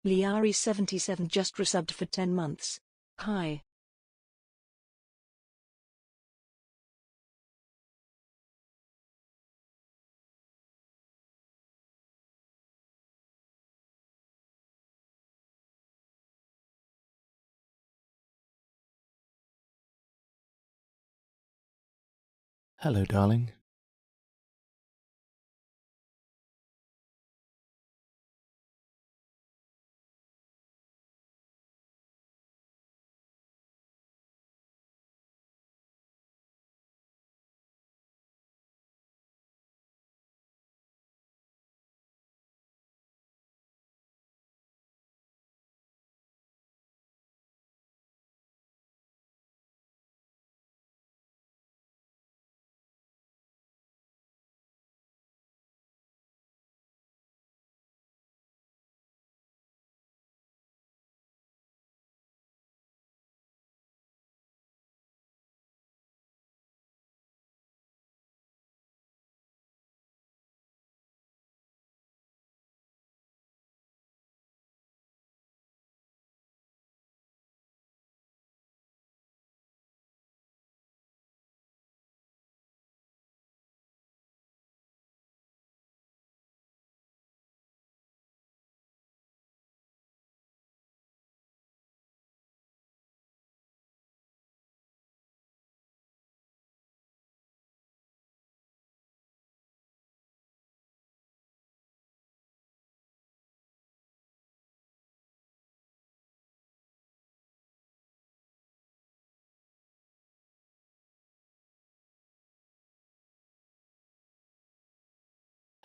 Liari77 just resubbed for 10 months. Hi. Hello, darling.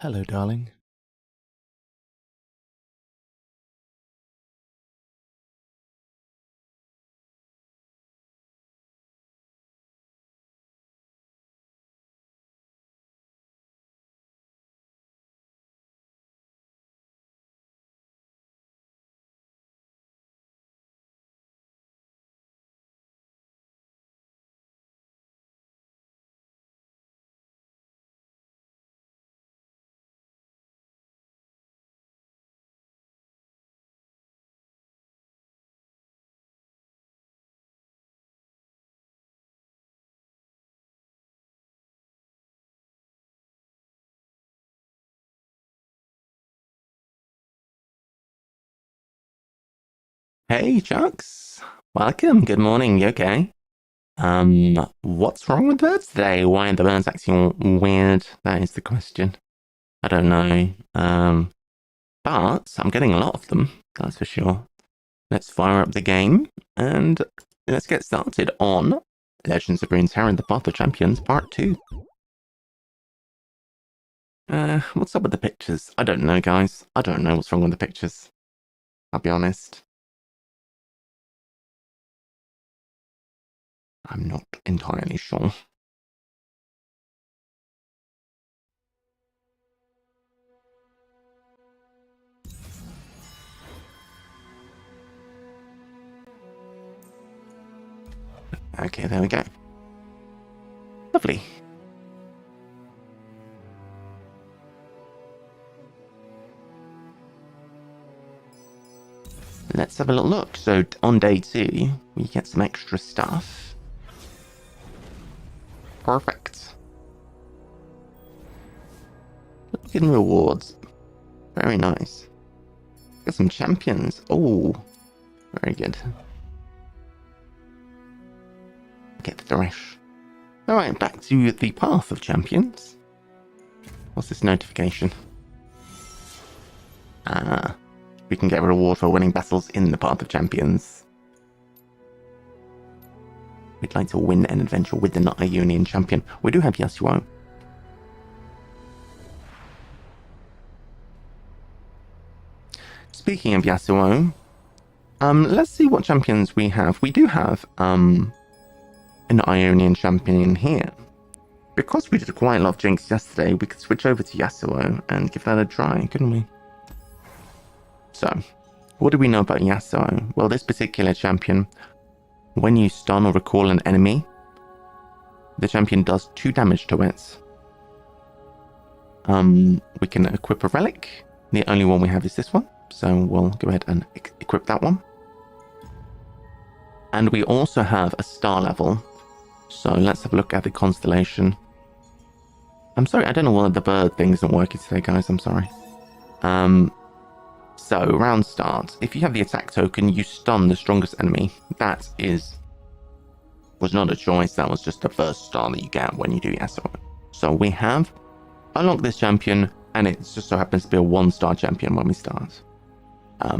Hello, darling. Hey, Chucks. Welcome. Good morning. You okay? What's wrong with birds today? Why are the birds acting weird? That is the question. I don't know. But I'm getting a lot of them. That's for sure. Let's fire up the game and let's get started on Legends of Runeterra and the Path of Champions Part 2. What's up with the pictures? I don't know, guys. I don't know what's wrong with the pictures. I'll be honest. I'm not entirely sure. Okay, there we go. Lovely. Let's have a little look. So on day 2, we get some extra stuff. Perfect. Looking rewards. Very nice. Got some champions. Oh, very good. Get the thresh. Alright, back to the Path of Champions. What's this notification? We can get a reward for winning battles in the Path of Champions. We'd like to win an adventure with an Ionian champion. We do have Yasuo. Speaking of Yasuo, let's see what champions we have. We do have an Ionian champion here. Because we did quite a lot of Jinx yesterday, we could switch over to Yasuo and give that a try, couldn't we? So, what do we know about Yasuo? Well, this particular champion When you stun or recall an enemy, the champion does 2 damage to it. We can equip a relic. The only one we have is this one, so we'll go ahead and equip that one. And we also have a star level, so let's have a look at the constellation. I'm sorry, I don't know why the bird thing isn't working today, guys. I'm sorry. So, round starts. If you have the attack token, you stun the strongest enemy. That was not a choice. That was just the first star that you get when you do Yasuo. So we have unlocked this champion, and it just so happens to be a 1-star champion when we start.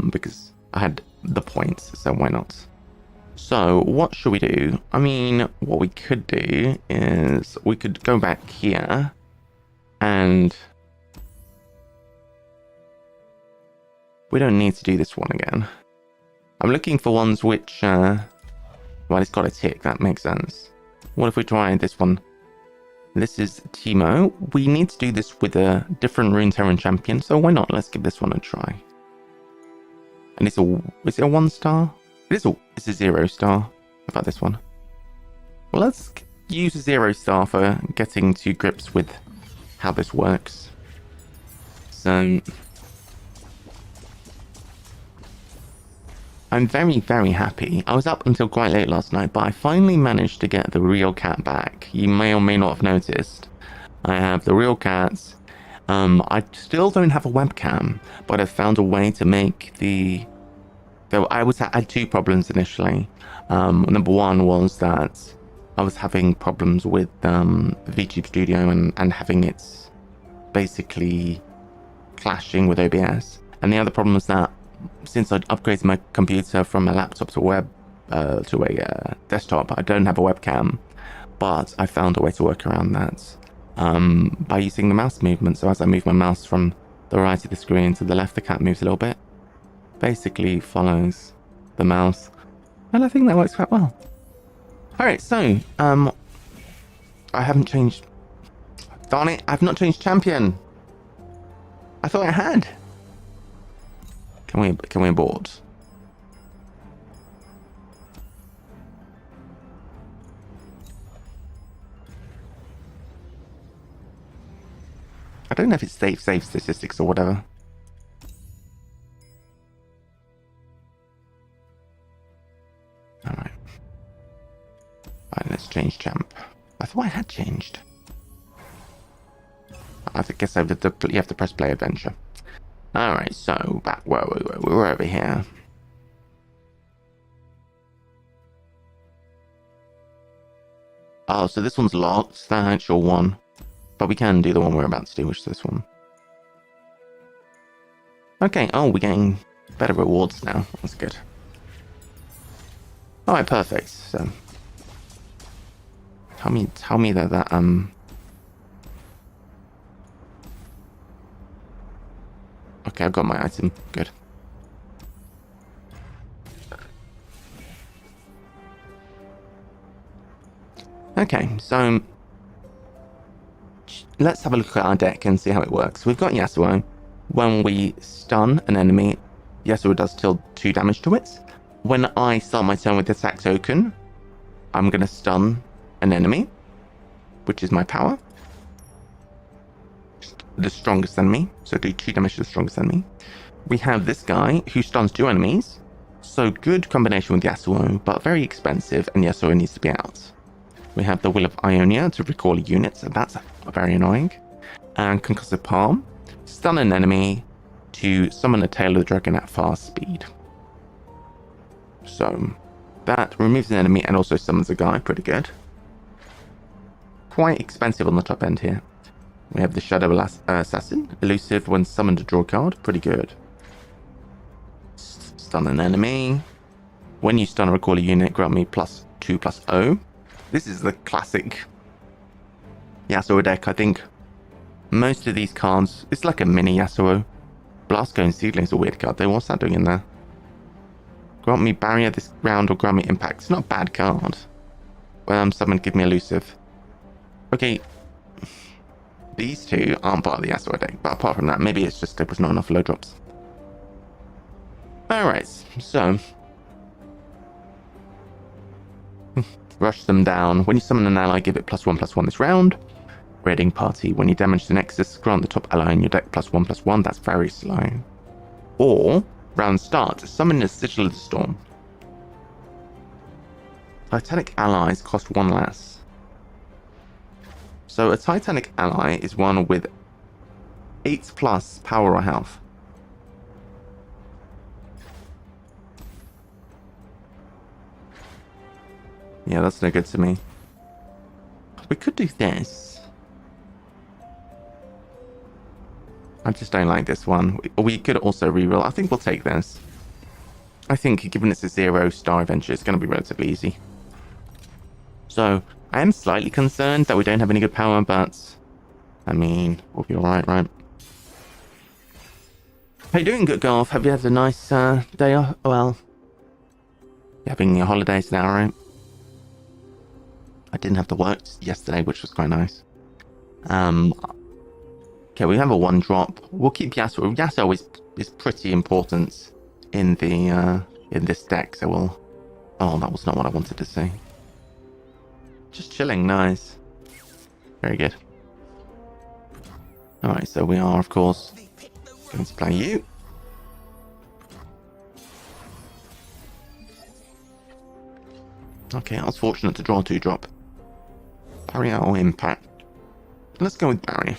Because I had the points, so why not? So what should we do? I mean, what we could do is we could go back here and we don't need to do this one again. I'm looking for ones which, well, it's got a tick, that makes sense. What if we try this one? This is Teemo. We need to do this with a different Runeterra champion, so why not? Let's give this one a try. And is it a 1-star? It's a 0-star. How about this one? Well, let's use a 0-star for getting to grips with how this works. So I'm very, very happy. I was up until quite late last night, but I finally managed to get the real cat back. You may or may not have noticed. I have the real cats. I still don't have a webcam, but I've found a way to make the... I had 2 problems initially. Number one was that I was having problems with VTube Studio and having it basically clashing with OBS. And the other problem was that since I'd upgraded my computer from a laptop to a desktop, I don't have a webcam. But I found a way to work around that by using the mouse movement. So as I move my mouse from the right of the screen to the left, the cat moves a little bit. Basically follows the mouse, and I think that works quite well. Alright, so I haven't changed. Darn it, I've not changed champion. I thought I had. Can we abort? I don't know if it's save statistics or whatever. Alright, let's change champ. I thought I had changed. I guess you have to press play adventure. Alright, so back where we were over here. Oh, so this one's locked, that actual one. But we can do the one we're about to do, which is this one. Okay, oh, we're getting better rewards now. That's good. Alright, perfect. So tell me that okay, I've got my item. Good. Okay, so let's have a look at our deck and see how it works. We've got Yasuo. When we stun an enemy, Yasuo does still 2 damage to it. When I start my turn with the attack token, I'm going to stun an enemy, which is my power. The strongest enemy, so do 2 damage to the strongest enemy. We have this guy who stuns 2 enemies, so good combination with Yasuo, but very expensive, and Yasuo needs to be out. We have the Will of Ionia to recall a unit, so that's very annoying. And Concussive Palm, stun an enemy to summon a Tail of the Dragon at fast speed. So that removes an enemy and also summons a guy, pretty good. Quite expensive on the top end here. We have the Shadow Assassin, elusive when summoned to draw a card, pretty good. Stun an enemy. When you stun or recall a unit, grant me +2/+0. This is the classic Yasuo deck, I think. Most of these cards, it's like a mini Yasuo. Blastcone Seedling is a weird card though, what's that doing in there? Grant me barrier this round or grant me impact. It's not a bad card. Someone give me elusive. Okay. These 2 aren't part of the Yasuo deck, but apart from that, maybe it's just there was not enough low drops. Alright, so Rush them down. When you summon an ally, give it +1/+1 this round. Raiding party. When you damage the Nexus, grant the top ally in your deck +1/+1. That's very slow. Or, round start, summon a Sigil of the Storm. Titanic allies cost 1 less. So a Titanic ally is one with 8+ power or health. Yeah, that's no good to me. We could do this. I just don't like this one. We could also reroll. I think we'll take this. I think given it's a 0-star adventure, it's going to be relatively easy. So, I am slightly concerned that we don't have any good power, but I mean, we'll be alright, right? How you doing, good golf? Have you had a nice day off? Well, you're having your holidays now, right? I didn't have to work yesterday, which was quite nice. Okay, we have a 1-drop. We'll keep Yasuo. Yasuo is pretty important in the in this deck, so we'll... Oh, that was not what I wanted to say. Just chilling, nice. Very good. Alright, so we are, of course, going to play you. Okay, I was fortunate to draw a 2-drop. Barrier or Impact? Let's go with Barrier.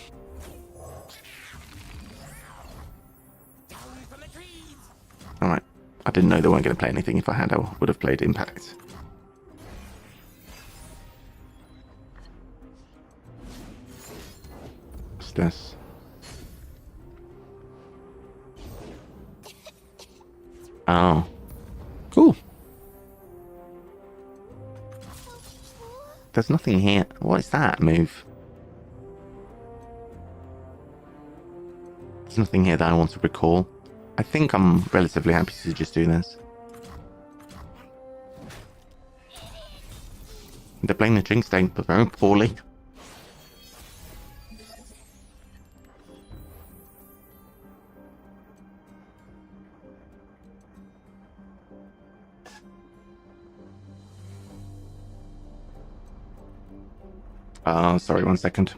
Alright, I didn't know they weren't going to play anything. If I had, I would have played Impact. What's this? Oh. Cool. There's nothing here. What is that move? There's nothing here that I want to recall. I think I'm relatively happy to just do this. They're playing the Jinx deck, but very poorly. Sorry, 1 second.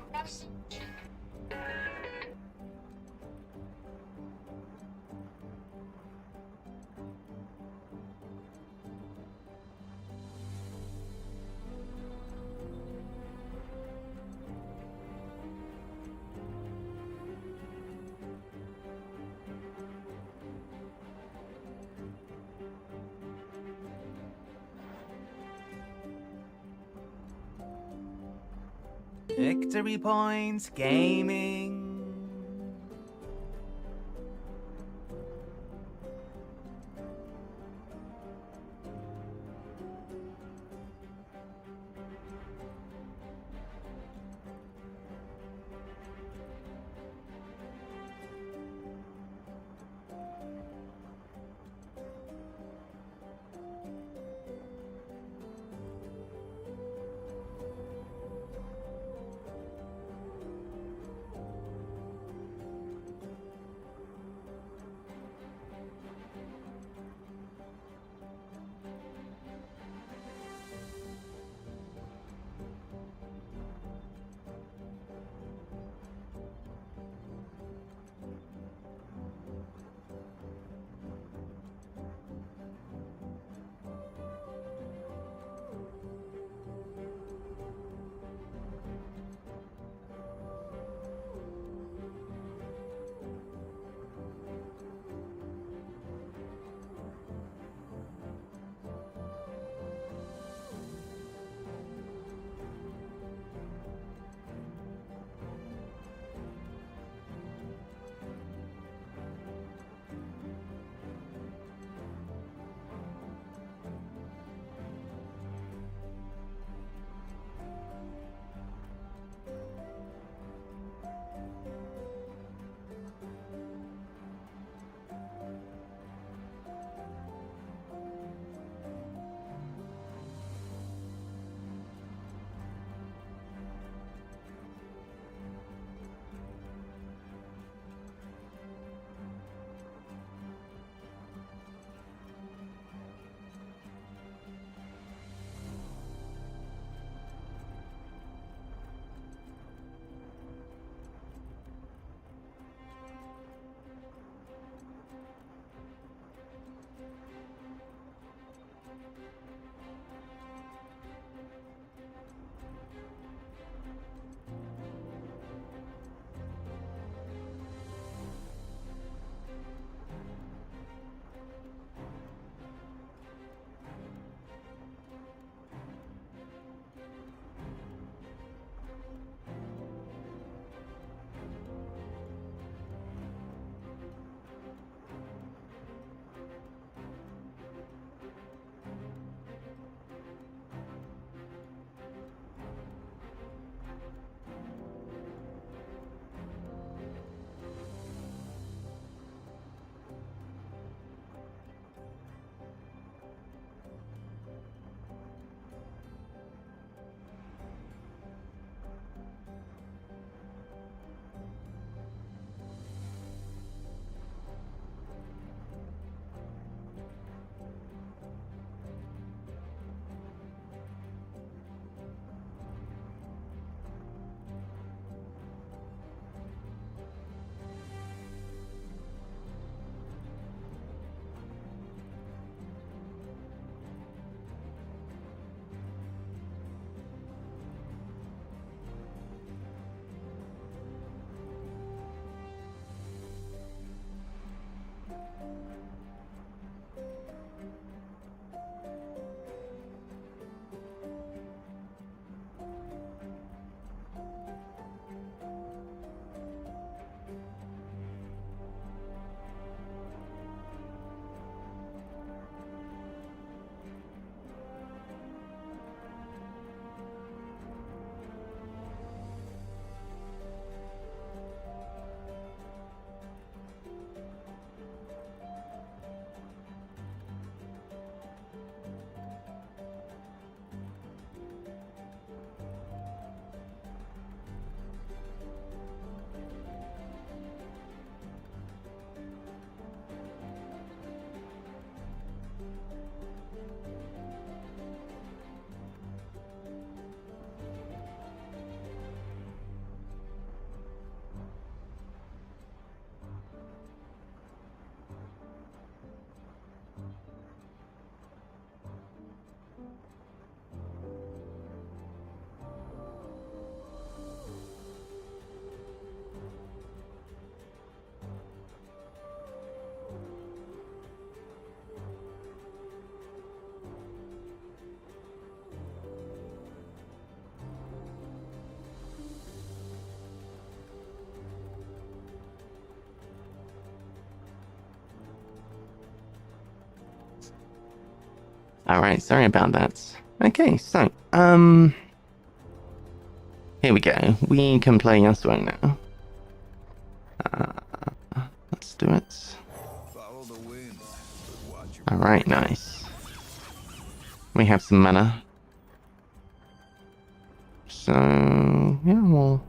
Victory points, gaming. Alright, sorry about that. Okay, so, here we go. We can play Yasuo now. Let's do it. Follow the wind, but watch your Alright, nice. We have some mana. So, yeah, we'll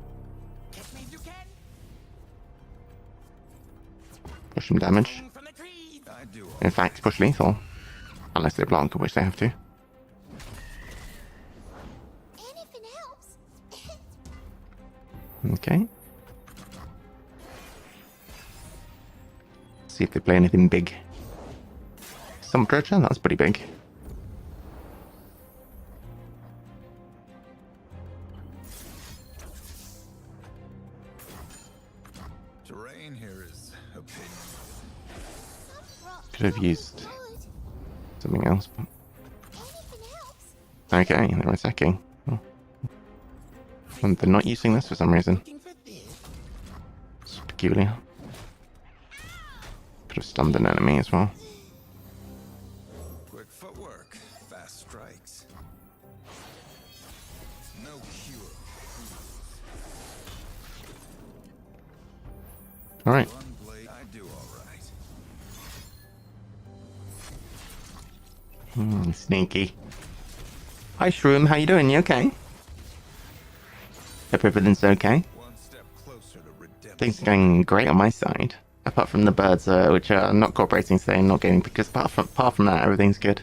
push some damage. I do all In fact, push lethal. Unless they block, which they have to. Anything helps. Okay. See if they play anything big. Some dredger, that's pretty big. terrain here is opinion. Could have used something else, but Anything helps. okay, they're attacking. Oh. And they're not using this for some reason. It's peculiar. Could have stunned an enemy as well. Quick footwork, fast strikes. No cure. Alright. One blade, I do all right. Sneaky. Hi Shroom, how you doing? You okay? Hope everything's okay. One step closer to redemption. Things are going great on my side. Apart from the birds, which are not cooperating today and not getting, because apart from that, everything's good.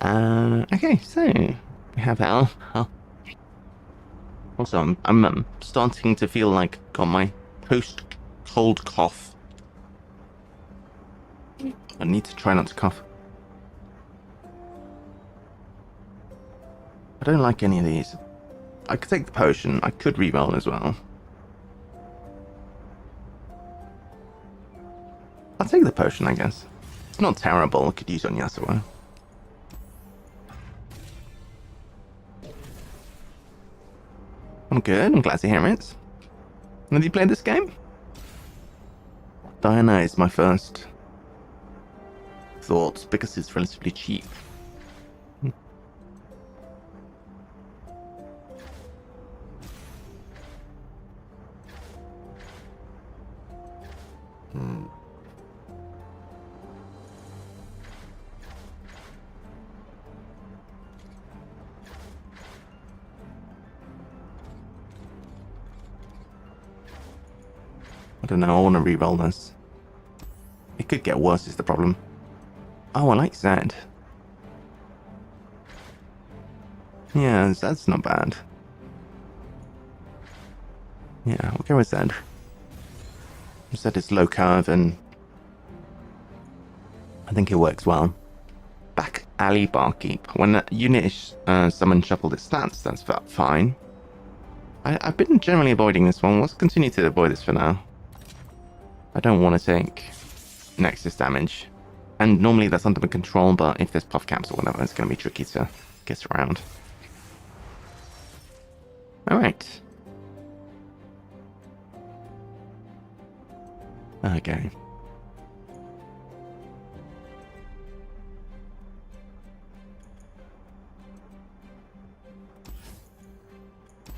Okay, so we have that. Oh. Also, I'm starting to feel like I've got my post-cold cough. I need to try not to cough. I don't like any of these. I could take the potion. I could reroll as well. I'll take the potion, I guess. It's not terrible. I could use on Yasuo. I'm good. I'm glad to hear it. Have you played this game? Diana is my first thought because it's relatively cheap. I don't know, I want to re-roll this. It could get worse is the problem. Oh, I like Zed. Yeah, Zed's not bad. Yeah, we'll go with Zed. Zed is low curve and I think it works well. Back alley barkeep. When a unit is summoned shuffled its stats, that's fine. I've been generally avoiding this one. Let's continue to avoid this for now. I don't want to take Nexus damage. And normally that's under control, but if there's puff caps or whatever, it's going to be tricky to get around. Alright. Okay.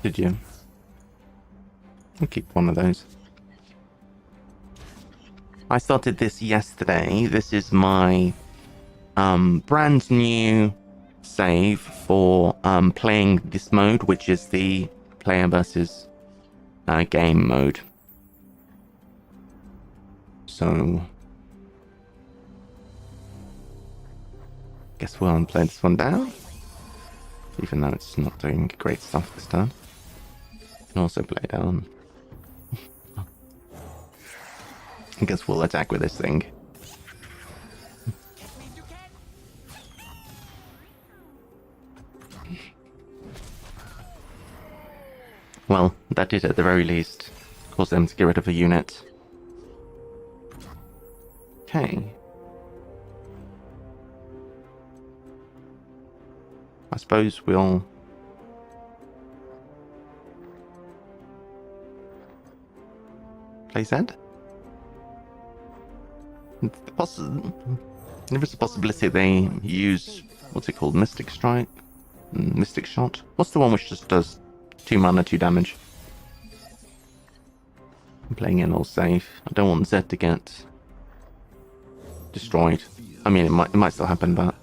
Did you? I'll keep one of those. I started this yesterday. This is my brand new save for playing this mode, which is the player versus game mode. So, guess we'll play this one down, even though it's not doing great stuff this turn. Can also play down. I guess we'll attack with this thing. Well, that did at the very least cause them to get rid of a unit. Okay. I suppose we'll... play Zed? There is a possibility they use, what's it called, Mystic Strike? Mystic Shot? What's the one which just does 2 mana, 2 damage? I'm playing it all safe. I don't want Zed to get destroyed. I mean, it might still happen, but...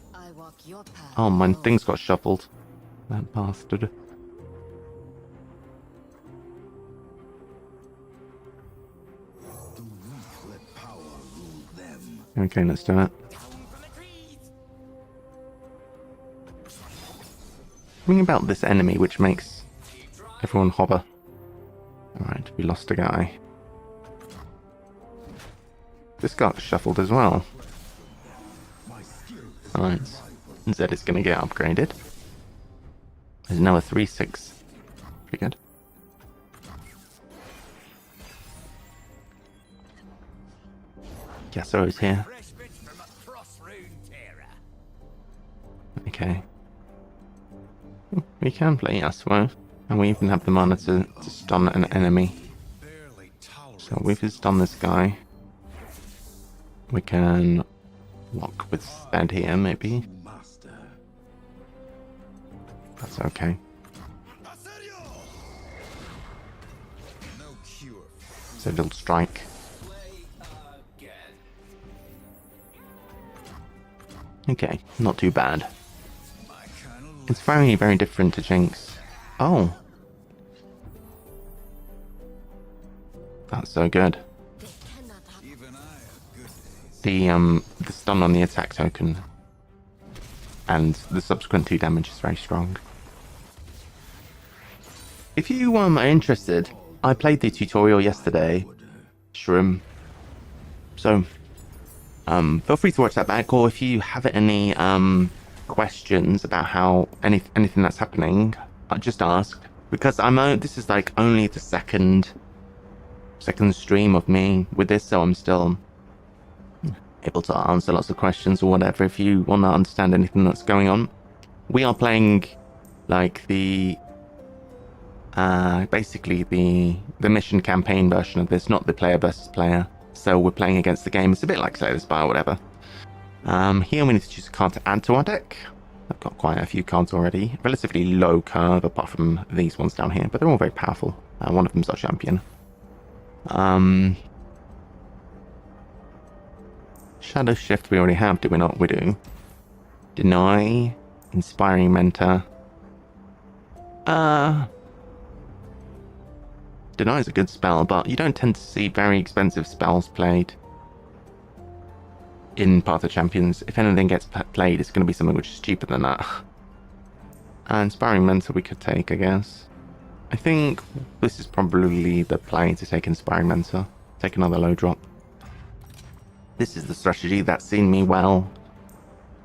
Oh, my things got shuffled. That bastard. Okay, let's do it. Something about this enemy which makes everyone hover. Alright, we lost a guy. This got shuffled as well. Alright, Zed is going to get upgraded. There's now a 3/6. Pretty good. Yasuo is here. Okay. We can play Yasuo, and we even have the mana to stun an enemy. So if we stun this guy, we can lock with Zed here, maybe. That's okay. Zed will strike. Okay, not too bad. It's very, very different to Jinx. Oh. That's so good. The stun on the attack token and the subsequent 2 damage is very strong. If you are interested, I played the tutorial yesterday, Shroom. So feel free to watch that back, or if you have any questions about how anything that's happening, just ask, because this is like only the second stream of me with this, so I'm still able to answer lots of questions or whatever. If you want to understand anything that's going on, we are playing like the basically the mission campaign version of this, not the player versus player. So we're playing against the game. It's a bit like Slay the Spire or whatever. Here we need to choose a card to add to our deck. I've got quite a few cards already. Relatively low curve, apart from these ones down here, but they're all very powerful. One of them's our champion. Shadow Shift we already have, do we not? We do. Deny. Inspiring Mentor. Deny is a good spell, but you don't tend to see very expensive spells played in Path of Champions. If anything gets played, it's going to be something which is cheaper than that. Inspiring Mentor we could take, I guess. I think this is probably the play to take Inspiring Mentor. Take another low drop. This is the strategy that's seen me well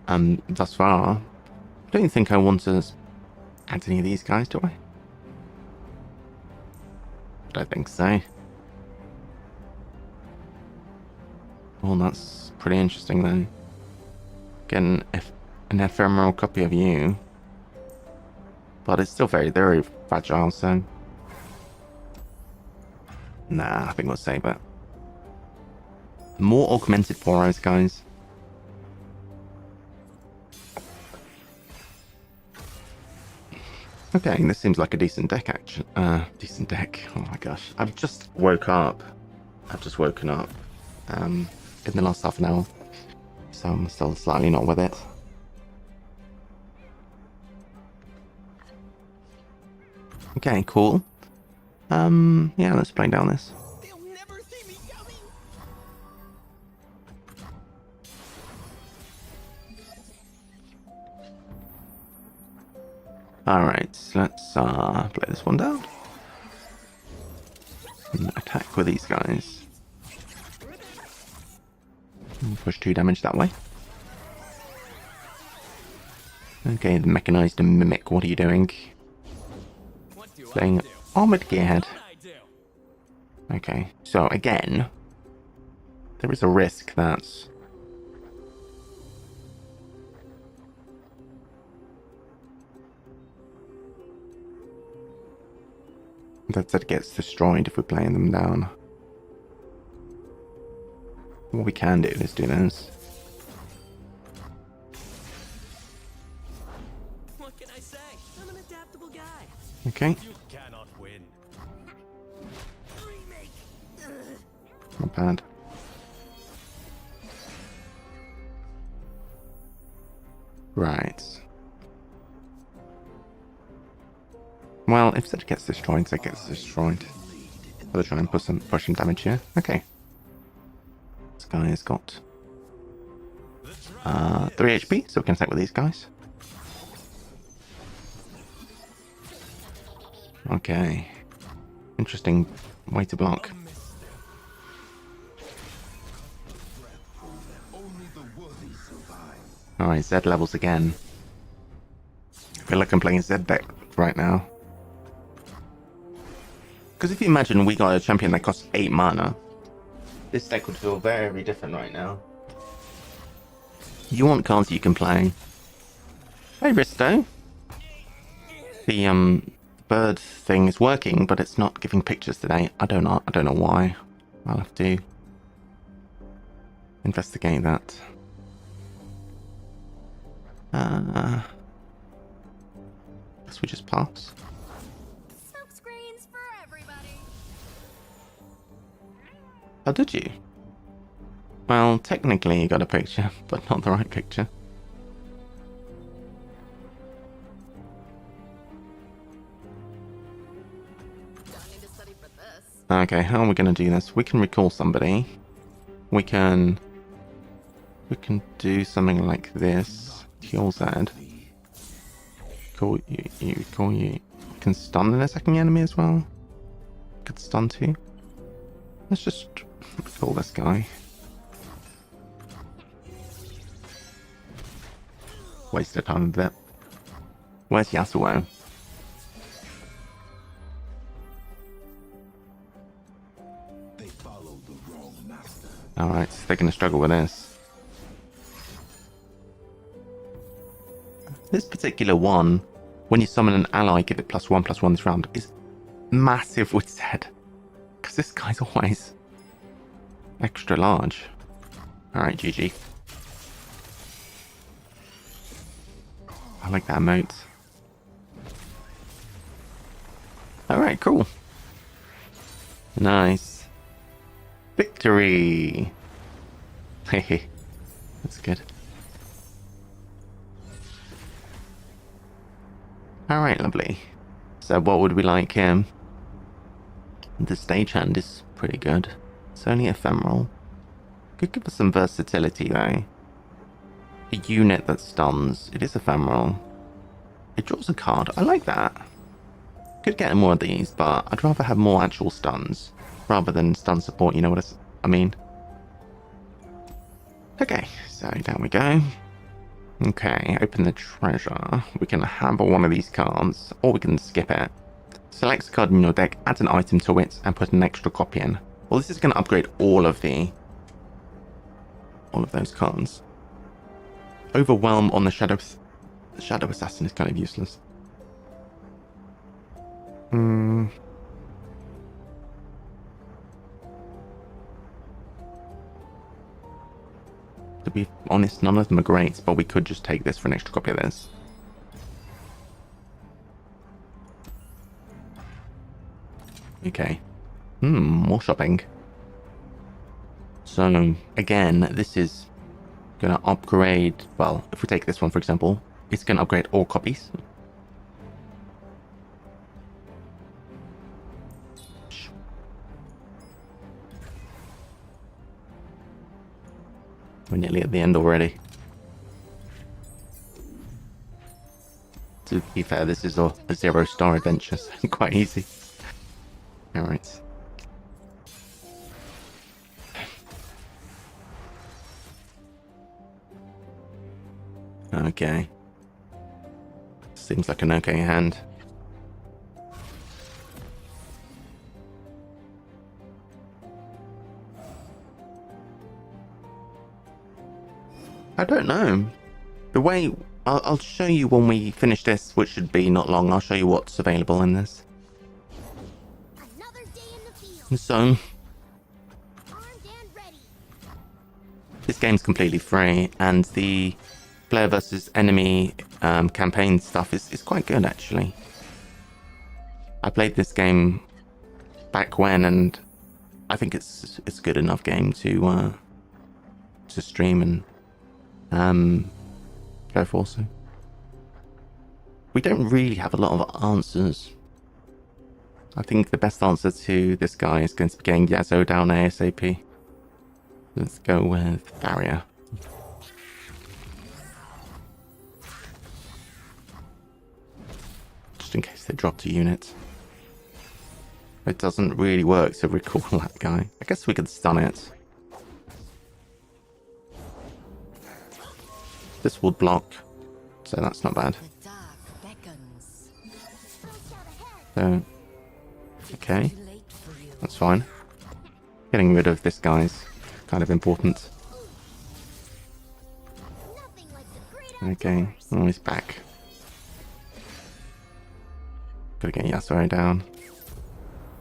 thus far. I don't think I want to add any of these guys, do I? I don't think so. Well, that's pretty interesting then. Get an ephemeral copy of you. But it's still very, very fragile, so... Nah, I think we'll save it. More augmented Poros, guys. Okay, this seems like a decent deck, actually. Decent deck. Oh my gosh. I've just woken up. In the last half an hour. So I'm still slightly not with it. Okay, cool. Yeah, let's play down this. They'll never see me coming. Alright, let's play this one down. And attack with these guys. And push 2 damage that way. Okay, the mechanized mimic, what are you doing? Playing Armored Gearhead. Okay, so again, there is a risk that it gets destroyed if we're playing them down. What we can do is do this. Okay. You cannot win. Not bad. Right. Well, if Zed gets destroyed, Zed gets destroyed. I'll try and push some damage here. Okay. This guy has got 3 HP, so we can attack with these guys. Okay. Interesting way to block. Alright, Zed levels again. I feel like I'm playing Zed deck right now. Because if you imagine we got a champion that costs 8 mana, this deck would feel very different right now. You want cards you can play. Hey Risto. The bird thing is working, but it's not giving pictures today. I don't know why. I'll have to investigate that. Guess we just pass. Smoke screens for everybody. Oh, did you? Well, technically you got a picture, but not the right picture. Don't need to study for this. Okay, how are we going to do this? We can recall somebody. We can do something like this. Kill Zed. Call you. Call you. We can stun an attacking enemy as well. Could stun too. Let's just recall this guy. Wasted time a bit. Where's Yasuo? They follow the wrong master. Alright, so they're going to struggle with this. This particular one, when you summon an ally, give it +1/+1 this round, is massive with Zed. Because this guy's always extra large. Alright, GG. I like that emote. Alright, cool. Nice. Victory! Hehe. That's good. Alright, lovely. So what would we like? The stagehand is pretty good. It's only ephemeral. Could give us some versatility though. A unit that stuns. It is ephemeral. It draws a card. I like that. Could get more of these, but I'd rather have more actual stuns rather than stun support, you know what I mean? Okay, so down we go. Okay, open the treasure. We can have one of these cards, or we can skip it. Select a card in your deck, add an item to it, and put an extra copy in. Well, this is going to upgrade all of those cards. Overwhelm on the Shadow Assassin is kind of useless. To be honest, none of them are great, but we could just take this for an extra copy of this. Okay. More shopping. So, again, this is going to upgrade... Well, if we take this one, for example, it's going to upgrade all copies. We're nearly at the end already. To be fair, this is a 0-star adventure, so quite easy. Alright. Okay. Seems like an okay hand. I don't know. The way... I'll show you when we finish this, which should be not long. I'll show you what's available in this. Another day in the field. So, Armed and ready. this game's completely free, and the player versus enemy campaign stuff is quite good, actually. I played this game back when, and I think it's a good enough game to stream and go for. So we don't really have a lot of answers. I think the best answer to this guy is going to be getting Yasuo down ASAP. Let's go with Barrier. Just in case they drop a unit. It doesn't really work to recall that guy. I guess we could stun it. This would block, so that's not bad. The dark beckons. So, okay, that's fine. Getting rid of this guy's kind of important. Nothing like the great Okay, oh, he's back. Gotta get Yasuo down.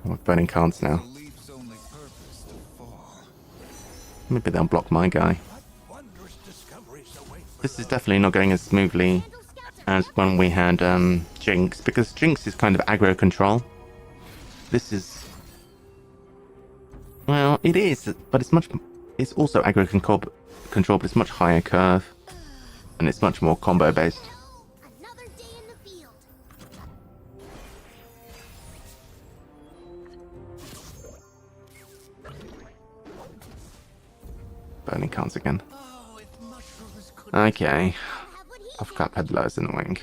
We're burning cards now. Belief's only purpose to fall. Maybe they'll block my guy. Wondrous discoveries await. This is definitely not going as smoothly as when we had Jinx, because Jinx is kind of aggro control. This is... well, it is, but it's also aggro control, but it's much higher curve. And it's much more combo based. Another day in the field. Burning cards again. Oh, if mushrooms could Okay. Have what he I've got peddlers in the wing.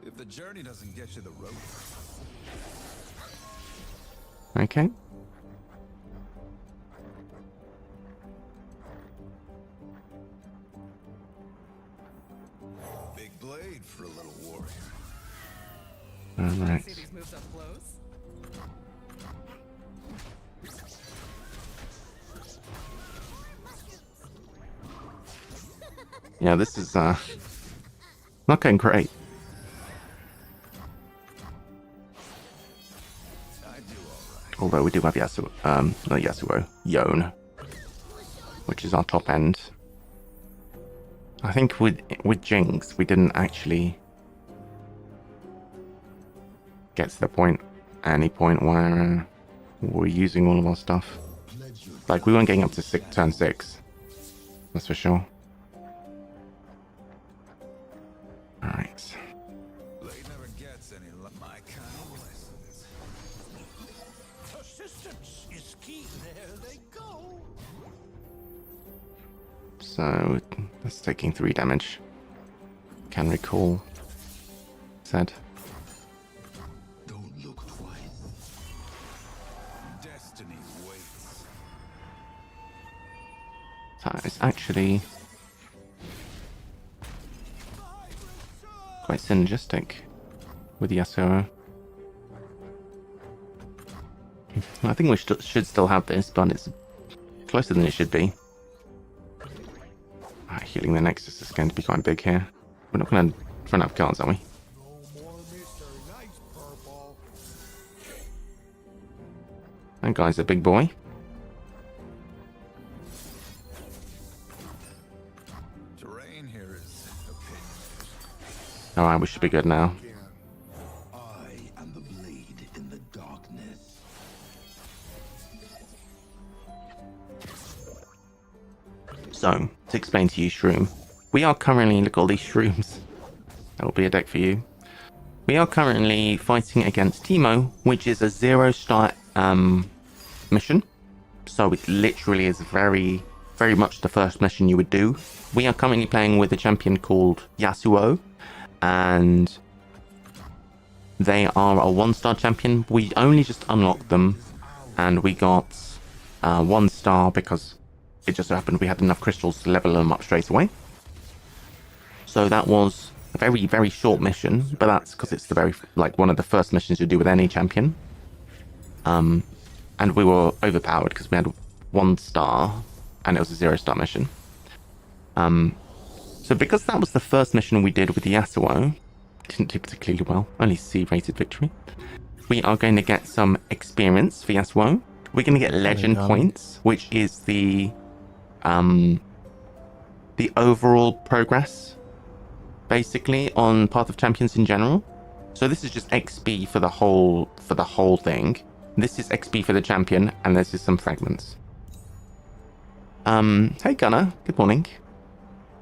If the journey doesn't get you the road, Okay. big blade for a little warrior. Alright. see these moves up close. Yeah, this is not going great. I do alright. Although we do have Yasuo, not Yasuo, Yone, which is our top end. I think with Jinx, we didn't actually get to the point, any point where we're using all of our stuff. Like, we weren't getting up to turn 6, that's for sure. Alright. Blade never gets any my kind of lessons. Persistence is key. There they go. So, that's taking 3 damage. Can recall. Said. Don't look twice. Destiny waits. So it's actually quite synergistic with Yasuo. I think we should still have this, but it's closer than it should be. Healing the Nexus is going to be quite big here. We're not going to run out of cards, are we? No more Mr. Nice Purple. That guy's a big boy. Terrain here is opinions. Alright, we should be good now. I am the blade in the darkness. So, to explain to you, Shroom, we are currently, look at all these shrooms. That'll be a deck for you. We are currently fighting against Teemo, which is a 0-star mission. So it literally is very, very much the first mission you would do. We are currently playing with a champion called Yasuo, and they are a 1-star champion. We only just unlocked them, and we got 1 star because it just so happened we had enough crystals to level them up straight away. So that was a very, very short mission, but that's because it's the very, like, one of the first missions you do with any champion. And we were overpowered because we had 1 star, and it was a 0-star mission. So because that was the first mission we did with Yasuo, didn't do particularly well, only C-rated victory. We are going to get some experience for Yasuo, we're going to get legend points, which is the overall progress, basically, on Path of Champions in general. So this is just XP for the whole thing. This is XP for the champion, and this is some fragments. Hey Gunnar, good morning.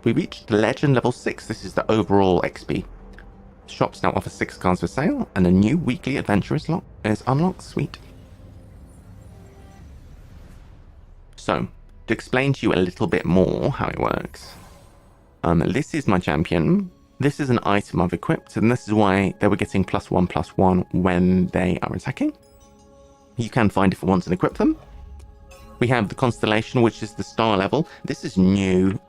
We reached legend level 6. This is the overall XP. Shops now offer 6 cards for sale, and a new weekly adventure is unlocked. Sweet. So, to explain to you a little bit more how it works. This is my champion. This is an item I've equipped, and this is why they were getting +1/+1 when they are attacking. You can find different ones and equip them. We have the constellation, which is the star level. This is new.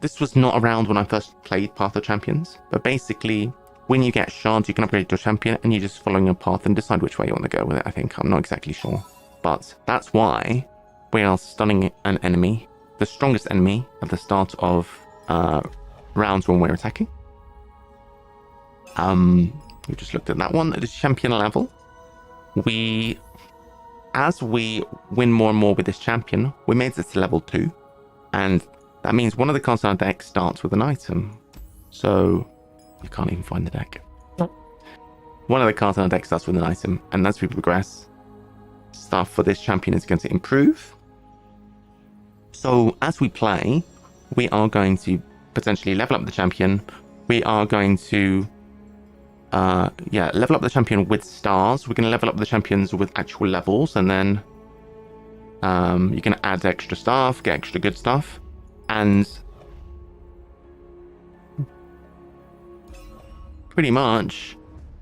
This was not around when I first played Path of Champions, but basically, when you get shards, you can upgrade your champion, and you're just following a path and decide which way you want to go with it, I think. I'm not exactly sure. But that's why we are stunning an enemy, the strongest enemy, at the start of rounds when we're attacking. We just looked at that one. At the champion level, as we win more and more with this champion, we made this to level 2, and that means one of the cards on our deck starts with an item. So you can't even find the deck. One of the cards on our deck starts with an item, and as we progress, stuff for this champion is going to improve. So as we play, we are going to potentially level up the champion. We are going to level up the champion with stars. We're going to level up the champions with actual levels, and then you can add extra stuff, get extra good stuff, and pretty much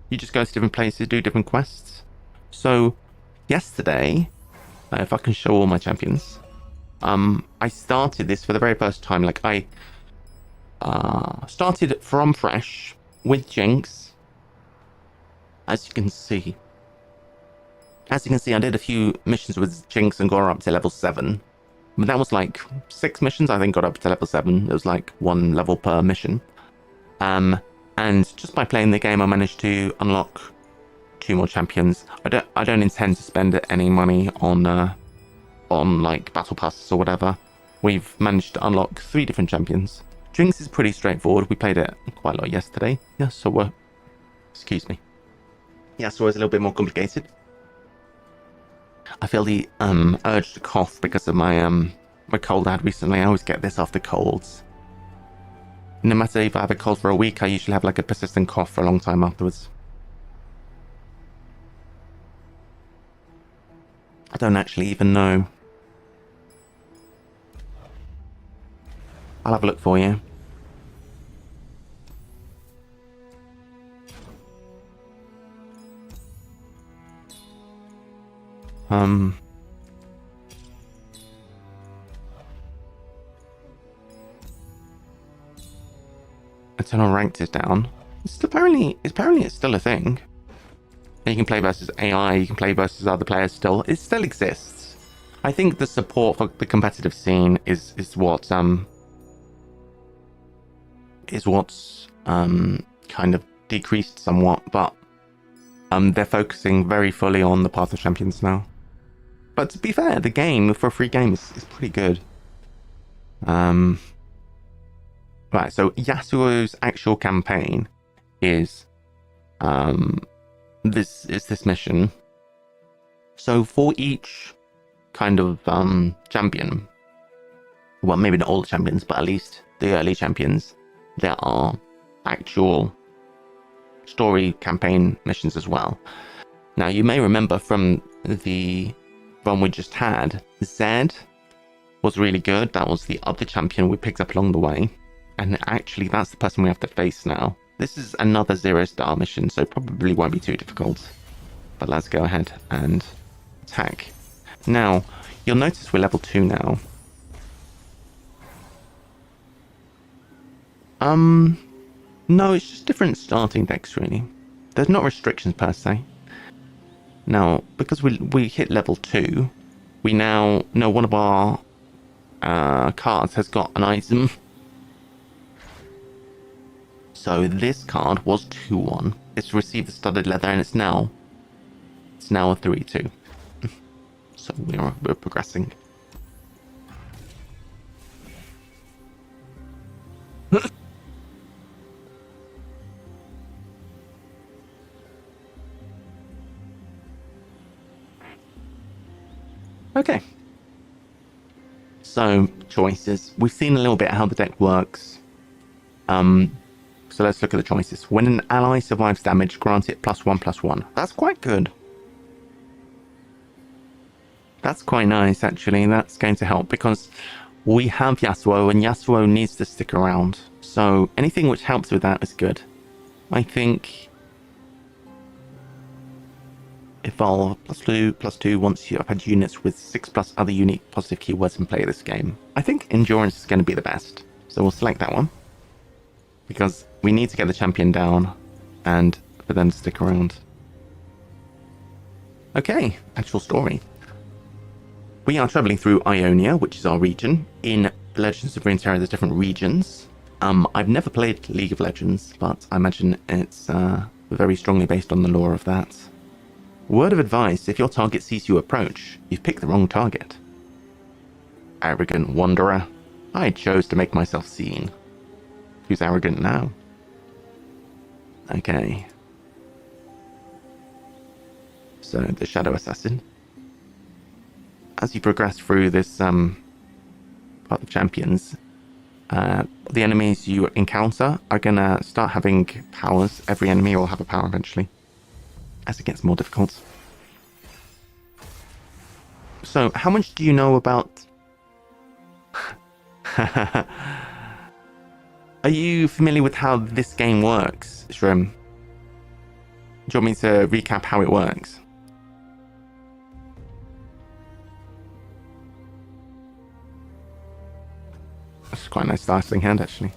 you just go to different places, do different quests. So yesterday, if I can show all my champions, I started this for the very first time. Like, I started from fresh with Jinx. As you can see, I did a few missions with Jinx and got her up to level 7. But that was like 6 missions, I think, got up to level 7. It was like 1 level per mission. And just by playing the game, I managed to unlock 2 more champions. I don't intend to spend any money on like battle passes or whatever. We've managed to unlock 3 different champions. Jinx is pretty straightforward. We played it quite a lot yesterday. Yeah, so excuse me. Yeah, so it's a little bit more complicated. I feel the urge to cough because of my my cold I had recently. I always get this after colds. No matter if I have a cold for a week, I usually have like a persistent cough for a long time afterwards. I don't actually even know. I'll have a look for you. Eternal Ranked is down. Apparently it's still a thing. And you can play versus AI, you can play versus other players still. It still exists. I think the support for the competitive scene is what's kind of decreased somewhat, but they're focusing very fully on the Path of Champions now. But to be fair, the game, for a free game, is pretty good. Right, so Yasuo's actual campaign is this mission. So for each kind of champion, well, maybe not all the champions, but at least the early champions, there are actual story campaign missions as well. Now, you may remember from the run we just had, Zed was really good. That was the other champion we picked up along the way. And actually, that's the person we have to face now. This is another 0-star mission, so probably won't be too difficult. But let's go ahead and attack. Now, you'll notice we're level 2 now. No, it's just different starting decks, really. There's not restrictions per se. Now, because we hit level 2, we now know one of our cards has got an item. So this card was 2-1. It's received the studded leather, and it's now It's now a 3-2. So we're progressing. Okay. So, choices. We've seen a little bit how the deck works. So let's look at the choices. When an ally survives damage, grant it +1/+1. That's quite good. That's quite nice, actually. That's going to help because we have Yasuo, and Yasuo needs to stick around. So anything which helps with that is good. I think evolve +2/+2 once you have had units with 6+ other unique positive keywords in play this game. I think endurance is going to be the best. So we'll select that one. Because we need to get the champion down and for them to stick around. Okay, actual story. We are traveling through Ionia, which is our region. In Legends of Runeterra, there's different regions. I've never played League of Legends, but I imagine it's very strongly based on the lore of that. Word of advice, if your target sees you approach, you've picked the wrong target. Arrogant wanderer. I chose to make myself seen. Who's arrogant now? Okay. So, the Shadow Assassin. As you progress through this part of champions, the enemies you encounter are going to start having powers. Every enemy will have a power eventually, as it gets more difficult. So, how much do you know about... Are you familiar with how this game works, Shrim? Do you want me to recap how it works? It's quite a nice starting hand, actually.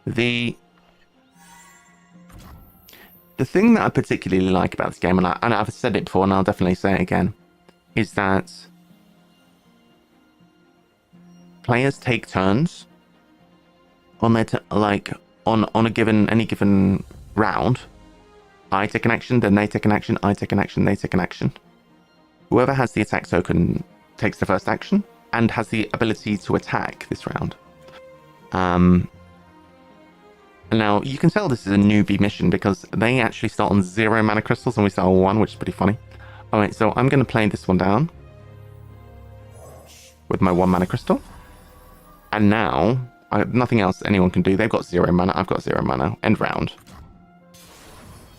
The thing that I particularly like about this game, and I've said it before and I'll definitely say it again, is that players take turns on their on any given round. I take an action, then they take an action, I take an action, they take an action. Whoever has the attack token takes the first action and has the ability to attack this round. Now, you can tell this is a newbie mission because they actually start on 0 mana crystals and we start on 1, which is pretty funny. Alright, so I'm going to play this one down with my 1 mana crystal. And now, nothing else anyone can do. They've got 0 mana, I've got 0 mana. End round.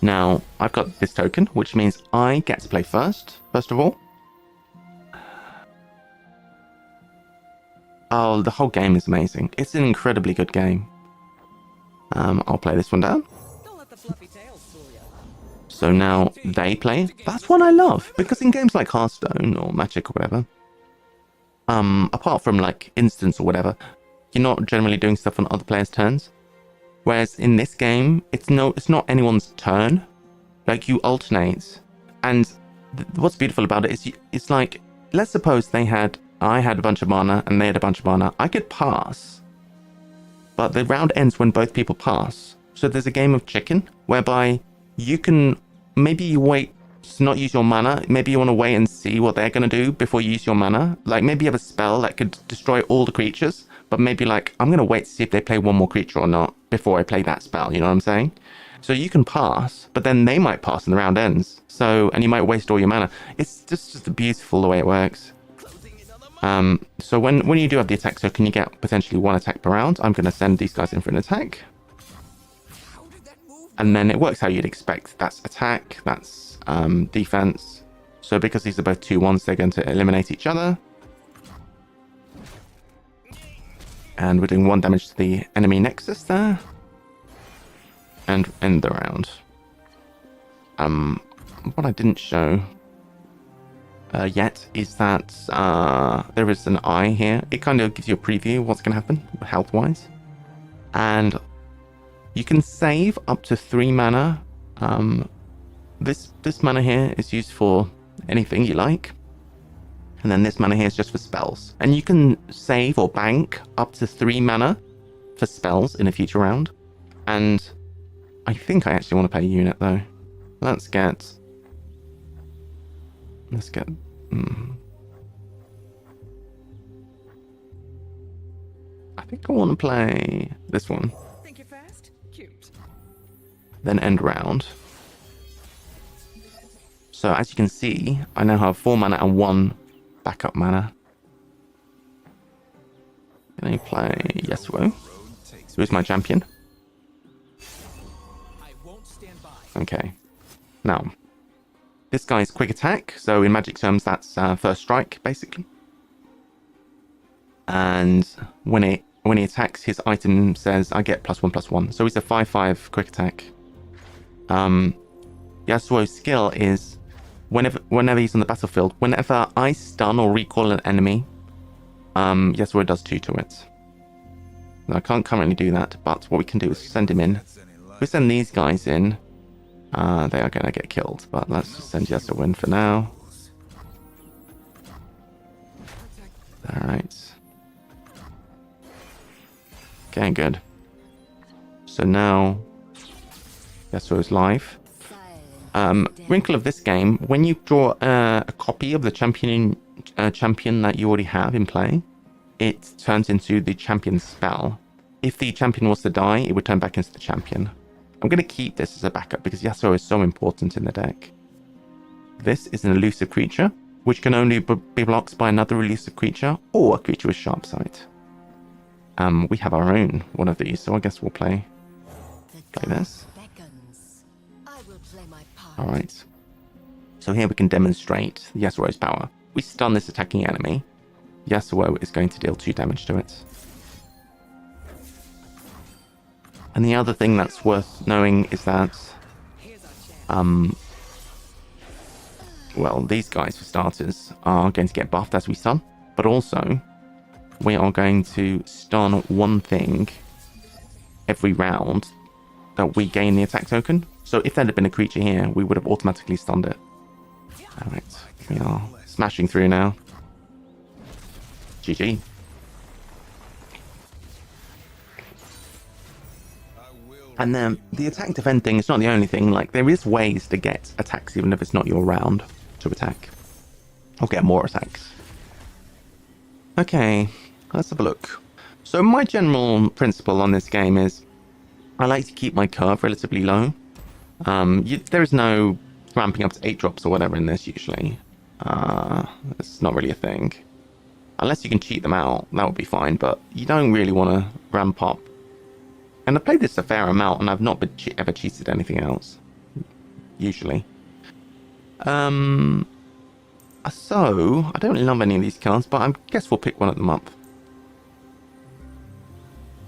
Now, I've got this token, which means I get to play first of all. Oh, the whole game is amazing. It's an incredibly good game. I'll play this one down. Don't let the fluffy tails fool ya. So now they play. That's what I love, because in games like Hearthstone or Magic or whatever, apart from like instance or whatever, you're not generally doing stuff on other players' turns. Whereas in this game, it's not anyone's turn. Like, you alternate. And what's beautiful about it is it's like, let's suppose I had a bunch of mana and they had a bunch of mana. I could pass. But the round ends when both people pass. So there's a game of chicken whereby you can, maybe you wait to not use your mana. Maybe you want to wait and see what they're going to do before you use your mana. Like, maybe you have a spell that could destroy all the creatures. But maybe like, I'm going to wait to see if they play one more creature or not before I play that spell. You know what I'm saying? So you can pass, but then they might pass and the round ends. So, and you might waste all your mana. It's just beautiful the way it works. So when you do have the attack token, you get potentially 1 attack per round. I'm going to send these guys in for an attack. And then it works how you'd expect. That's attack, that's defense. So because these are both 2/1s, they're going to eliminate each other. And we're doing 1 damage to the enemy nexus there. And end the round. What I didn't show yet is that there is an eye here. It kind of gives you a preview of what's going to happen health-wise. And you can save up to 3 mana. This mana here is used for anything you like. And then this mana here is just for spells. And you can save or bank up to 3 mana for spells in a future round. And I think I actually want to pay a unit though. Let's get... I think I want to play this one. Think you're fast? Cute. Then end round. So as you can see, I now have 4 mana and 1 backup mana. Can I play Yasuo? Who's my champion? I won't stand by. Okay. Now, this guy's quick attack, so in magic terms that's first strike, basically. And when he attacks, his item says I get +1/+1. So he's a 5/5 quick attack. Yasuo's skill is whenever he's on the battlefield, whenever I stun or recall an enemy, Yasuo does 2 to it. Now, I can't currently do that, but what we can do is send him in. If we send these guys in, they are going to get killed, but let's just send Yasuo in for now. Alright. Okay, good. So now, Yasuo is live. Wrinkle of this game, when you draw a copy of the champion that you already have in play, it turns into the champion's spell. If the champion was to die, it would turn back into the champion. I'm going to keep this as a backup because Yasuo is so important in the deck. This is an elusive creature, which can only be blocked by another elusive creature or a creature with sharp sight. We have our own one of these, so I guess we'll play this. Alright. So here we can demonstrate Yasuo's power. We stun this attacking enemy. Yasuo is going to deal 2 damage to it. And the other thing that's worth knowing is that, well, these guys, for starters, are going to get buffed as we stun. But also, we are going to stun one thing every round that we gain the attack token. So if there had been a creature here, we would have automatically stunned it. Alright, we are smashing through now. GG. And then the attack defend thing is not the only thing. Like, there is ways to get attacks even if it's not your round to attack. Or get more attacks. Okay, let's have a look. So my general principle on this game is I like to keep my curve relatively low. There is no ramping up to 8 drops or whatever in this usually. It's not really a thing. Unless you can cheat them out, that would be fine, but you don't really want to ramp up. And I've played this a fair amount, and I've not been ever cheated anything else. Usually. So, I don't love any of these cards, but I guess we'll pick one of them up.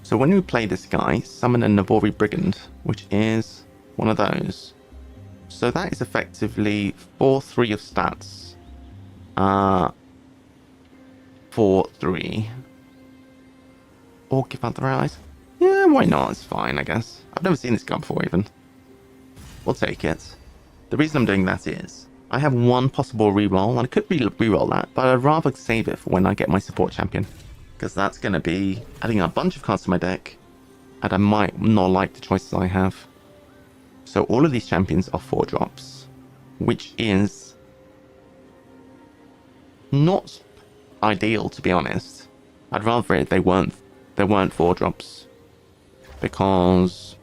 So when we play this guy, summon a Navori Brigand, which is one of those. So that is effectively 4/3 of stats. 4/3. Or give out the allies. Yeah, why not? It's fine, I guess. I've never seen this card before, even. We'll take it. The reason I'm doing that is I have one possible reroll, and I could reroll that, but I'd rather save it for when I get my support champion. Because that's going to be adding a bunch of cards to my deck, and I might not like the choices I have. So all of these champions are 4 drops, which is not ideal, to be honest. I'd rather they weren't 4 drops, because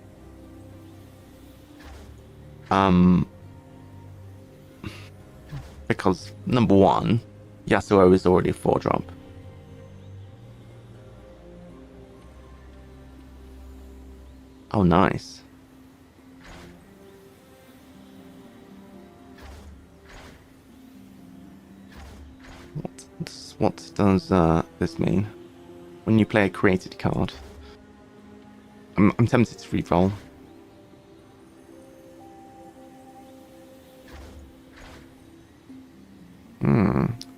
number one, Yasuo is already a 4 drop. Oh, nice. What does this mean? When you play a created card. I'm tempted to reroll.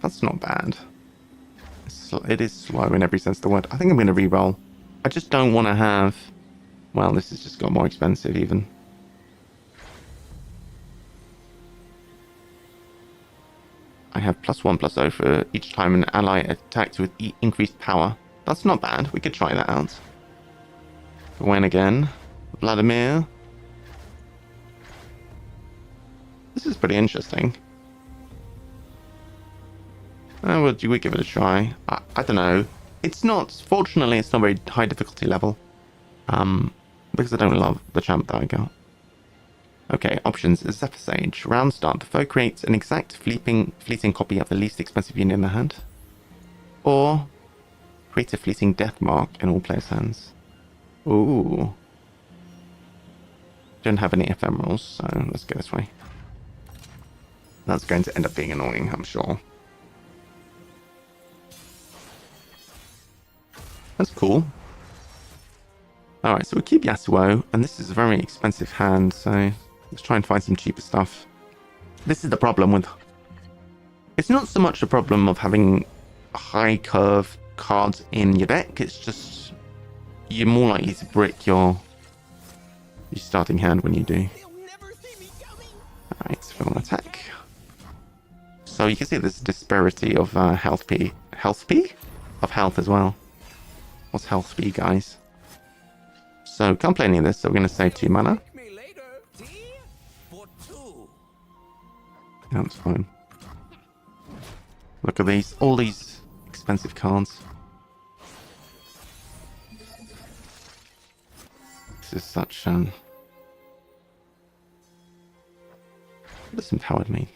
That's not bad. It is slow in every sense of the word. I think I'm going to reroll. I just don't want to have... Well, this has just got more expensive even. I have +1/+0 for each time an ally attacks with increased power. That's not bad. We could try that out. When again, Vladimir. This is pretty interesting. We give it a try. I don't know. It's not, fortunately, it's not very high difficulty level. Because I don't love the champ that I got. Okay, options. Zephyr Sage. Round start. The foe creates an exact fleeting copy of the least expensive unit in their hand. Or create a fleeting death mark in all players' hands. Ooh. Don't have any ephemerals, so let's go this way. That's going to end up being annoying, I'm sure. That's cool. Alright, so we keep Yasuo, and this is a very expensive hand, so let's try and find some cheaper stuff. This is the problem with... It's not so much a problem of having high curve cards in your deck, it's just... You're more likely to brick your starting hand when you do. Alright, film attack. So you can see this disparity of health P? Of health as well. What's health P, guys? So can't play any of this, so we're going to save 2 mana. That's fine. Look at these, all these expensive cards. This is such what does empowered mean?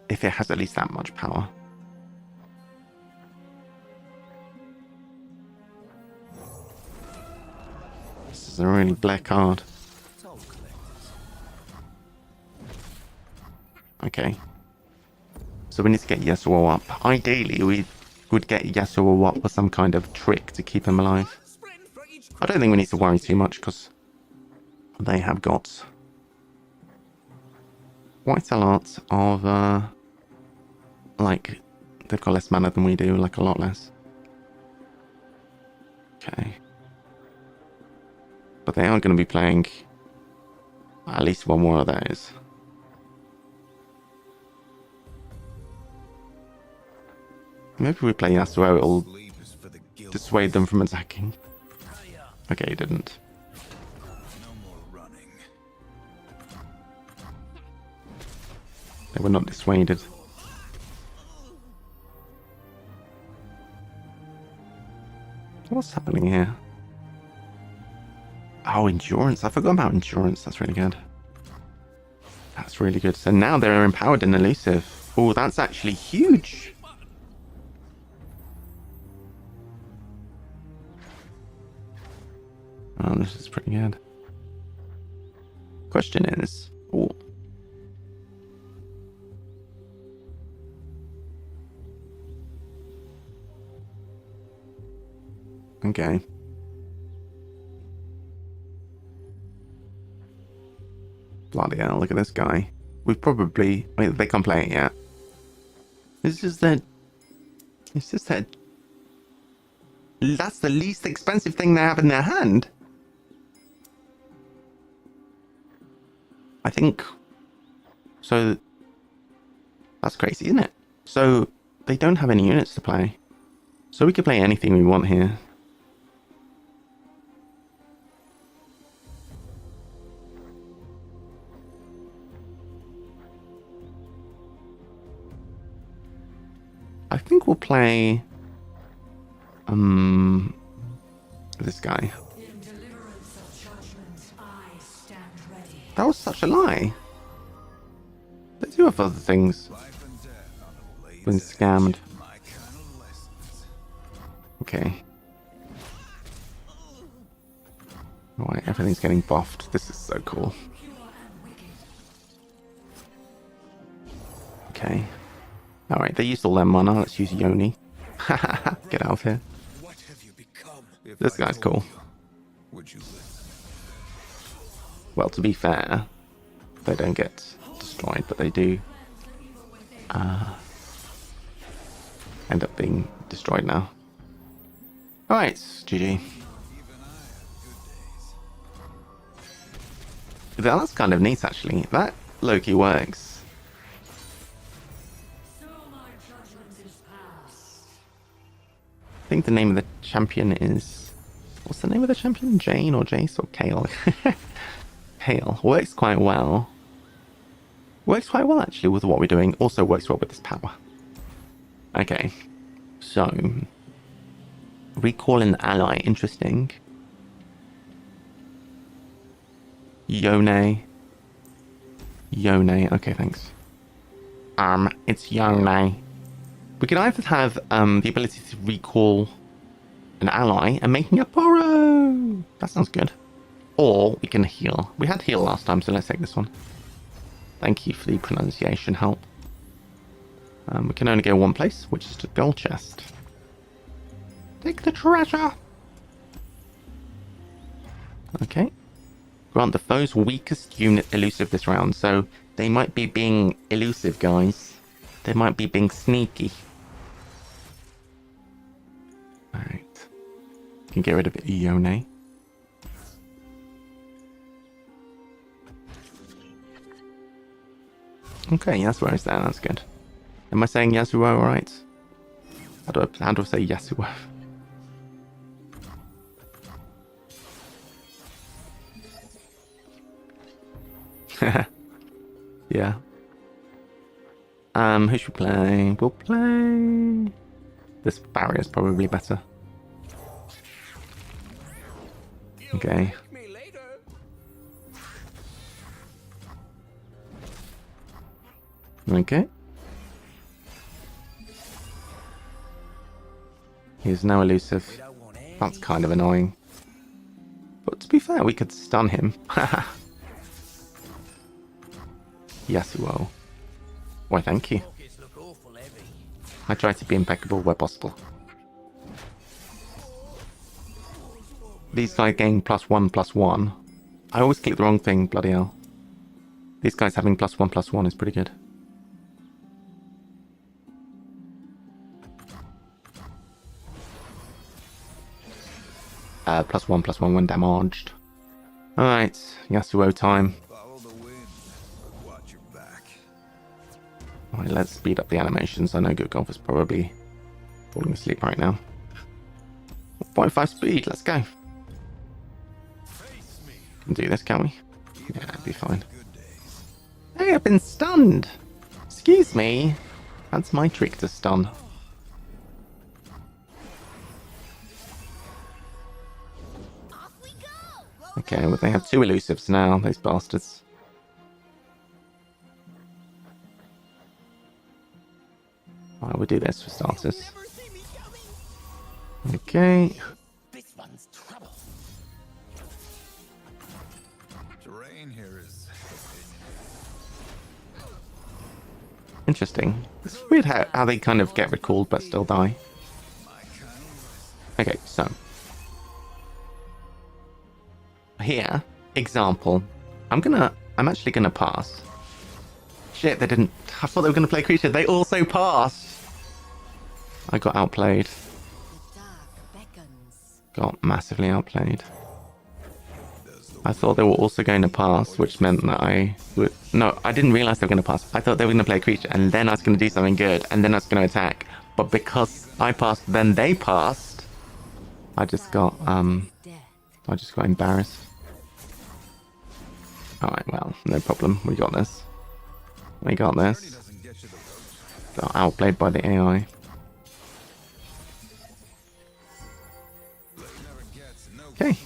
If it has at least that much power. This is a really black card. Okay. So we need to get Yasuo up. Ideally, we would get Yasuo up with some kind of trick to keep him alive. I don't think we need to worry too much because they have got quite a lot of, like, they've got less mana than we do, like a lot less. Okay. But they are going to be playing at least one more of those. Maybe we play Yasuo, it'll dissuade them from attacking. Okay, he didn't. They were not dissuaded. What's happening here? Oh, endurance. I forgot about endurance. That's really good. That's really good. So now they're empowered and elusive. Oh, that's actually huge. Oh, this is pretty good. Question is... Oh. Okay. Bloody hell, look at this guy. We've probably... Wait, they can't play it yet. It's just that... It's just that... That's the least expensive thing they have in their hand. I think... So... That's crazy, isn't it? So, they don't have any units to play. So we could play anything we want here. I think we'll play this guy. That was such a lie. They do have other things. Been scammed. Okay. Alright, everything's getting buffed. This is so cool. Okay. Alright, they used all their mana. Let's use Yoni. Haha, get out of here. This guy's cool. Well, to be fair, they don't get destroyed, but they do end up being destroyed now. Alright, GG. That's kind of neat, actually. That low-key works. I think the name of the champion is What's the name of the champion? Jane or Jace or Kale? Kale. Works quite well. Works quite well, actually, with what we're doing. Also works well with this power. Okay. So. Recall an ally. Interesting. Yone. Yone. Okay, thanks. It's Yone. We can either have the ability to recall an ally and making a Poro. That sounds good. Or we can heal. We had heal last time, so let's take this one. Thank you for the pronunciation help. We can only go one place, which is to gold chest. Take the treasure. Okay. Grant the foe's weakest unit elusive this round. So they might be being elusive, guys. They might be being sneaky. Alright. Can get rid of Ione. Okay, Yasuo's there. That's good. Am I saying Yasuo right? How do I say Yasuo? Yeah. Who should we play? We'll play... This barrier's probably better. Okay. Okay. He's now elusive. That's kind of annoying. But to be fair, we could stun him. Yasuo. Why, thank you. I try to be impeccable where possible. These guys gain +1/+1. I always click the wrong thing, bloody hell. These guys having +1/+1 is pretty good. +1/+1 when damaged. Alright, Yasuo time. Alright, let's speed up the animations. I know Good Golf is probably falling asleep right now. 0.5 speed, let's go. Can do this, can we? Yeah, it'll be fine. Hey, I've been stunned! Excuse me. That's my trick to stun. Off we go! Okay, well, they have 2 elusives now, those bastards. Alright, we'll do this for starters. Okay. This one's trouble. Terrain here is Interesting. It's weird how they kind of get recalled but still die. Okay, so. Here, example. I'm actually gonna pass. Shit, they didn't. I thought they were gonna play creature. They also passed. I got outplayed. The dark beckons. Got massively outplayed. I thought they were also going to pass, which meant that I would... No, I didn't realize they were going to pass. I thought they were going to play a creature, and then I was going to do something good, and then I was going to attack. But because I passed, then they passed, I just got embarrassed. Alright, well, no problem. We got this. We got this. Got outplayed by the AI. Okay.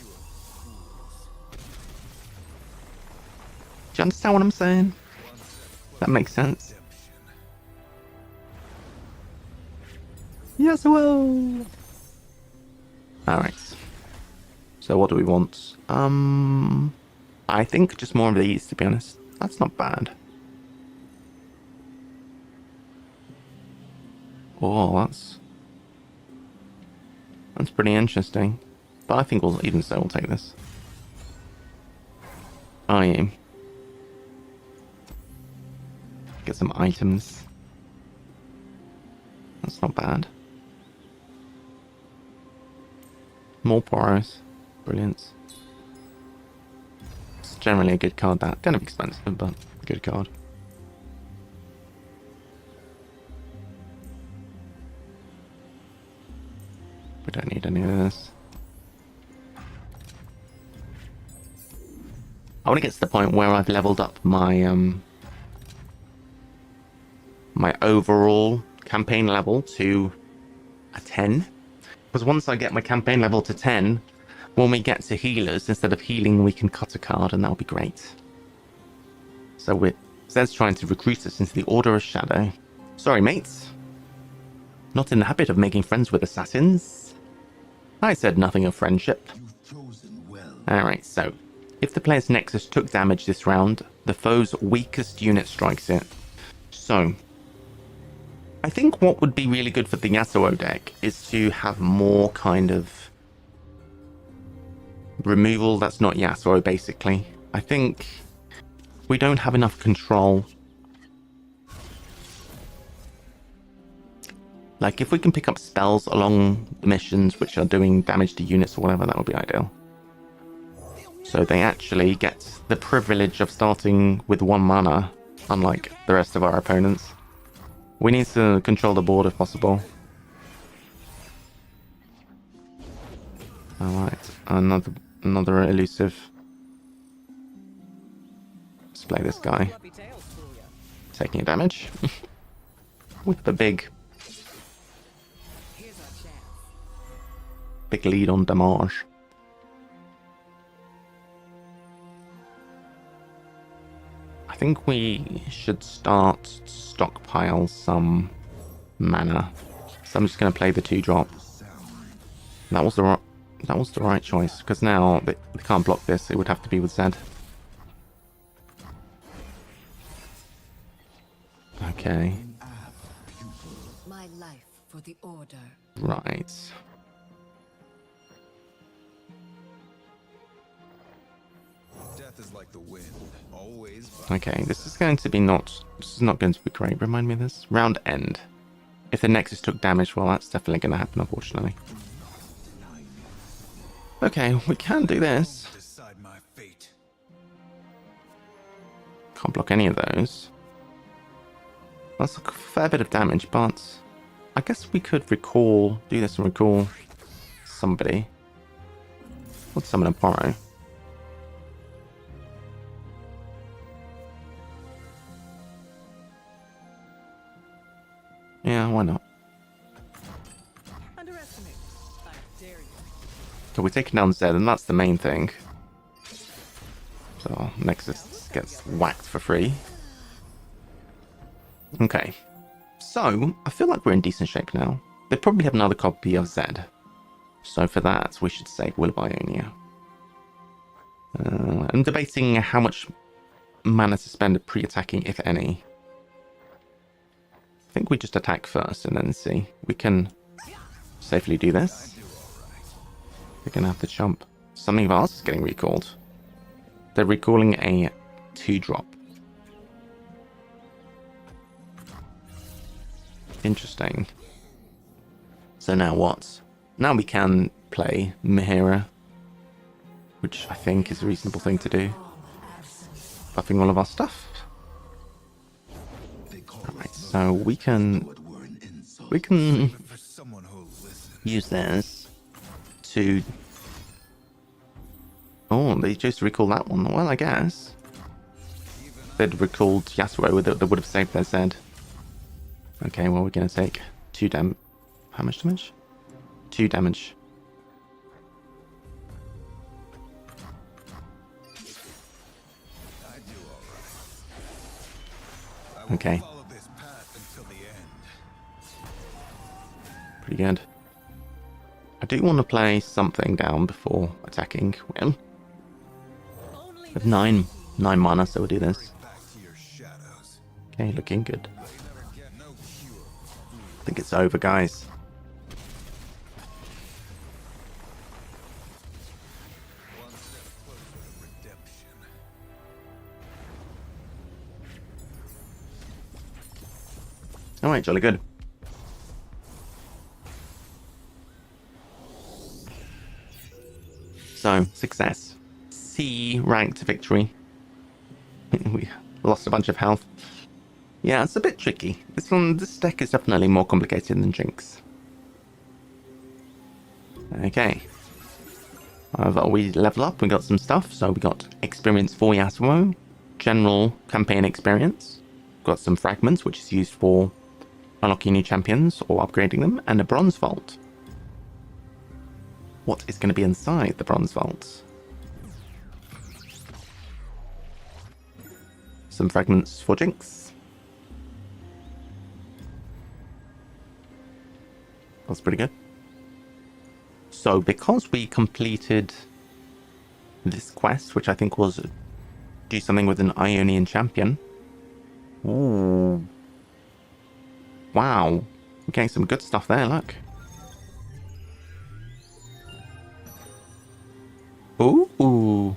Do you understand what I'm saying? That makes sense. Yes, well. Alright. So what do we want? I think just more of these, to be honest. That's not bad. Oh, that's pretty interesting. But I think even so, we'll take this. Are you? Get some items. That's not bad. More Poros. Brilliant. It's generally a good card, that. Kind of expensive, but a good card. We don't need any of this. I want to get to the point where I've leveled up my my overall campaign level to a 10. Because once I get my campaign level to 10, when we get to healers, instead of healing, we can cut a card, and that'll be great. So Zed's trying to recruit us into the Order of Shadow. Sorry, mates. Not in the habit of making friends with assassins. I said nothing of friendship. You've chosen well. Alright, so if the player's Nexus took damage this round, the foe's weakest unit strikes it. So I think what would be really good for the Yasuo deck is to have more kind of removal that's not Yasuo, basically. I think we don't have enough control. Like, if we can pick up spells along the missions which are doing damage to units or whatever, that would be ideal. So they actually get the privilege of starting with 1 mana, unlike the rest of our opponents. We need to control the board if possible. Alright, another elusive. Let's play this guy. Fluffy tails fool ya. Taking damage. With the big Here's our chance. lead on damage. I think we should start to stockpile some mana. So I'm just going to play the 2-drop. That was the right choice, because now they can't block this. It would have to be with Zed. Okay. My life for the Order. Right. Death is like the wind, always. Okay, this is going to be this is not going to be great. Remind me of this. Round end. If the Nexus took damage, well, that's definitely going to happen, unfortunately. Okay, we can do this. Decide my fate. Can't block any of those. That's a fair bit of damage, but I guess we could do this and recall somebody. Let's summon a Poro. Yeah, why not? Underestimate. I dare you. So we're taking down Zed, and that's the main thing. So Nexus gets whacked for free. Okay. So, I feel like we're in decent shape now. They probably have another copy of Zed. So for that, we should save Will of Ionia. I'm debating how much mana to spend pre-attacking, if any. I think we just attack first and then see. We can safely do this. We're going to have to jump. Something of ours is getting recalled. They're recalling a 2-drop. Interesting. So now what? Now we can play Mihira, which I think is a reasonable thing to do. Buffing all of our stuff. Alright, so we can For someone who'll listen. use this to... Oh, they chose to recall that one. Well, I guess. If they'd recalled Yasuo, they would have saved their Zed. Okay, well, we're going to take 2 How much damage? 2 damage. I do all right. I will Okay. follow this path until the end. Pretty good. I do want to play something down before attacking. We Only have 9 mana, so we'll do this. Back to your shadows. Okay, looking good. They never get no cure. I think it's over, guys. One step closer to redemption. Alright, jolly good. So, success. C ranked victory. We lost a bunch of health. Yeah, it's a bit tricky. This deck is definitely more complicated than Jinx. Okay. We level up, we got some stuff. So we got experience for Yasuo, general campaign experience, got some fragments, which is used for unlocking new champions or upgrading them, and a bronze vault. What is going to be inside the bronze vault? Some fragments for Jinx. That's pretty good. So because we completed this quest, which I think was do something with an Ionian champion. Ooh. Wow. We're getting some good stuff there, look. Ooh.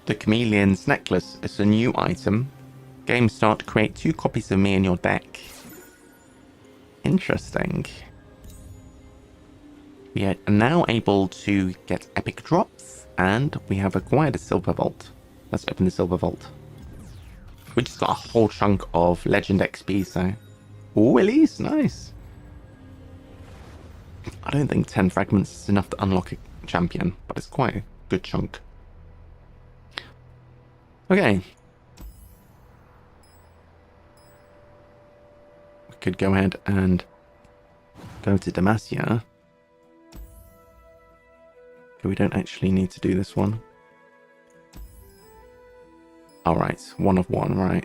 The Chameleon's Necklace is a new item. Game start, create 2 copies of me in your deck. Interesting. We are now able to get epic drops, and we have acquired a silver vault. Let's open the silver vault. We just got a whole chunk of legend XP, so... Ooh, Elise, nice! I don't think 10 fragments is enough to unlock a champion, but it's quite a good chunk. Okay. We could go ahead and go to Demacia. Okay, we don't actually need to do this one. Alright, 1 of 1, right.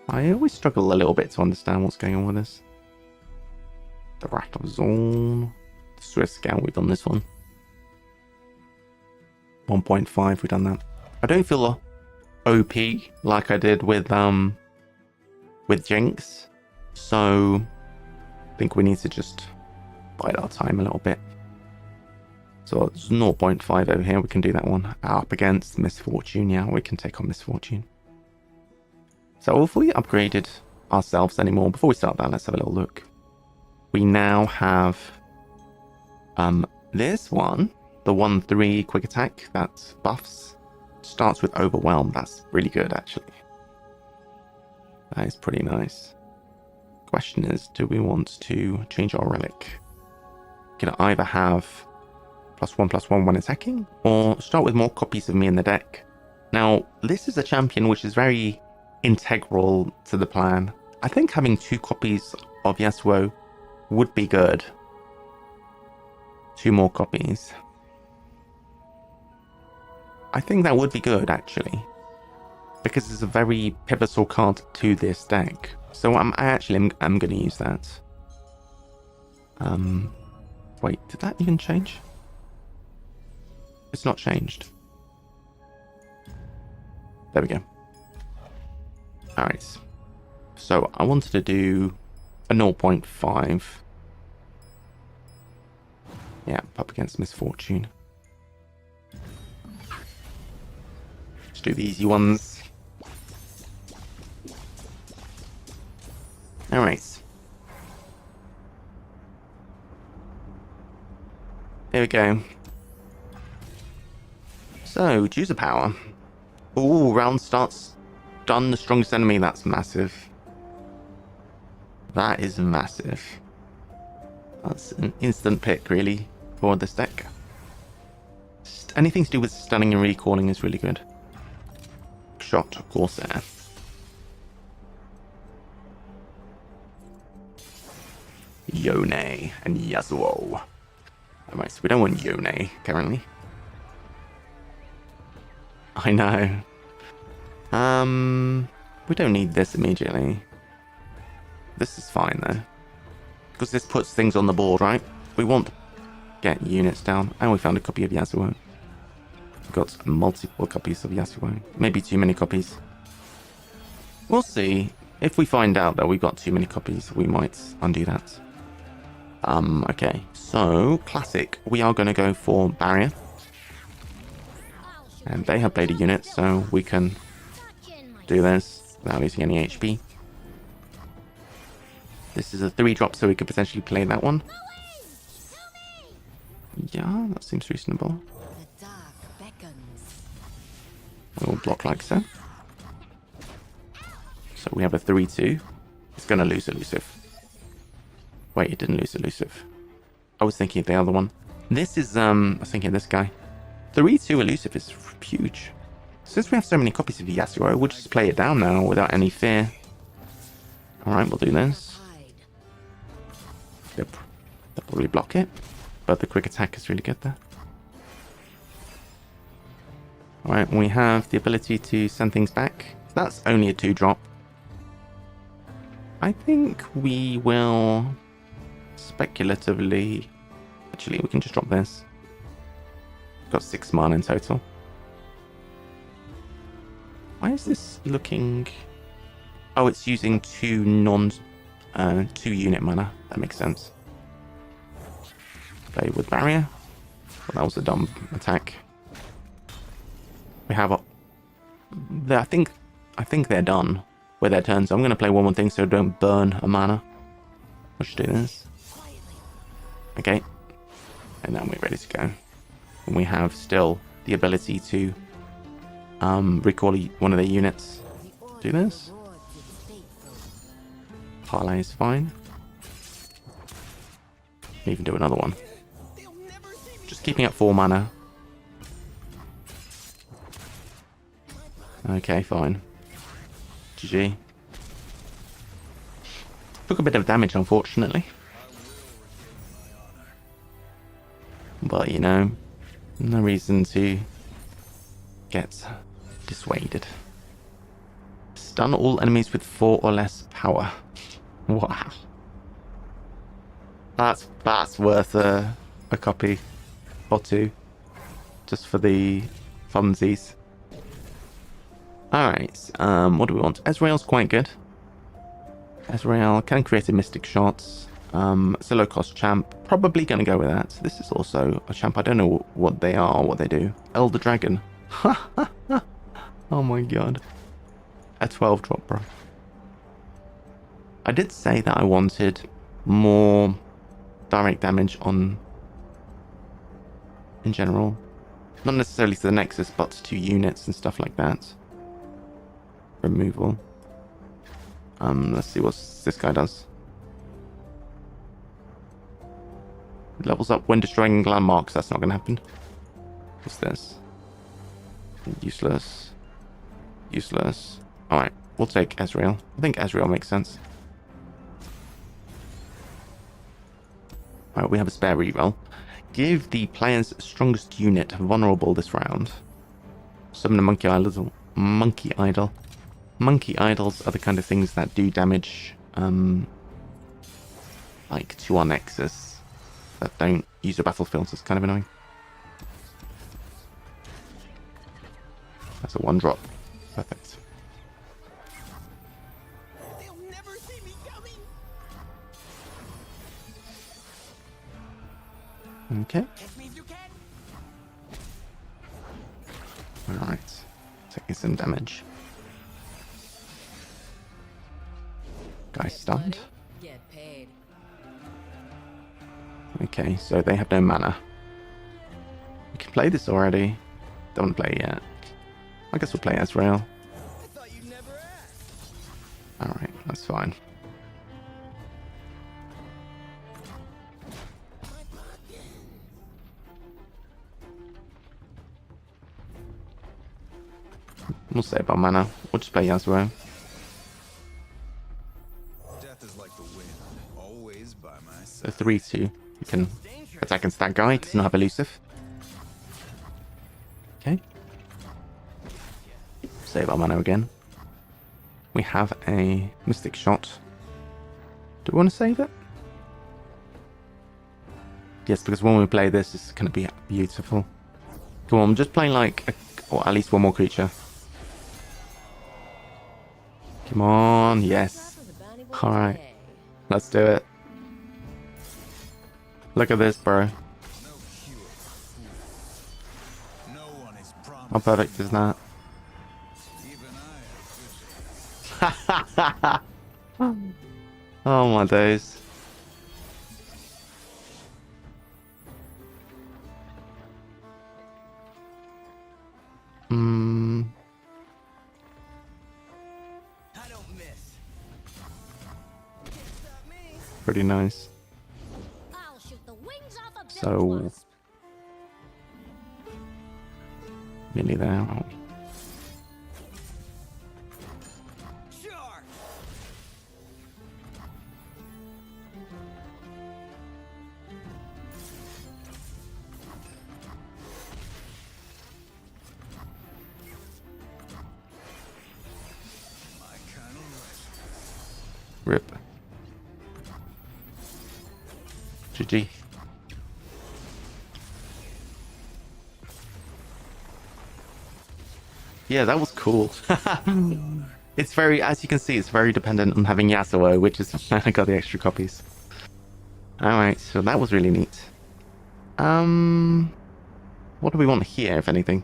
I always struggle a little bit to understand what's going on with this. The Wrath of Zorn. The Swiss Scout, we've done this one. 1.5, we've done that. I don't feel OP like I did with Jinx. So I think we need to just bide our time a little bit. So it's 0.5 over here, we can do that one. Up against Misfortune, yeah, we can take on Misfortune. So if we upgraded ourselves anymore, before we start that, let's have a little look. We now have this one, the 1-3 quick attack that buffs. Starts with Overwhelm, that's really good actually. That is pretty nice. Question is, do we want to change our relic? We can either have +1/+1 when attacking, or start with more copies of me in the deck. Now, this is a champion which is very integral to the plan. I think having 2 copies of Yasuo would be good. 2 more copies. I think that would be good, actually. Because it's a very pivotal card to this deck. So I'm going to use that. Wait, did that even change? It's not changed. There we go. Alright. So I wanted to do a 0.5. Yeah, up against Misfortune. Let's do the easy ones. Alright. Here we go. So, choose a power. Ooh, round starts. Done the strongest enemy. That's massive. That is massive. That's an instant pick, really, for this deck. Anything to do with stunning and recalling is really good. Shot Corsair. Yone and Yasuo. Alright, so we don't want Yone currently. I know. We don't need this immediately. This is fine though. Because this puts things on the board, right? We want to get units down. And we found a copy of Yasuo. We've got multiple copies of Yasuo. Maybe too many copies. We'll see. If we find out that we've got too many copies, we might undo that. Okay. So, classic. We are going to go for Barrier. And they have played a unit, so we can do this without losing any HP. This is a 3-drop, so we could potentially play that one. Yeah, that seems reasonable. The dark beckons. We'll block like so. So we have a 3-2. It's going to lose elusive. Wait, it didn't lose elusive. I was thinking of the other one. This is, I was thinking of this guy. 3-2 elusive is huge. Since we have so many copies of Yasuo, we'll just play it down now without any fear. Alright, we'll do this. Hide. They'll probably block it, but the quick attack is really good there. Alright, we have the ability to send things back. That's only a 2-drop. I think we will speculatively... Actually, we can just drop this. Got 6 mana in total. Why is this looking... Oh, it's using 2 unit mana. That makes sense. Play with barrier. Well, that was a dumb attack. We have I think they're done with their turn, so I'm going to play one more thing so don't burn a mana. We'll just do this. Okay. And then we're ready to go. And we have still the ability to recall one of their units. Do this. Parlay is fine. Even do another one. Just keeping up 4 mana. Okay, fine. GG. Took a bit of damage, unfortunately. But, you know, no reason to get dissuaded. Stun all enemies with 4 or less power. Wow. That's worth a copy or 2. Just for the funsies. Alright, what do we want? Ezreal's quite good. Ezreal can create a Mystic Shots. It's a low-cost champ. Probably going to go with that. This is also a champ. I don't know what they are or what they do. Elder Dragon. Oh my god. A 12-drop, bro. I did say that I wanted more direct damage on... in general. Not necessarily to the Nexus, but to units and stuff like that. Removal. Let's see what this guy does. Levels up when destroying landmarks. That's not going to happen. What's this? Useless. Useless. Alright, we'll take Ezreal. I think Ezreal makes sense. Alright, we have a spare reroll. Give the player's strongest unit vulnerable this round. Summon a monkey idol. Monkey idol. Monkey idols are the kind of things that do damage, like to our Nexus, that don't use a battlefield, so it's kind of annoying. That's a 1-drop. Perfect. They'll never see me coming. Okay. Catch me if you can. Alright. Taking some damage. Guy stunned. Get paid. Okay, so they have no mana. We can play this already. Don't want to play it yet. I guess we'll play Ezreal. I thought you'd never ask. Alright, that's fine. We'll save our mana. We'll just play Yasuo. Death is like the wind, always by my So side. 3-2. You can attack against that guy. Does not have elusive. Okay. Save our mana again. We have a Mystic Shot. Do we want to save it? Yes, because when we play this, it's going to be beautiful. Come on, just play like, or at least one more creature. Come on, yes. Alright, let's do it. Look at this, bro. No cure for fools. No one is promised. How perfect is that? Even I am visual. Oh my days. I don't miss. Can't stop me. Pretty nice. So nearly there. Oh. Sure. Rip. GG. Yeah, that was cool. It's very, as you can see, it's very dependent on having Yasuo, which is why I got the extra copies. Alright, so that was really neat. What do we want here, if anything?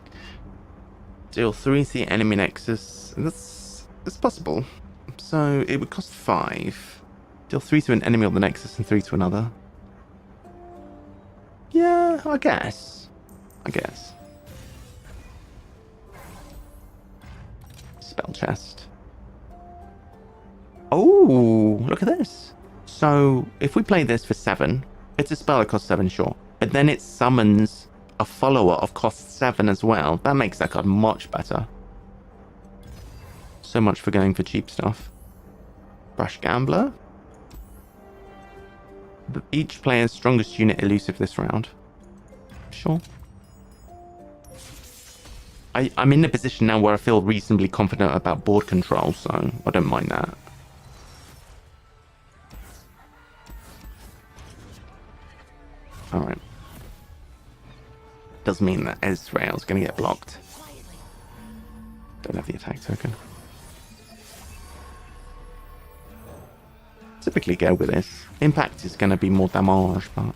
Deal 3 to the enemy nexus. That's possible. So it would cost 5. Deal 3 to an enemy of the nexus and 3 to another. Yeah, I guess. Spell chest. Oh, look at this. So if we play this for 7, it's a spell that costs 7, sure. But then it summons a follower of cost 7 as well. That makes that card much better. So much for going for cheap stuff. Brush Gambler. Each player's strongest unit elusive this round. Sure. I'm in a position now where I feel reasonably confident about board control, so I don't mind that. Alright. Does mean that Ezreal's going to get blocked. Don't have the attack token. Typically go with this. Impact is going to be more damage, but...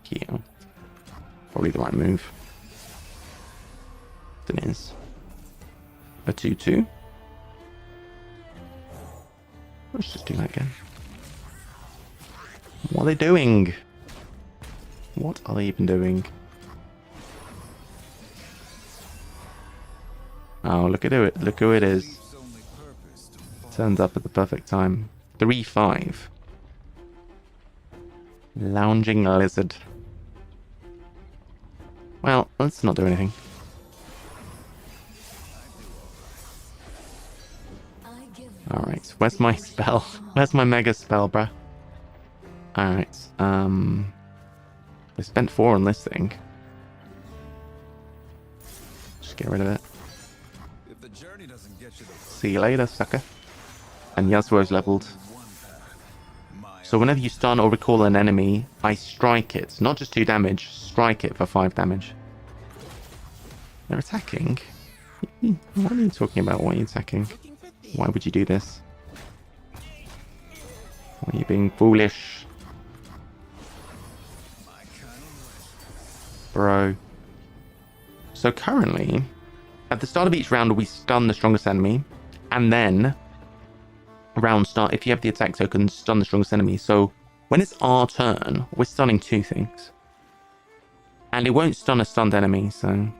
Here. Probably the right move. It is. A 2-2. Let's just do that again. What are they doing? What are they even doing? Oh, look at it. Look who it is. Turns up at the perfect time. 3-5. Lounging lizard. Well, let's not do anything. Alright, where's my spell? Where's my mega spell, bruh? Alright, I spent 4 on this thing. Just get rid of it. If the journey doesn't get you See you later, sucker. And Yasuo's leveled. So whenever you stun or recall an enemy, I strike it. Not just 2 damage, strike it for 5 damage. They're attacking? What are you talking about? Why are you attacking? Why would you do this? Why are you being foolish? Bro. So currently, at the start of each round, we stun the strongest enemy. And then, round start, if you have the attack token, stun the strongest enemy. So when it's our turn, we're stunning 2 things. And it won't stun a stunned enemy, so... Time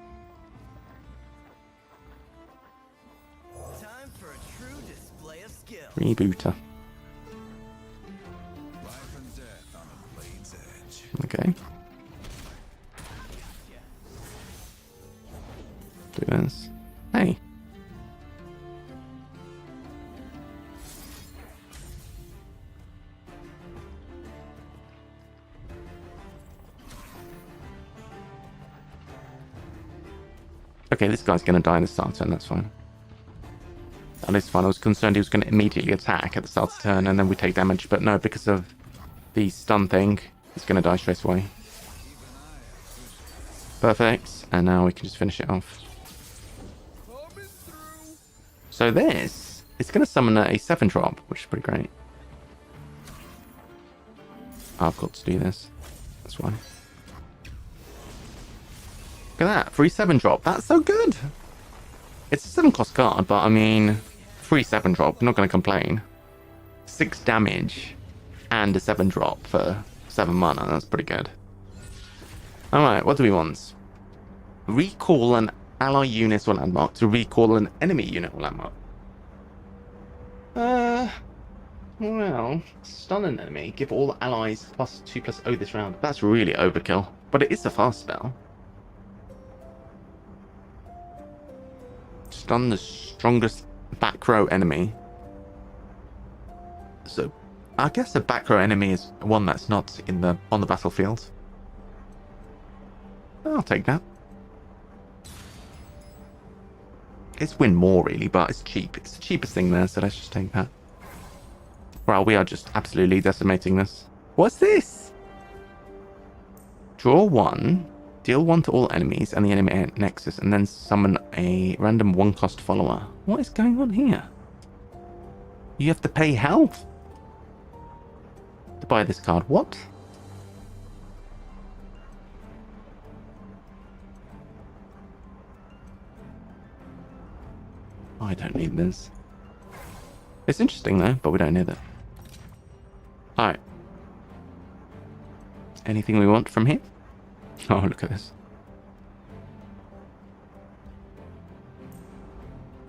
for a true display of skill. Rebooter. life and death on a blade's edge. Okay. Do this. Hey. Okay, this guy's going to die in the start turn, that's fine. That is fine. I was concerned he was going to immediately attack at the start of the turn and then we take damage, but no, because of the stun thing, he's going to die straight away. Perfect, and now we can just finish it off. So this, it's going to summon a 7-drop, which is pretty great. I've got to do this. That's why. Look at that, free 7-drop. That's so good. It's a 7-cost card, but I mean, free 7-drop. Not going to complain. 6 damage and a 7-drop for 7 mana. That's pretty good. Alright, what do we want? Recall an ally unit or landmark to recall an enemy unit or landmark. Well, stun an enemy. Give all allies +2/+0 this round. That's really overkill. But it is a fast spell. Stun the strongest back row enemy. So, I guess a back row enemy is one that's not on the battlefield. I'll take that. It's win more really, but it's cheap. It's the cheapest thing there, so let's just take that. Well, we are just absolutely decimating this. What's this? Draw 1, deal 1 to all enemies and the enemy nexus, and then summon a random 1-cost follower. What is going on here? You have to pay health to buy this card. What? I don't need this. It's interesting though, but we don't need it. Alright. Anything we want from here? Oh, look at this.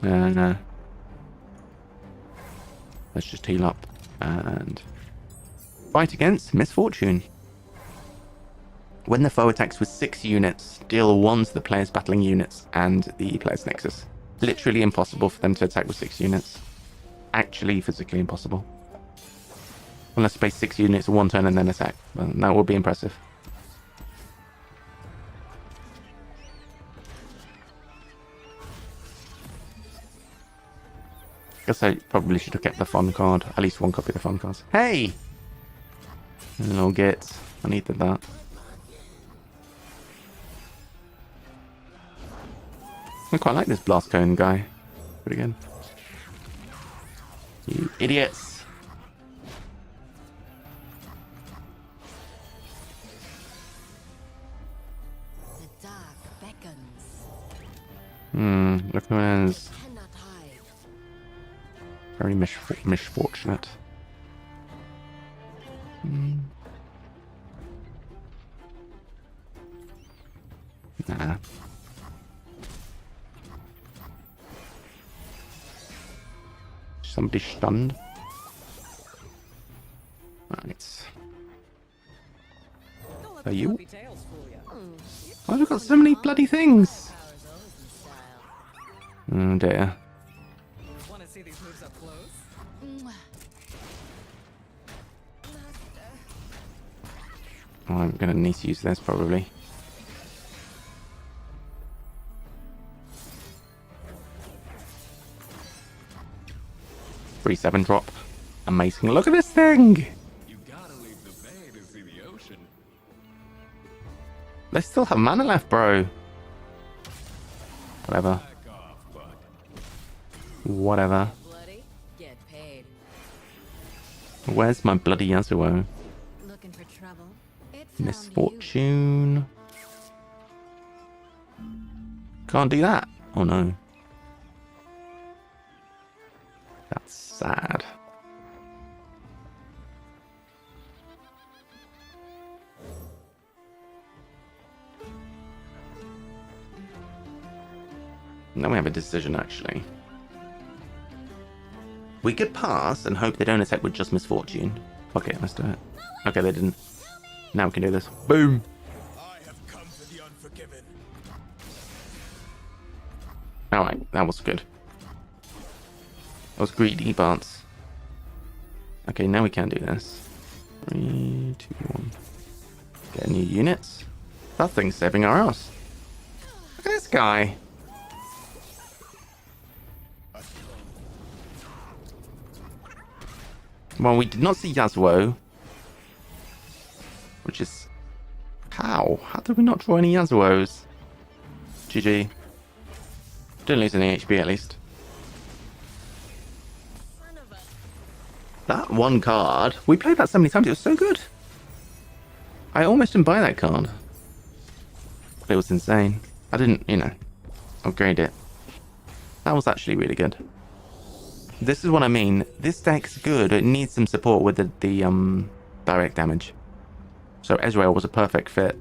No. Let's just heal up and fight against Misfortune. When the foe attacks with 6 units, deal 1 to the player's battling units and the player's nexus. Literally impossible for them to attack with 6 units. Actually physically impossible. Unless you play 6 units in 1 turn and then attack. Well, that would be impressive. Guess I probably should have kept the fun card. At least 1 copy of the fun cards. Hey! A little git. I needed that. I quite like this blast cone guy. Pretty good. You idiots! The dark beckons. Look who is Cannot hide. very misfortunate. Nah. Somebody stunned. Right. Don't let Are the you? fluffy tails fool ya. Why have we got so many bloody things? Powers always in style. Oh dear. Want to see these moves up close? Mwah. Oh, I'm gonna need to use this probably. $3/7 drop. Amazing. Look at this thing! You gotta leave the bay to see the ocean. They still have mana left, bro. Whatever. Back off, bud. Whatever. Bloody, get paid. Where's my bloody Yasuo? Looking for trouble? It found Misfortune. Can't do that. Oh no. That's sad. Now we have a decision actually. We could pass and hope they don't attack with just Misfortune. Fuck it, let's do it. Okay, they didn't. Now we can do this. Boom! I have come for the unforgiven. Alright, that was good. I was greedy, but... Okay, now we can do this. 3, 2, 1. Get new units. That thing's saving our ass. Look at this guy. Well, we did not see Yasuo. Which is... How? How did we not draw any Yasuos? GG. Didn't lose any HP at least. That one card, we played that so many times, it was so good. I almost didn't buy that card. But it was insane. I didn't, upgrade it. That was actually really good. This is what I mean. This deck's good, it needs some support with the direct damage. So Ezreal was a perfect fit.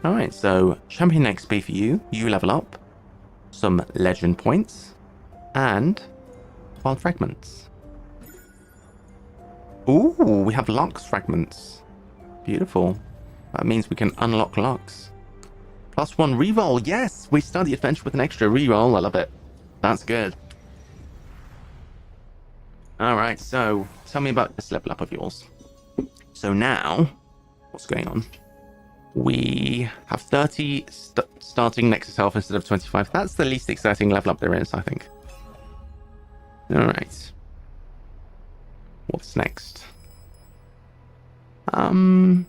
Alright, so Champion XP for you. You level up. Some legend points. And Wild Fragments. Ooh, we have Lux fragments. Beautiful. That means we can unlock Lux. +1 reroll. Yes, we start the adventure with an extra reroll. I love it. That's good. Alright, so tell me about this level up of yours. So now, what's going on? We have 30 starting Nexus Health instead of 25. That's the least exciting level up there is, I think. Alright. What's next? The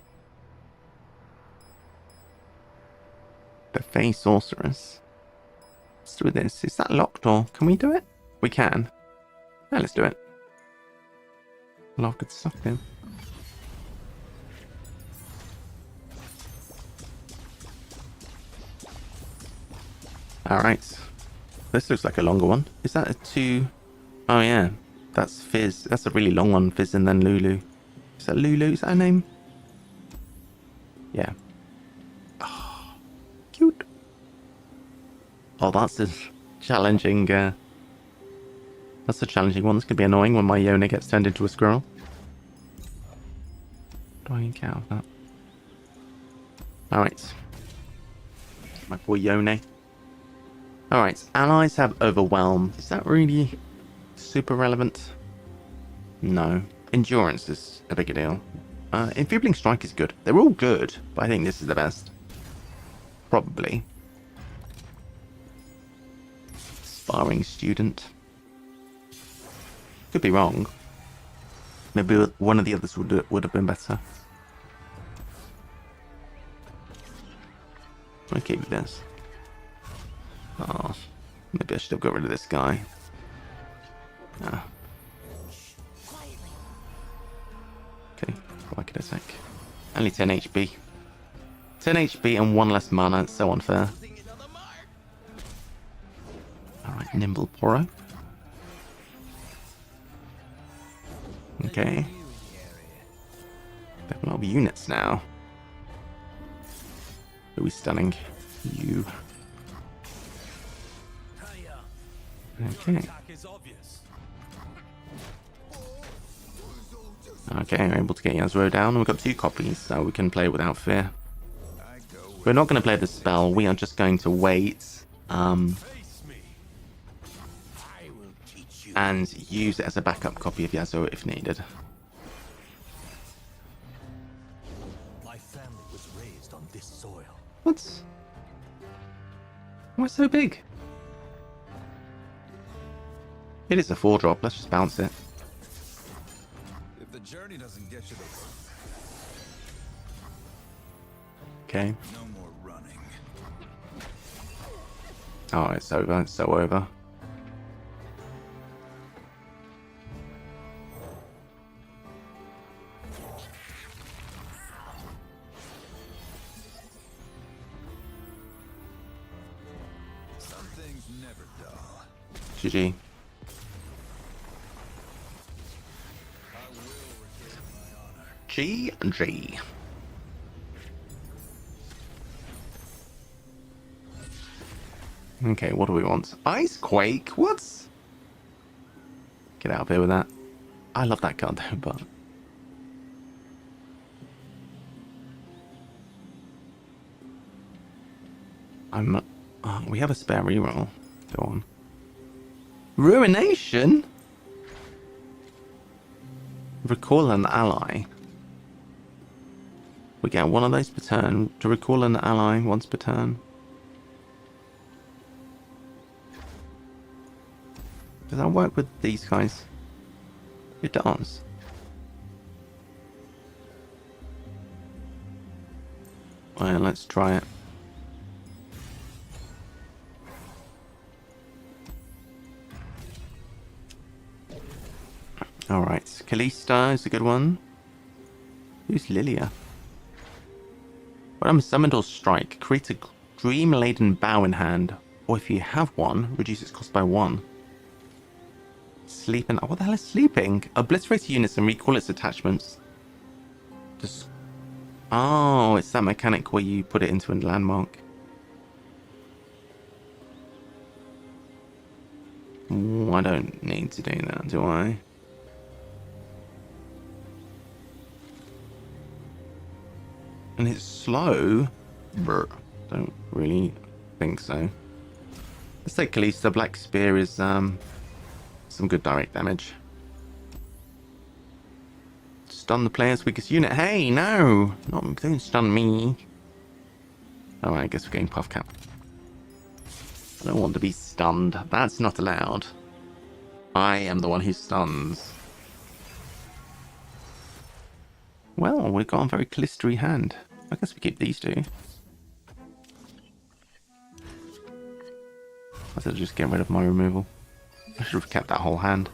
Fey Sorceress. Let's do this. Is that locked or can we do it? We can. Yeah, let's do it. A lot of good stuff here. Alright. This looks like a longer one. Is that a 2? Oh yeah. That's Fizz. That's a really long one. Fizz and then Lulu. Is that Lulu? Is that her name? Yeah. Oh, cute. Oh, that's a challenging... that's a challenging one. This could be annoying when my Yone gets turned into a squirrel. How do I get out of that? Alright. My poor Yone. Alright, allies have Overwhelm. Is that really super relevant? No. Endurance is a bigger deal. Enfeebling Strike is good. They're all good, but I think this is the best. Probably. Sparring Student. Could be wrong. Maybe one of the others would have been better. I'll keep this. Oh, maybe I should have got rid of this guy. Ah. Okay, like it a sec. Only 10 HP. 10 HP and 1 less mana, it's so unfair. Alright, Nimble Poro. Okay. They have a lot of units now. Who are we stunning? You. Okay. Okay, we're able to get Yasuo down. We've got 2 copies, so we can play without fear. We're not going to play the spell. We are just going to wait. And use it as a backup copy of Yasuo if needed. My family was raised on this soil. What? Why so big? It is a 4-drop. Let's just bounce it. If the journey doesn't get you there, Okay. no more running. Oh, it's over. It's so over. Some things never dull. GG. I will regain my honor. GG. Okay, what do we want? Ice Quake? What? Get out of here with that. I love that card though, but... I'm... Oh, we have a spare reroll. Go on. Ruination? Recall an ally. We get one of those per turn. To recall an ally once per turn. Does that work with these guys? It does. Well, let's try it. Alright, Kalista is a good one. Who's Lilia? When I'm summoned or strike, create a dream-laden bow in hand. Or if you have one, reduce its cost by 1. Sleeping. Oh, what the hell is sleeping? Obliterate units and recall its attachments. Just. Oh, it's that mechanic where you put it into a landmark. Ooh, I don't need to do that, do I? And it's slow? Brr. Don't really think so. Let's take Kalista. Black Spear is some good direct damage. Stun the player's weakest unit. Hey, no! Don't stun me. Alright, I guess we're getting Puff Cap. I don't want to be stunned. That's not allowed. I am the one who stuns. Well, we've got a very Kalistery hand. I guess we keep these two. I should just get rid of my removal. I should have kept that whole hand.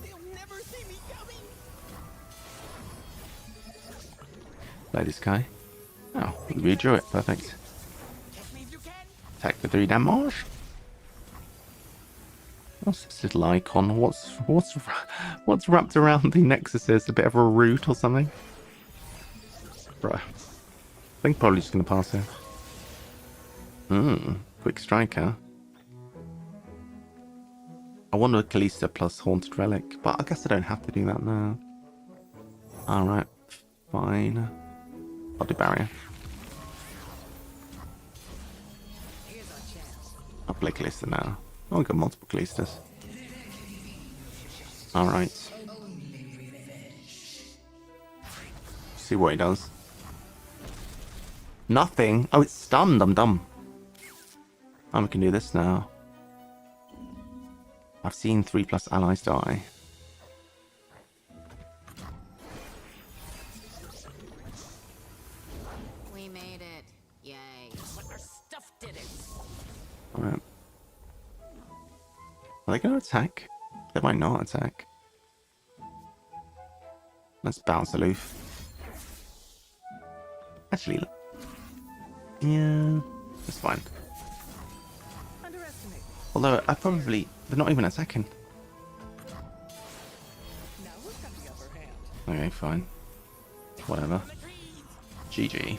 They'll never see me coming. Play this guy. Oh, we redrew it. Perfect. Catch me if you can. Attack for 3 damage. What's this little icon? What's wrapped around the Nexuses? A bit of a root or something? Right. I think probably just gonna pass it. Quick striker. I wanted Kalista plus Haunted Relic, but I guess I don't have to do that now. Alright, fine. I'll do Barrier. I'll play Kalista now. Oh, I've got multiple Kalistas. Alright. See what he does. Nothing. Oh, it's stunned. I'm dumb. Oh, we can do this now. I've seen 3+ allies die. We made it. Yay. But our stuff did it. Alright. Are they going to attack? They might not attack. Let's bounce aloof. Actually, yeah, that's fine. Underestimate me. Although I probably they're not even attacking. Now we've got the upper hand. Okay, fine. Whatever. GG.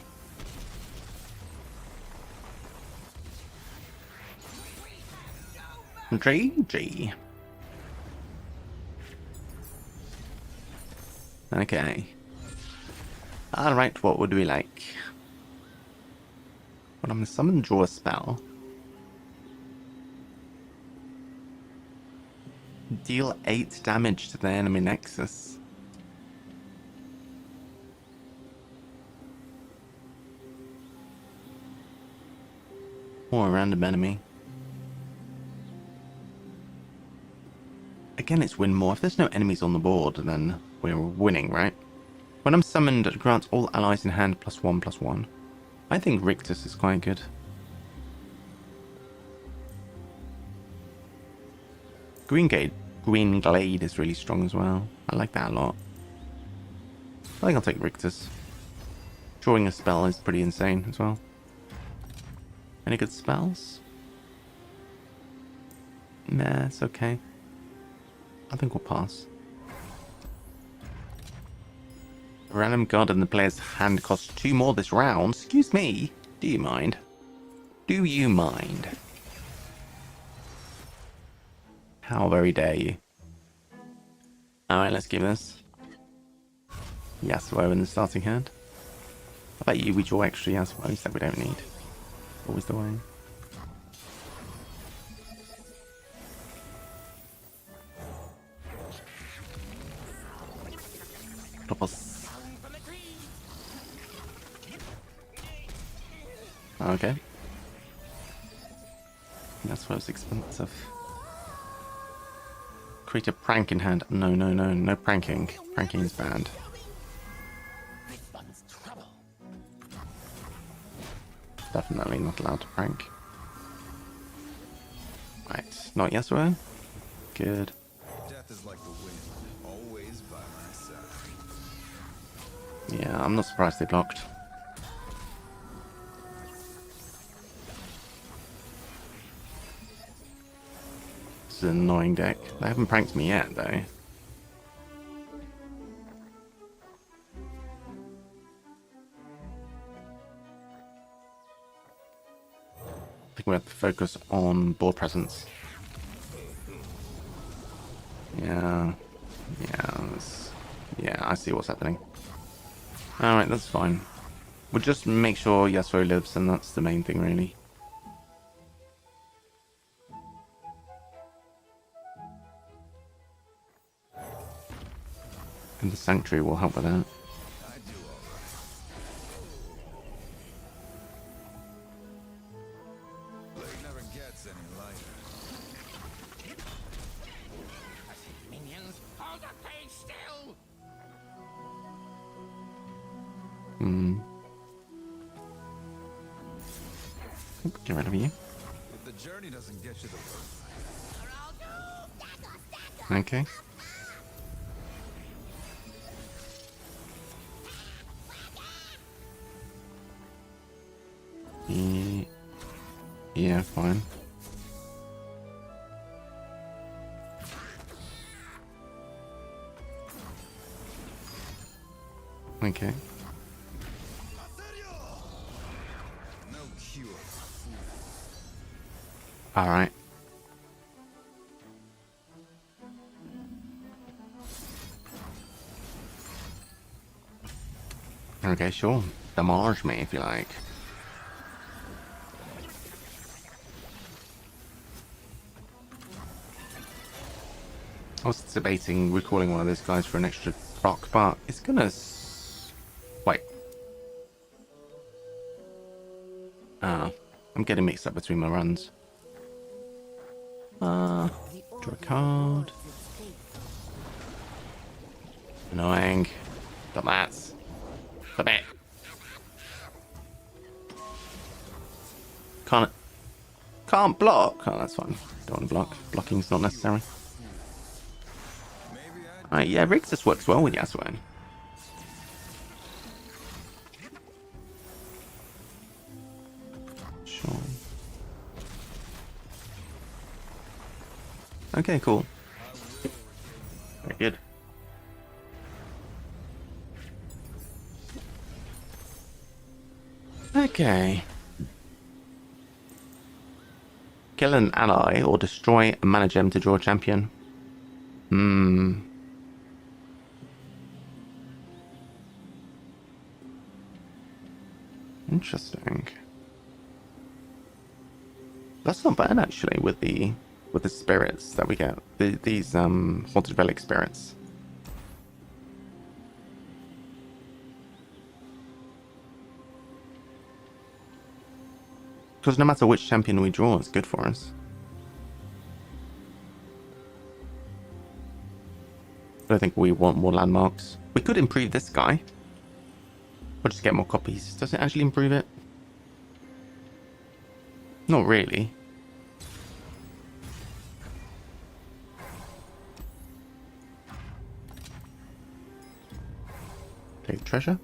GG. Okay. Alright, what would we like? Well, I'm going to summon and draw a spell. Deal 8 damage to the enemy Nexus. Or a random enemy. Again, it's win more. If there's no enemies on the board, then we're winning, right? When I'm summoned, it grants all allies in hand +1/+1. I think Rictus is quite good. Green Glade is really strong as well. I like that a lot. I think I'll take Rictus. Drawing a spell is pretty insane as well. Any good spells? Nah, it's okay. I think we'll pass. Random card in the player's hand costs 2 more this round. Excuse me. Do you mind? Do you mind? How very dare you? Alright, let's give this. Yasuo in the starting hand. I bet you we draw extra Yasuos that we don't need. Always the way. Okay. That's why it's expensive. Create a prank in hand. No, no, no, no pranking. Pranking is banned. Definitely not allowed to prank. Right, not Yasuo. Good. Death is like the wind, always by my side. Yeah, I'm not surprised they blocked. This is an annoying deck. They haven't pranked me yet, though. I think we have to focus on board presence. Yeah, I see what's happening. Alright, that's fine. We'll just make sure Yasuo lives, and that's the main thing, really. And the Sanctuary will help with that. I do all right. Blade never gets any lighter. Minions, hold the page still! Hmm. Get rid of you. If the journey doesn't get you the work, Okay. Yeah, fine. Okay. no cure. Alright. Okay, sure. Damage me if you like. I was debating recalling one of those guys for an extra proc, but it's gonna... Wait. Ah, I'm getting mixed up between my runs. Draw a card. Annoying. Stop that. Stop it. Can't block. Oh, that's fine. Don't want to block. Blocking's not necessary. Maybe I Alright, yeah, Rixus works well with Yasuo. Sure. Okay, cool. Very good. Okay. Kill an ally or destroy a mana gem to draw a champion. Hmm. Interesting. That's not bad actually with the spirits that we get. These haunted relic spirits. Because no matter which champion we draw, it's good for us. I don't think we want more landmarks. We could improve this guy. Or just get more copies. Does it actually improve it? Not really. Take treasure.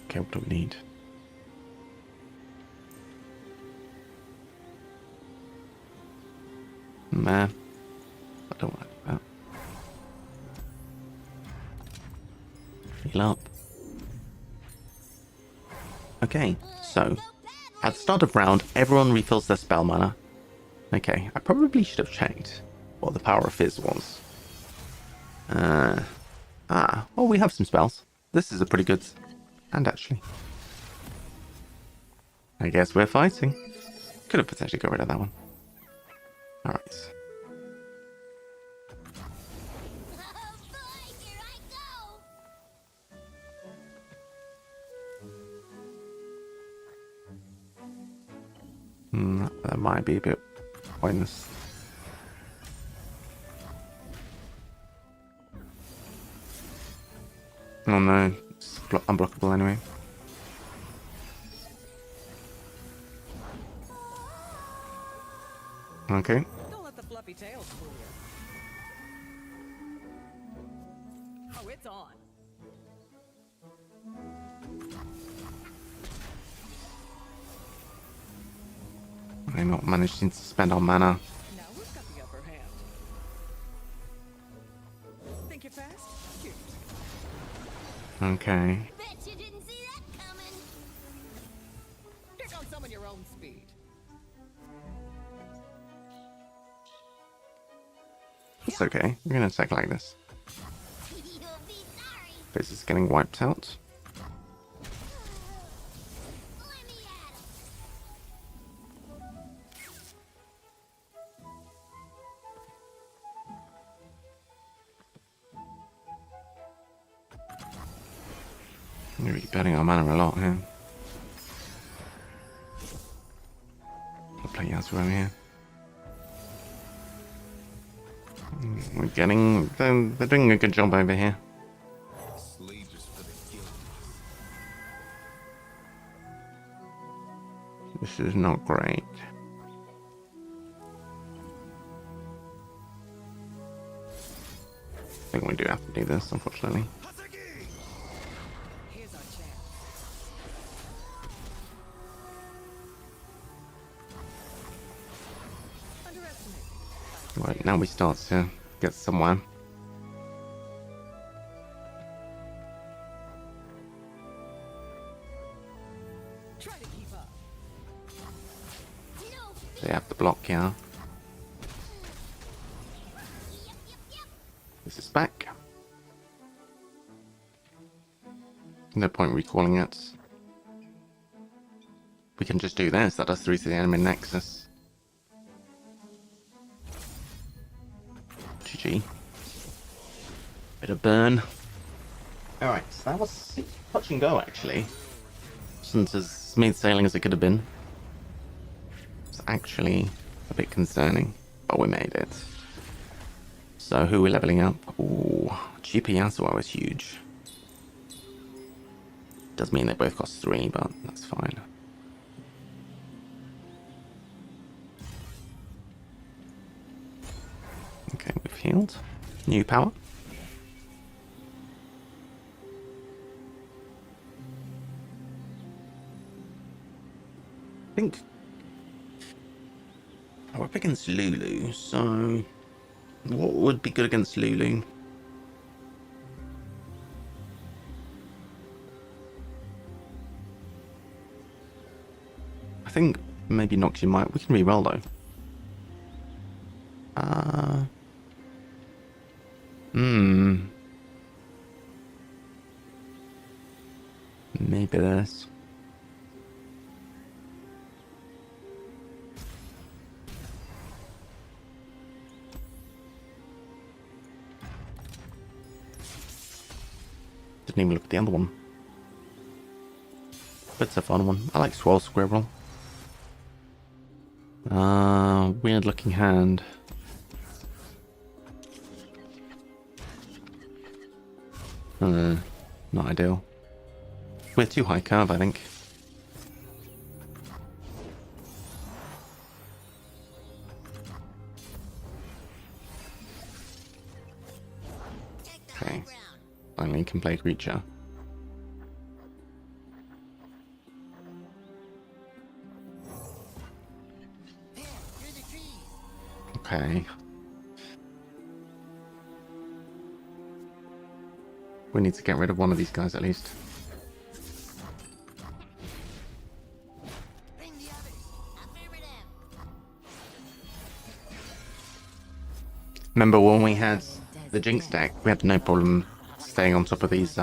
Okay, what do we need? Nah. I don't want that. Heal up. Okay, so at the start of round, everyone refills their spell mana. Okay, I probably should have checked what the power of Fizz was. Well, we have some spells. This is a pretty good hand, actually. I guess we're fighting. Could have potentially got rid of that one. Alright. That might be a bit pointless. Oh no, it's unblockable anyway. Okay. Don't let the fluffy tails fool you. Oh, it's on. I'm not managing to spend our mana. Now who's got the upper hand? Think you're fast? Cute. Okay. Bet you didn't see that coming. Pick on someone your own speed. It's okay. We're gonna attack like this. You'll be sorry. This is getting wiped out. I'm going to be betting our mana a lot here. I'll play Yasuo here. We're getting... They're doing a good job over here. Slavers for the guilty. This is not great. I think we do have to do this, unfortunately. Here's our chance. Underestimate. Right, now we start to get somewhere. Try to keep up. They have the block here. This is back. No point recalling it. We can just do this. That does 3 to the enemy nexus. GG. Bit of burn. Alright, so that was touch and go actually. Wasn't as smooth sailing as it could have been. It's actually a bit concerning, but we made it. So who are we leveling up? Ooh, GP Yasuo is huge. Does mean they both cost 3, but that's fine. Okay, we've healed. New power. I think we're up against Lulu, so what would be good against Lulu? I think maybe Noxie might. We can re-roll though. Maybe this. Didn't even look at the other one. But it's a fun one. I like Swirl Squirrel. Weird looking hand. Not ideal. We're too high curve, I think. Okay. Finally can play creature. Okay. We need to get rid of one of these guys at least. Remember when we had the Jinx deck, we had no problem staying on top of these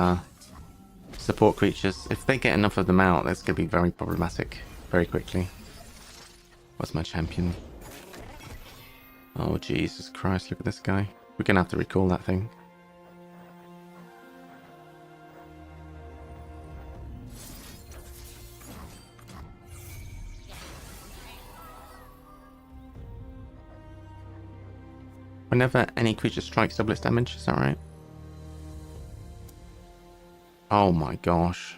support creatures. If they get enough of them out, that's going to be very problematic very quickly. What's my champion? Oh, Jesus Christ, look at this guy. We're going to have to recall that thing. Whenever any creature strikes, double its damage, is that right? Oh my gosh.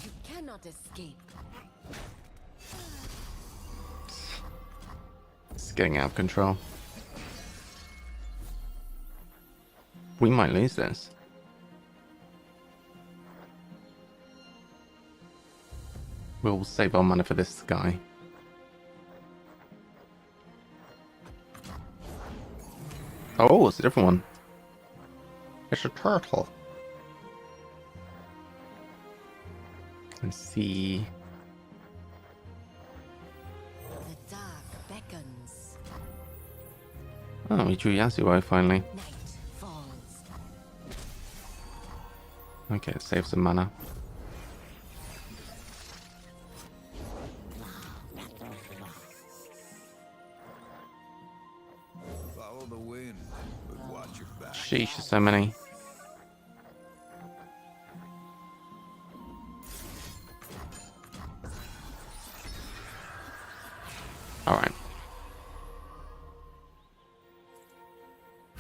You cannot escape. It's getting out of control. We might lose this. We'll save our mana for this guy. Oh, it's a different one. It's a turtle. Let's see. The dark beckons. Oh, we drew Yasuo finally. Night falls. Okay, save some mana. Follow the wind, but watch your back. Sheesh, there's so many. Alright.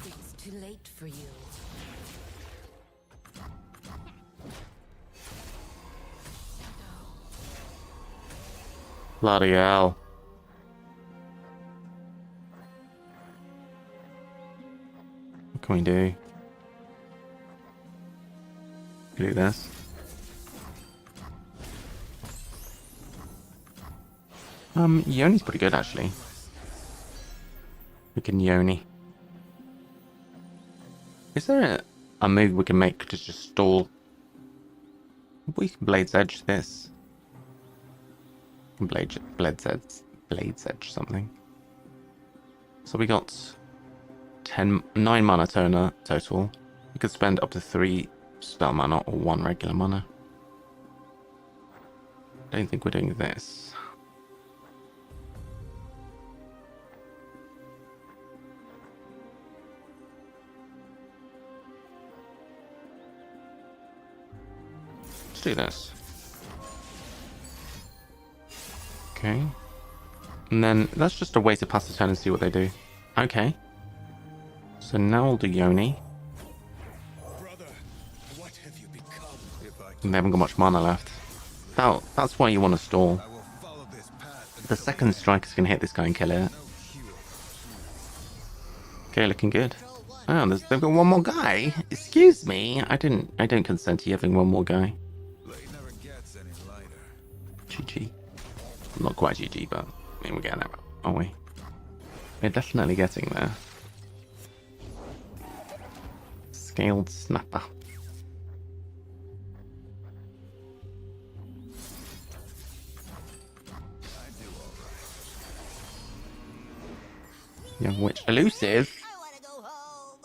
It's too late for you. Bloody hell. What can we do? We do this. Yoni's pretty good actually. We can Yoni. Is there a move we can make to just stall? We can Blade's Edge this. Blade's Edge something. So we got 9 mana total. We could spend up to 3 spell mana or 1 regular mana. I don't think we're doing this. Let's do this. Okay. And then that's just a way to pass the turn and see what they do. Okay. So now we'll do Yoni. Brother, what have you become? If I And they haven't got much mana left. That's why you want to stall. I will follow this path The second striker's can hit this guy and kill it. Okay, looking good. Oh, they've got one more guy. Excuse me. I don't consent to you having one more guy. blade never gets any lighter. GG. Not quite GG, but I mean we're getting there, aren't we? We're definitely getting there. Scaled snapper. Young witch elusive. I want to go home.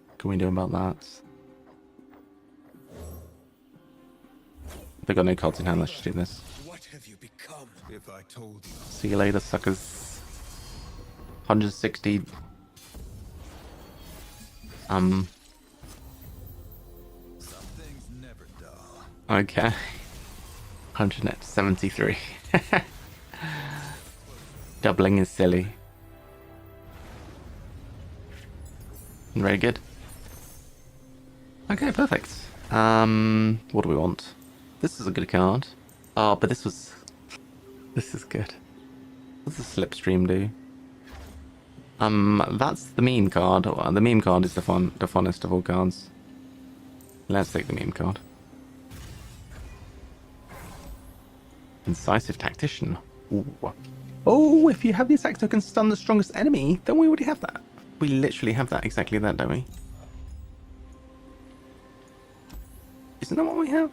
What can we do about that? They've got no cards in hand, let's just do this. What have you become? If I told you. See you later, suckers. 160. Some things never dull. Okay. 173. Doubling is silly. Very good. Okay, perfect. What do we want? This is a good card. Oh, but this is good. What does the Slipstream do? That's the meme card. The meme card is the funnest of all cards. Let's take the meme card. Incisive Tactician. Ooh. Oh, if you have the attack token stun the strongest enemy, then we already have that. We literally have that, exactly that, don't we? Isn't that what we have?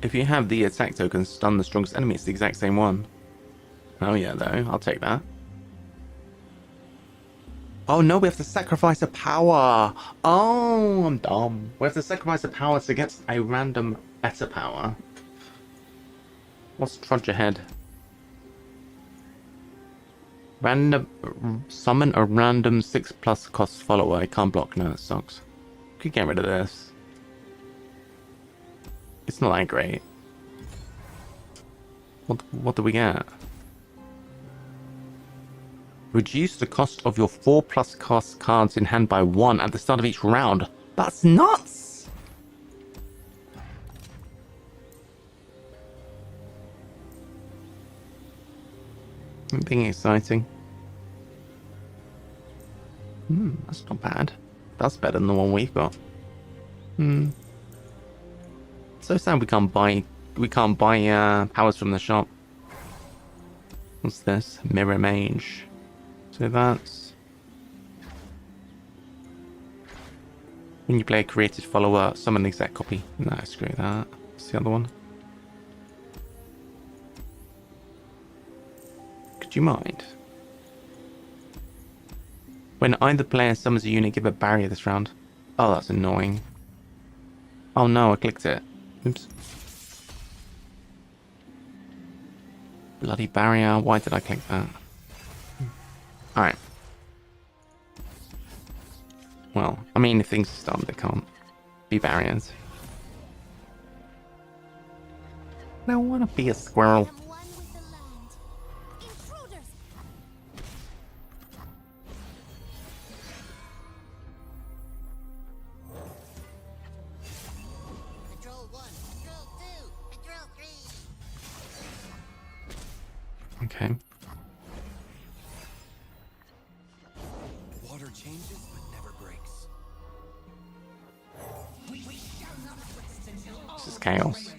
If you have the attack token stun the strongest enemy, it's the exact same one. Oh yeah, though. I'll take that. Oh no, we have to sacrifice a power. Oh, I'm dumb. We have to sacrifice a power to get a random better power. What's trudge ahead? Random summon a random 6+ cost follower. I can't block. No, that sucks. Could get rid of this. It's not that great. What do we get? Reduce the cost of your 4+ cost cards in hand by 1 at the start of each round. That's nuts! Being exciting. That's not bad. That's better than the one we've got. So sad we can't buy powers from the shop. What's this? Mirror Mage. So that's when you play a created follower, summon the exact copy. No, screw that. What's the other one? Could you mind? When either player summons a unit, give a barrier this round. Oh, that's annoying. Oh no, I clicked it. Oops. Bloody barrier. Why did I click that? Alright. Well, I mean, if things stop, they can't be barriers. I don't want to be a squirrel. Okay. Water changes but never breaks. This is chaos.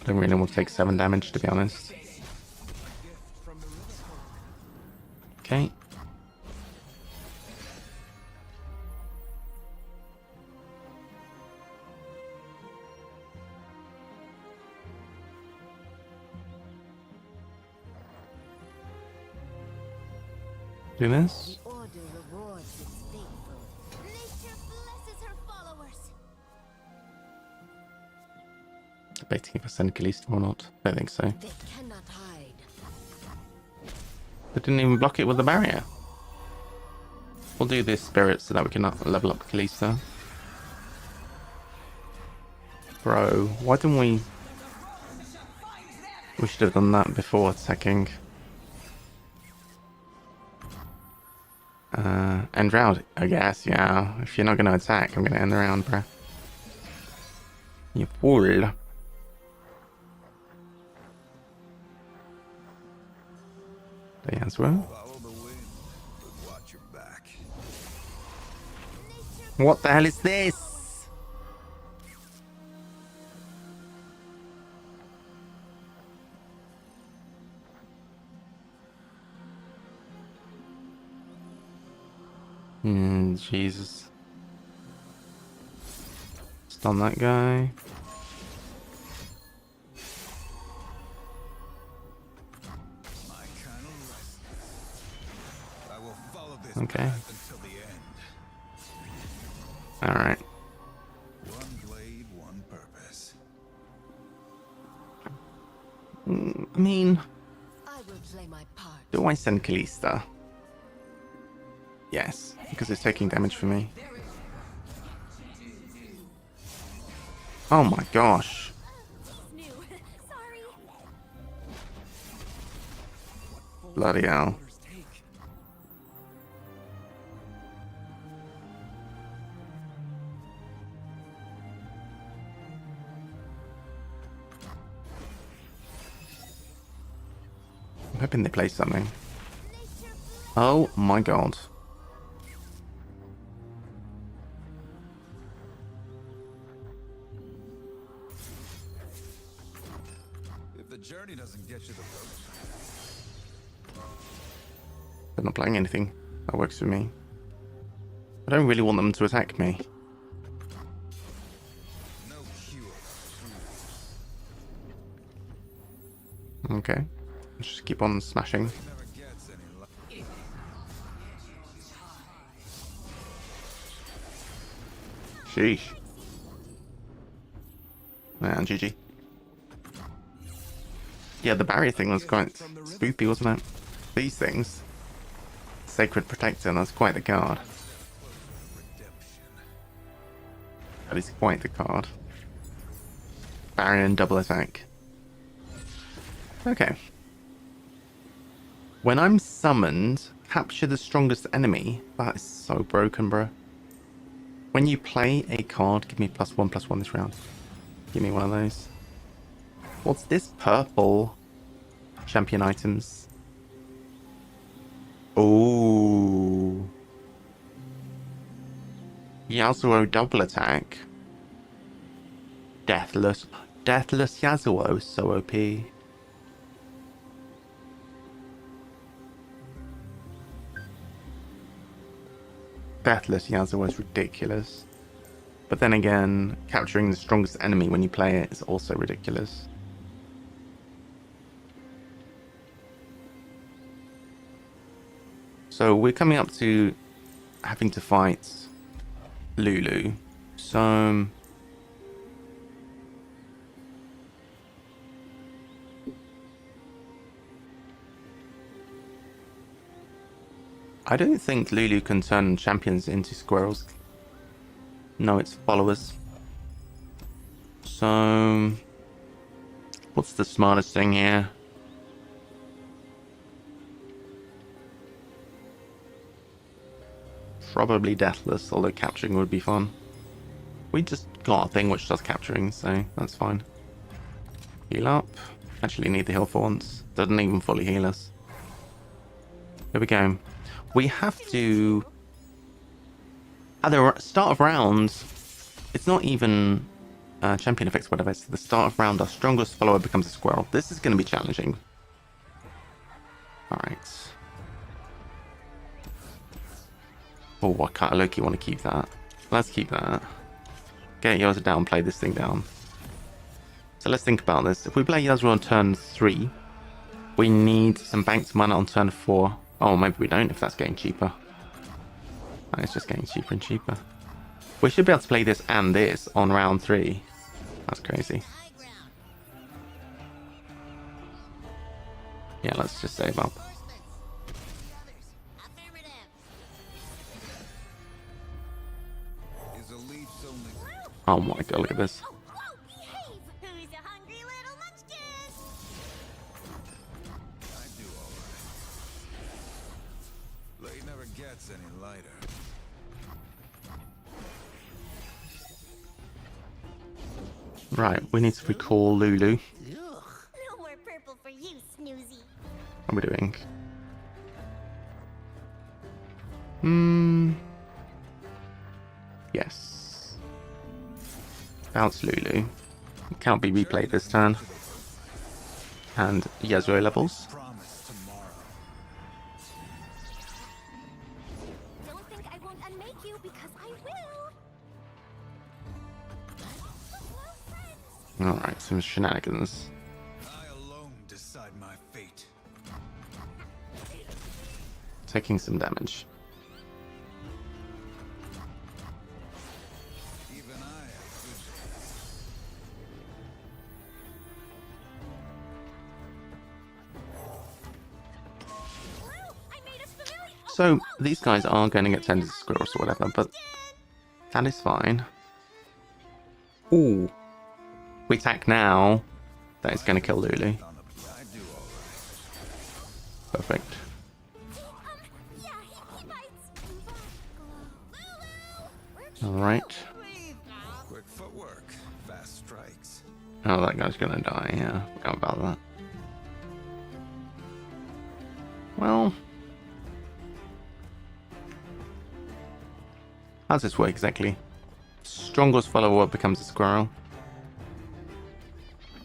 I don't really want to take 7 damage, to be honest. Okay. Do this. The order rewards its faithful. Nature blesses her followers. Debating if I send Kalista or not. I don't think so. They cannot hide. They didn't even block it with the barrier. We'll do this spirit so that we can level up Kalista. Bro, why didn't we... We should have done that before attacking. End round, I guess, yeah. If you're not going to attack, I'm going to end the round, bruh. You fool. They as well. Follow the wind, but watch your back. What the hell is this? Jesus. Stun that guy. My kind of restless. I will follow this Okay. path until the end. Alright. One blade, one purpose. I mean, I will play my part. do I send Kalista? Yes, because it's taking damage for me. Oh my gosh. Sorry. Bloody hell. Waters take. I'm hoping they play something. Oh my god. If the journey doesn't get you the purpose, They're not playing anything. That works for me. I don't really want them to attack me. no cure. Okay. Let's just keep on smashing. Never gets any luck. Sheesh. Man, GG. Yeah, the barrier thing was quite spoopy, wasn't it? These things. Sacred Protector, that's quite the card. Redemption. That is quite the card. Barrier and double attack. Okay. When I'm summoned, capture the strongest enemy. That is so broken, bro. When you play a card, give me +1/+1 this round. Give me one of those. What's this purple? Champion items. Oh. Yasuo double attack. Deathless. Deathless Yasuo is so OP. Deathless Yasuo is ridiculous. But then again, capturing the strongest enemy when you play it is also ridiculous. So we're coming up to having to fight Lulu. So I don't think Lulu can turn champions into squirrels. No, it's followers. So what's the smartest thing here? Probably Deathless, although capturing would be fun. We just got a thing which does capturing, so that's fine. Heal up. Actually need the heal for once. Doesn't even fully heal us. Here we go. We have to... At the start of rounds, it's not even champion effects, whatever. It's the start of round, our strongest follower becomes a squirrel. This is going to be challenging. Alright. Oh, I can't. Loki want to keep that. Let's keep that. Get Yasuo down, play this thing down. So let's think about this. If we play Yasuo on turn 3, we need some banked mana on turn 4. Oh, maybe we don't if that's getting cheaper. Oh, it's just getting cheaper and cheaper. We should be able to play this and this on round 3. That's crazy. Yeah, let's just save up. Oh my god, look at this. Oh, whoa, behave! Who's a hungry little munchkin? I do all right. Blade never gets any lighter. Right, we need to recall Lulu. No more purple for you, Snoozy. What are we doing? Yes. Bounce Lulu. It can't be replayed this turn. And Yasuo levels. Promise tomorrow. Don't think I won't unmake you because I will. Hello, friends. Alright, some shenanigans. I alone decide my fate. Taking some damage. Even I have good. I made a familiar. So, these guys are going to get turned into squirrels or whatever, but that is fine. Ooh. We attack now. That is going to kill Lulu. I do all right. Perfect. Yeah, he bites. Lulu. Alright. Quick footwork, fast strikes. Oh, that guy's going to die. Yeah, forgot about that. Well. How does this work exactly? Strongest follower becomes a squirrel.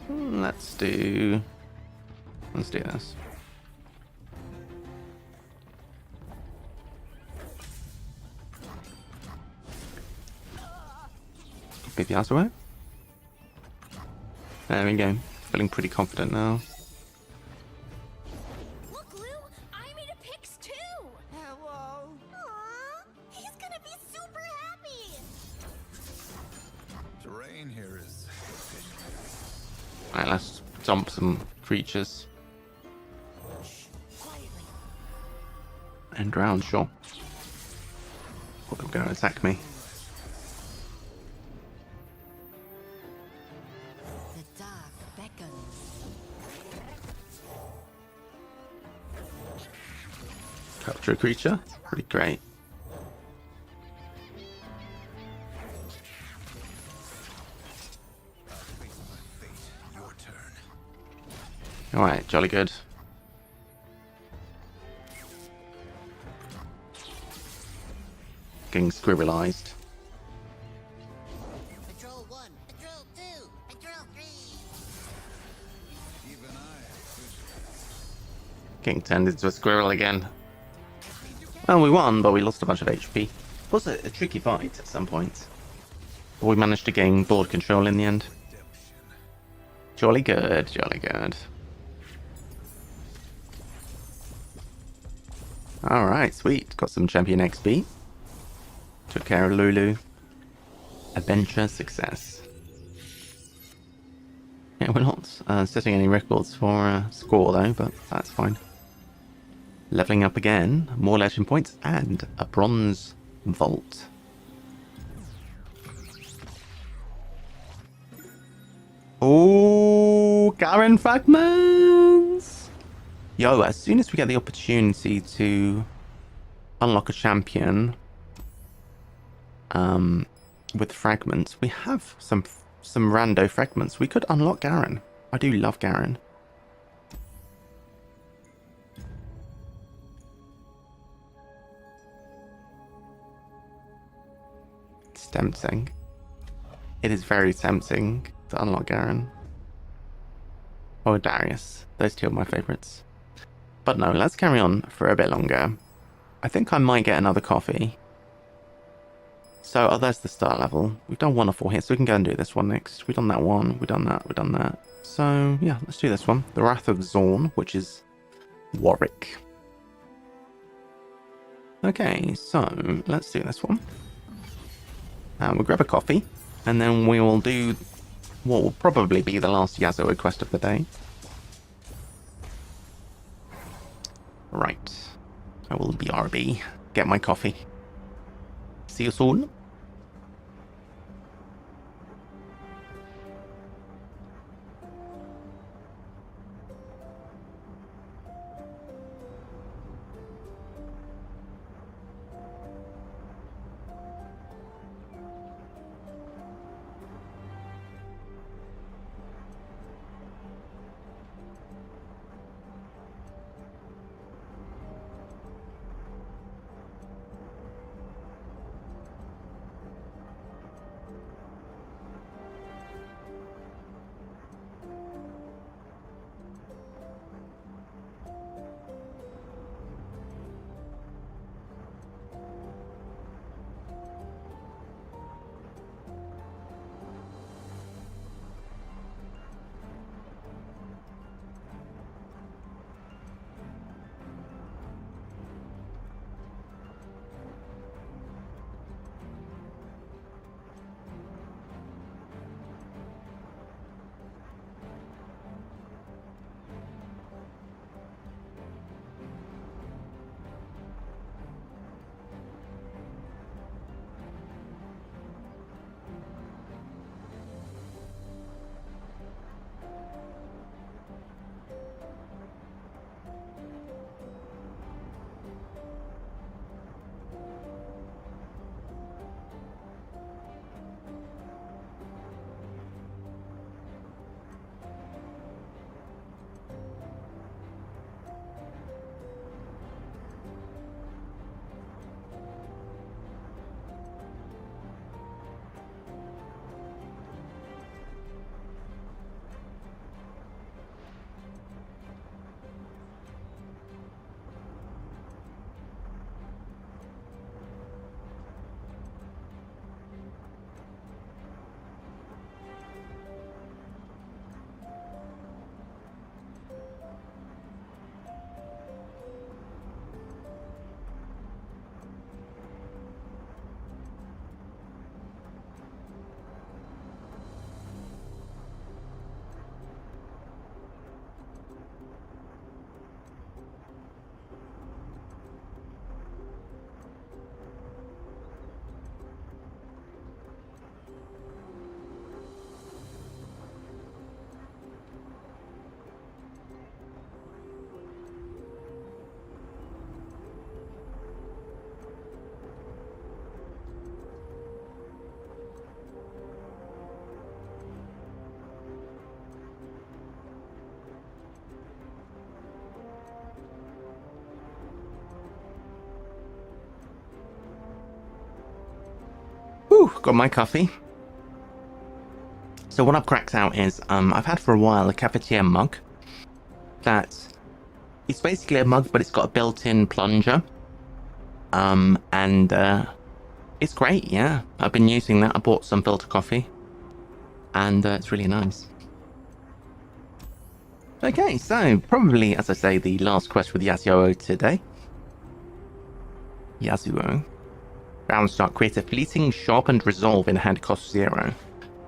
Let's do this. Get the ass away. There we go. Feeling pretty confident now. Look, Lou, I made a Pix too. Hello. Aww, he's gonna be super happy. Terrain here is Alright, let's dump some creatures. And round, sure. Oh, they're going to attack me. The dark beckons. Capture a creature. Pretty great. your turn. Alright, jolly good. Getting squirrelized. Patrol 1, Patrol 2, Patrol 3. Even I have good. Getting turned into a squirrel again. Well, we won, but we lost a bunch of HP. Was a tricky fight at some point. We managed to gain board control in the end. Redemption. Jolly good, jolly good. Alright, sweet. Got some champion XP. Took care of Lulu. Adventure success. Yeah, we're not setting any records for score though, but that's fine. Leveling up again, more legend points, and a bronze vault. Oh, Garen fragments! Yo, as soon as we get the opportunity to unlock a champion with fragments, we have some rando fragments. We could unlock Garen. I do love Garen. It's tempting. It is very tempting to unlock Garen. Or Darius. Those two are my favourites. But no, let's carry on for a bit longer. I think I might get another coffee. So, oh, there's the start level. We've done 1 or 4 here, so we can go and do this one next. We've done that one, we've done that, we've done that. So, yeah, let's do this one. The Wrath of Zorn, which is Warwick. Okay, so, let's do this one. We'll grab a coffee, and then we will do what will probably be the last Yasuo quest of the day. Right. I will BRB. Get my coffee. See you soon. Whew, got my coffee. So what I've cracked out is, I've had for a while a cafetiere mug. That it's basically a mug, but it's got a built-in plunger. And It's great, yeah. I've been using that. I bought some filter coffee. And it's really nice. Okay, so probably, as I say, the last quest with Yasuo today. Yasuo. Round start. Create a fleeting sharpened resolve in hand, cost 0.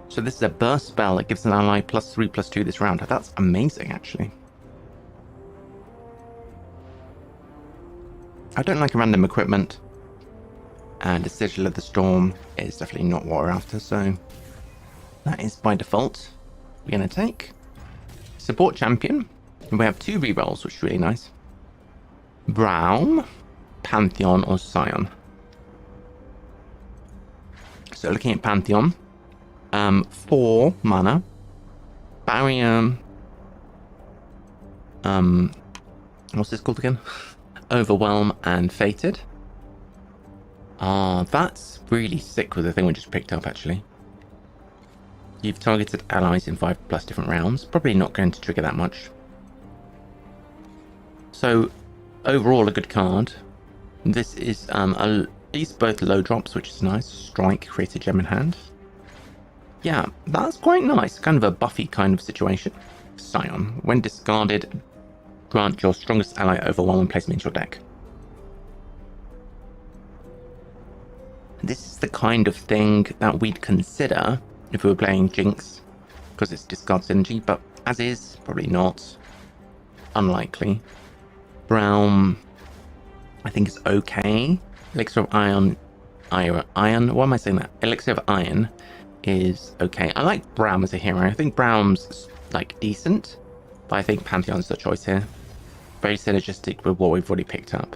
So this is a burst spell that gives an ally +3/+2 this round. That's amazing, actually. I don't like random equipment. And the Sigil of the Storm is definitely not what we're after, so that is by default. We're going to take Support Champion. And we have 2 rerolls, which is really nice. Braum, Pantheon, or Scion. So looking at Pantheon, 4 mana, Barrier, what's this called again? Overwhelm and Fated. Ah, that's really sick with the thing we just picked up, actually. You've targeted allies in 5+ different rounds. Probably not going to trigger that much. So, overall a good card. This is at least both low drops, which is nice. Strike, create a gem in hand. Yeah, that's quite nice. Kind of a Buffy kind of situation. Scion. When discarded, grant your strongest ally overwhelm and place them into your deck. This is the kind of thing that we'd consider if we were playing Jinx, because it's discard synergy, but as is, probably not. Unlikely. Braum, I think it's okay. Elixir of Iron, why am I saying that? Elixir of Iron is okay. I like Braum as a hero. I think Braum's like decent, but I think Pantheon's the choice here. Very synergistic with what we've already picked up.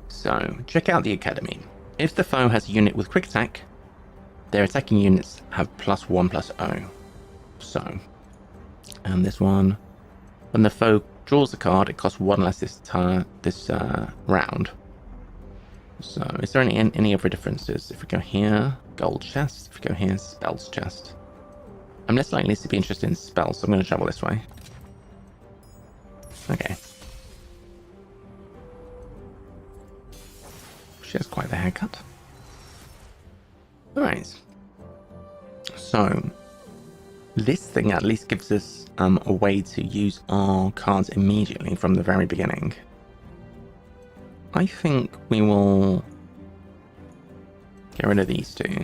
So, check out the Academy. If the foe has a unit with quick attack, their attacking units have +1/+0. So, and this one, when the foe draws a card, it costs 1 less this round. So, is there any other differences? If we go here, gold chest. If we go here, spells chest. I'm less likely to be interested in spells, so I'm going to travel this way. Okay. She has quite the haircut. Alright. So, this thing at least gives us a way to use our cards immediately from the very beginning. I think we will get rid of these 2.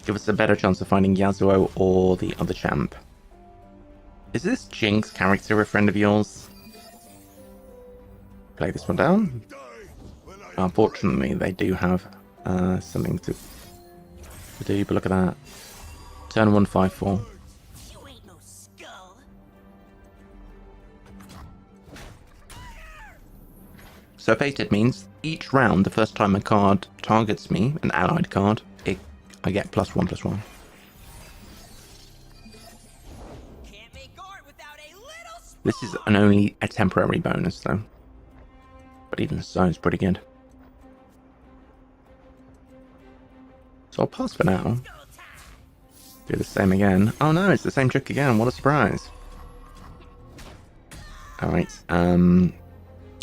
Give us a better chance of finding Yasuo or the other champ. Is this Jinx character a friend of yours? Play this one down. Unfortunately, they do have something to do, but look at that. Turn 1, 5, 4. You ain't no skull. So Fated means each round, the first time a card targets me, an allied card, I get +1/+1. Can't make art without a little spoon. This is only a temporary bonus though. But even so, it's pretty good. So I'll pass for now. Do the same again. Oh no, it's the same trick again. What a surprise. Alright, and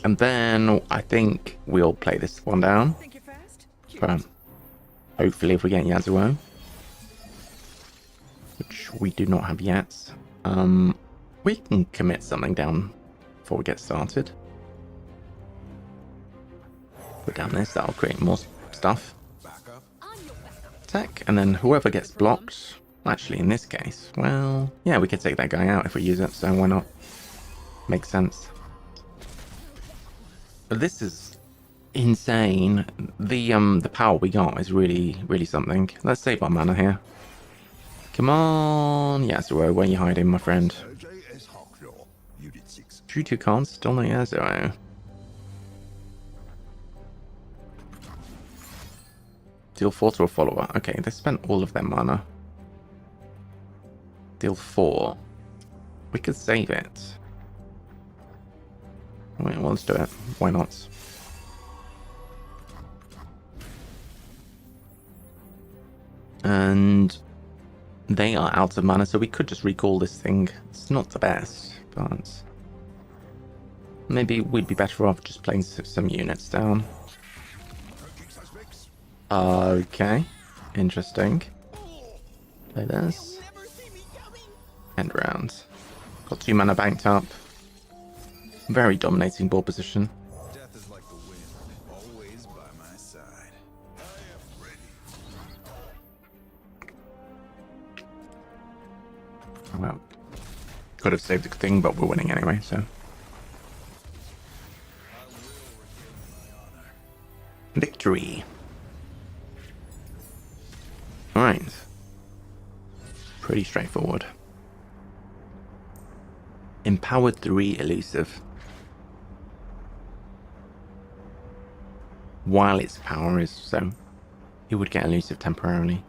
then I think we'll play this one down. Think you're fast? But hopefully if we get Yasuo, which we do not have yet, we can commit something down before we get started. Put down this, that'll create more stuff. Attack, and then whoever gets blocked, actually in this case, well, yeah, we could take that guy out if we use it, so why not? Makes sense. But this is insane. The power we got is really something. Let's save our mana here. Come on, Yasuo, where are you hiding, my friend? Drew 2 cards, still no Yasuo. Deal 4 to a follower. Okay, they spent all of their mana. Deal 4. We could save it. Wait, well, let's do it. Why not? And they are out of mana, so we could just recall this thing. It's not the best, but maybe we'd be better off just playing some units down. Okay. Interesting. Play this. End round. Got 2 mana banked up. Very dominating board position. Death is like the wind, always by my side. I am ready. Well, could have saved the thing, but we're winning anyway, so. I will regain my honor. Victory. Alright. Pretty straightforward. Empowered 3 elusive. While its power is so, he would get elusive temporarily.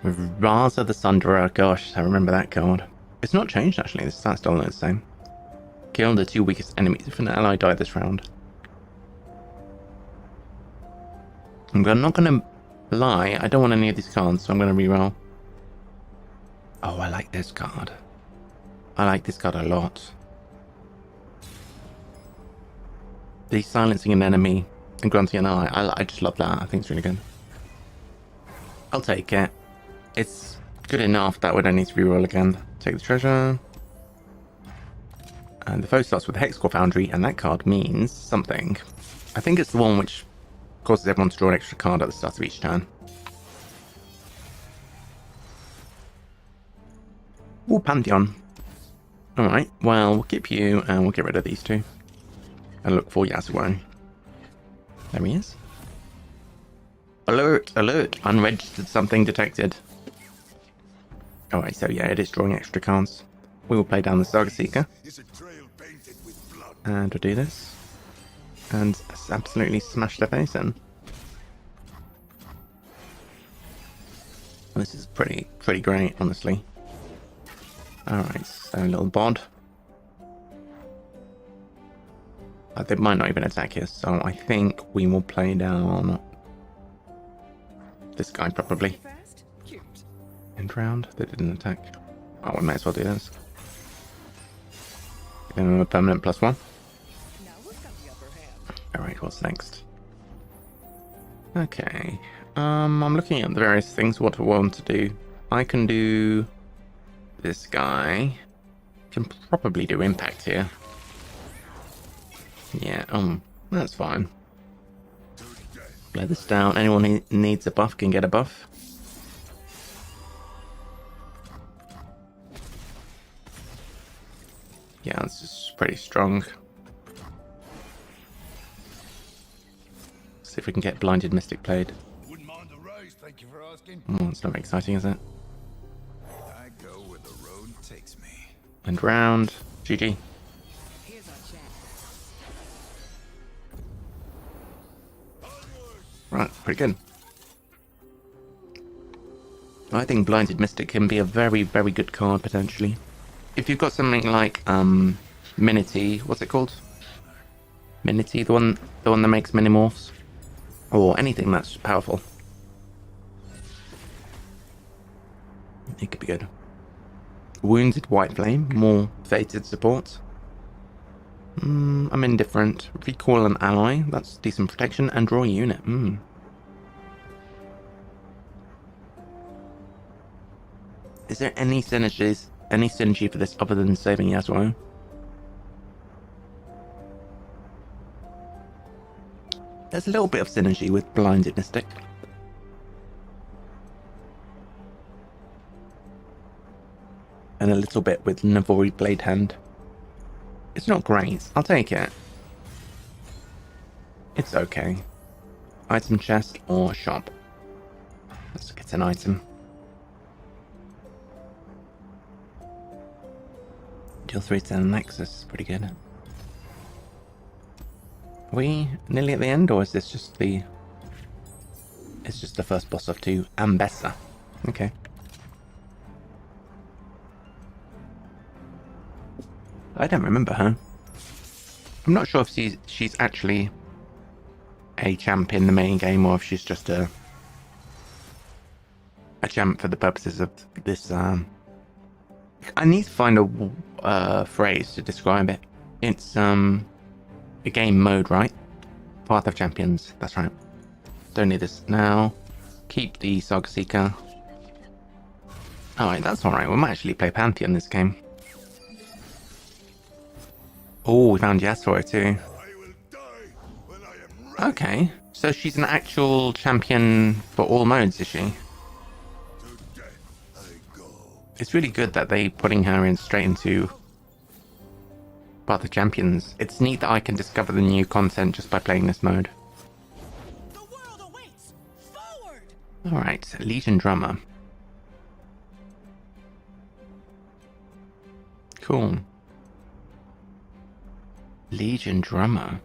Raza the Sunderer, gosh, I remember that card. It's not changed actually, the stats still the same. Kill the 2 weakest enemies if an ally died this round. I'm not going to lie, I don't want any of these cards, so I'm going to reroll. Oh, I like this card. I like this card a lot. The silencing an enemy and granting an ally. I just love that. I think it's really good. I'll take it. It's good enough that we don't need to reroll again. Take the treasure. And the foe starts with the Hexcore Foundry, and that card means something. I think it's the one which causes everyone to draw an extra card at the start of each turn. Ooh, Pantheon. Alright, well, we'll keep you, and we'll get rid of these 2. And look for Yasuo. There he is. Alert, alert, unregistered something detected. Alright, so yeah, it is drawing extra cards. We will play down the Saga Seeker. Is a trail painted with blood. And we'll do this. And absolutely smash their face in. This is pretty great, honestly. Alright, so a little bod. They might not even attack us, so I think we will play down this guy probably. Fast, cute. End round, they didn't attack. Oh, we might as well do this. Give him a permanent +1. Now we've got the upper hand. Alright, what's next? Okay. I'm looking at the various things, what I want to do. I can do this guy. Can probably do impact here. Yeah, that's fine. Lay this down. Anyone who needs a buff can get a buff. Yeah, this is pretty strong. See if we can get Blinded Mystic played. Wouldn't mind the raise, thank you for asking. Oh, it's not very exciting, is it? I go where the road takes me. End round. GG. Here's our chance. Right, pretty good. I think Blinded Mystic can be a very good card, potentially. If you've got something like, Minity, what's it called? Minity, the one that makes Minimorphs? Or anything that's powerful. It could be good. Wounded White Flame, more fated support. I'm indifferent. Recall an ally, that's decent protection, and draw a unit. Is there any synergy for this other than saving Yasuo? There's a little bit of synergy with Blinded Mystic. And a little bit with Navori Blade Hand. It's not great. I'll take it. It's okay. Item chest or shop. Let's get an item. Deal 310 Nexus, pretty good. Are we nearly at the end, or is this just the... It's just the first boss of 2, Ambessa. Okay. I don't remember her. I'm not sure if she's actually a champ in the main game, or if she's just a champ for the purposes of this. I need to find a phrase to describe it. It's a game mode, right? Path of Champions. That's right. Don't need this now. Keep the Saga Seeker. Alright, that's alright. We might actually play Pantheon this game. Oh, we found Yasuo too. I will die when I am ready. Okay, so she's an actual champion for all modes, is she? To death I go. It's really good that they putting her in straight into part of the champions. It's neat that I can discover the new content just by playing this mode. The world awaits. Forward. Alright, Legion Drummer. Cool. Legion Drummer.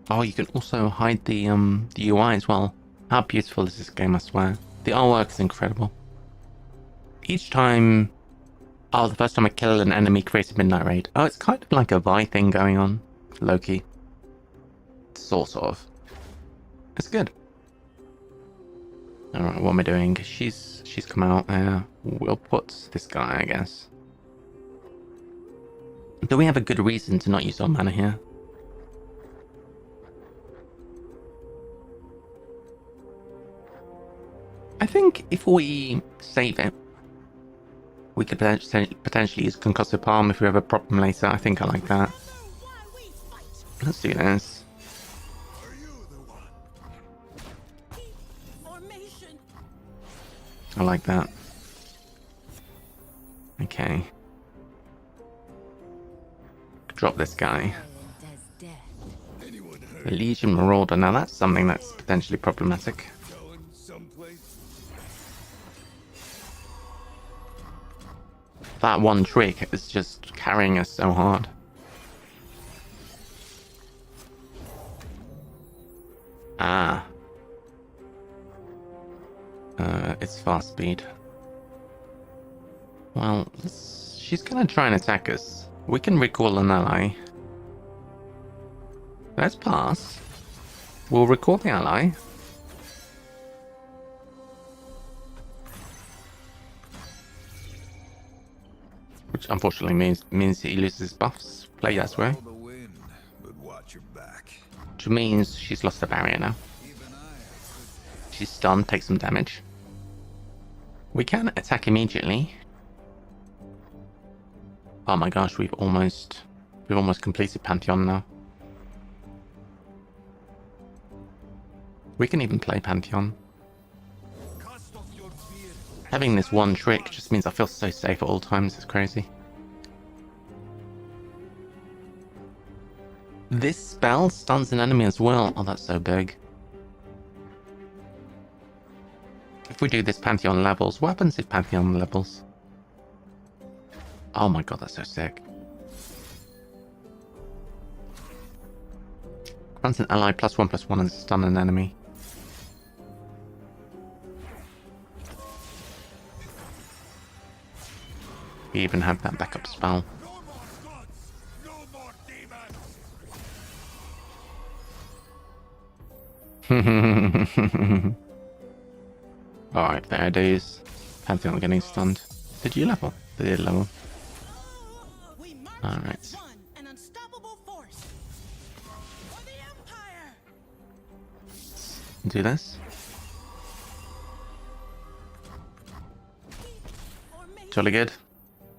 Oh, you can also hide the UI as well. How beautiful is this game, I swear. The artwork is incredible. Each time... Oh, the first time I kill an enemy creates a midnight raid. Oh, it's kind of like a Vi thing going on. Loki. Sort of. It's good. Alright, what am I doing? She's come out there. We'll put this guy, I guess. Do we have a good reason to not use our mana here? I think if we save it, we could potentially use Concussive Palm if we have a problem later. I think I like that. Let's do this. Are you the one? Formation. I like that. Okay. Drop this guy. Anyone The heard Legion Marauder. Now that's something that's potentially problematic. going someplace? That one trick is just carrying us so hard. Ah. It's fast speed. Well, she's gonna try and attack us. We can recall an ally. Let's pass. We'll recall the ally. Which unfortunately means he loses buffs. Play that way. Follow the wind, but watch your back. Which means she's lost the barrier now. Even I have She's stunned, takes some damage. We can attack immediately. Oh my gosh, we've almost completed Pantheon now. We can even play Pantheon. cast off your fear. Having this one trick just means I feel so safe at all times. It's crazy. This spell stuns an enemy as well. Oh, that's so big. If we do this Pantheon levels, what happens if Pantheon levels? Oh my god, that's so sick. Grants an ally +1/+1 and stun an enemy. We even have that backup spell. No more gods, no more demons. Alright, there it is. Pantheon getting stunned. Did you level? They did level. We march Alright. as one, an unstoppable force. For the Empire. Do this. Formation. Jolly good.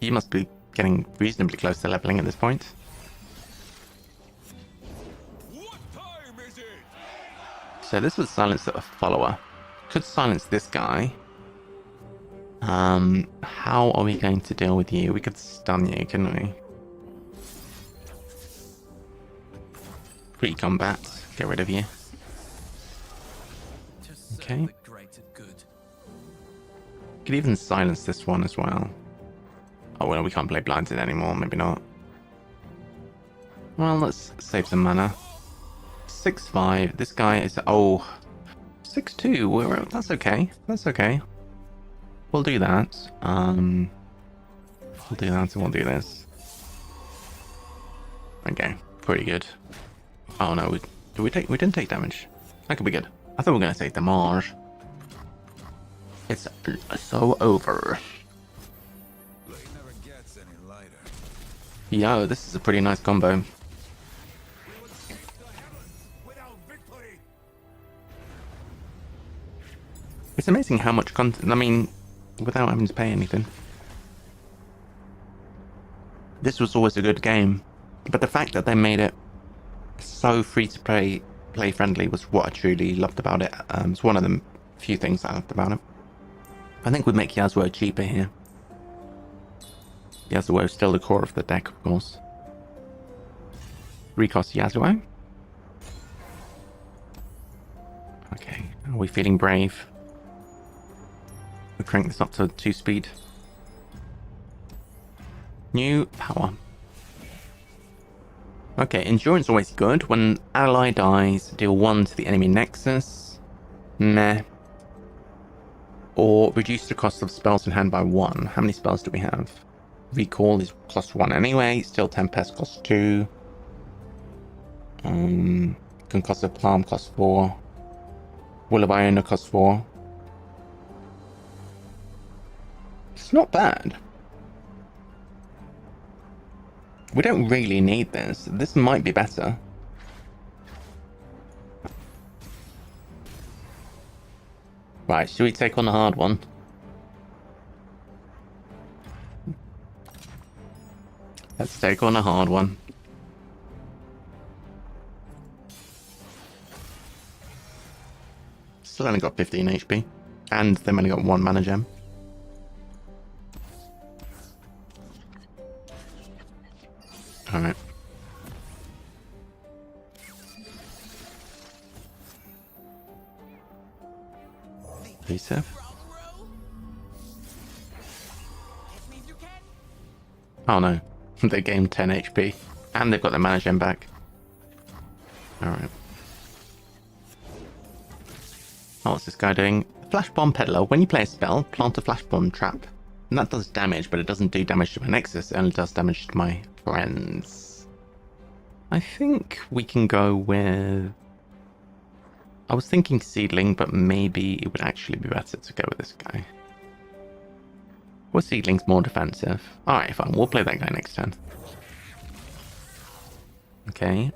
You must be getting reasonably close to leveling at this point. What time is it? So this would silence a follower. Could silence this guy. How are we going to deal with you? We could stun you, couldn't we? Pre-combat. Get rid of you. Okay. Could even silence this one as well. Oh well, we can't play blinded anymore. Maybe not. Well, let's save some mana. 6-5. This guy is 6-2. That's okay. That's okay. We'll do that. We'll do that and we'll do this. Okay, pretty good. Oh no, we didn't take damage. That could be good. I thought we were gonna take damage. It's so over. Blade never gets any lighter. Yo, this is a pretty nice combo. Without victory. It's amazing how much content, I mean, without having to pay anything. This was always a good game, but the fact that they made it so free to play friendly was what I truly loved about it. It's one of the few things I loved about it. I think we'd make Yasuo cheaper here. Yasuo is still the core of the deck, of course. Recost Yasuo. Okay, are we feeling brave? We crank this up to 2 speed. New power. Okay, endurance always good. When ally dies, deal 1 to the enemy nexus. Meh. Or reduce the cost of spells in hand by 1. How many spells do we have? Recall is cost 1 anyway. Still Tempest cost 2. Concussive Palm cost 4. Will of Iona cost 4. It's not bad. We don't really need this. This might be better. Right, should we take on the hard one? Let's take on a hard one. Still only got 15 HP. And they've only got 1 mana gem. Alright. Pretty safe. Oh no. They gained 10 HP. And they've got their mana gem back. Alright. Oh, what's this guy doing? Flash Bomb Peddler. When you play a spell, plant a Flash Bomb trap. And that does damage, but it doesn't do damage to my Nexus. It only does damage to my friends. I think we can go with... I was thinking Seedling, but maybe it would actually be better to go with this guy. Or Seedling's more defensive. Alright, fine. We'll play that guy next turn. Okay.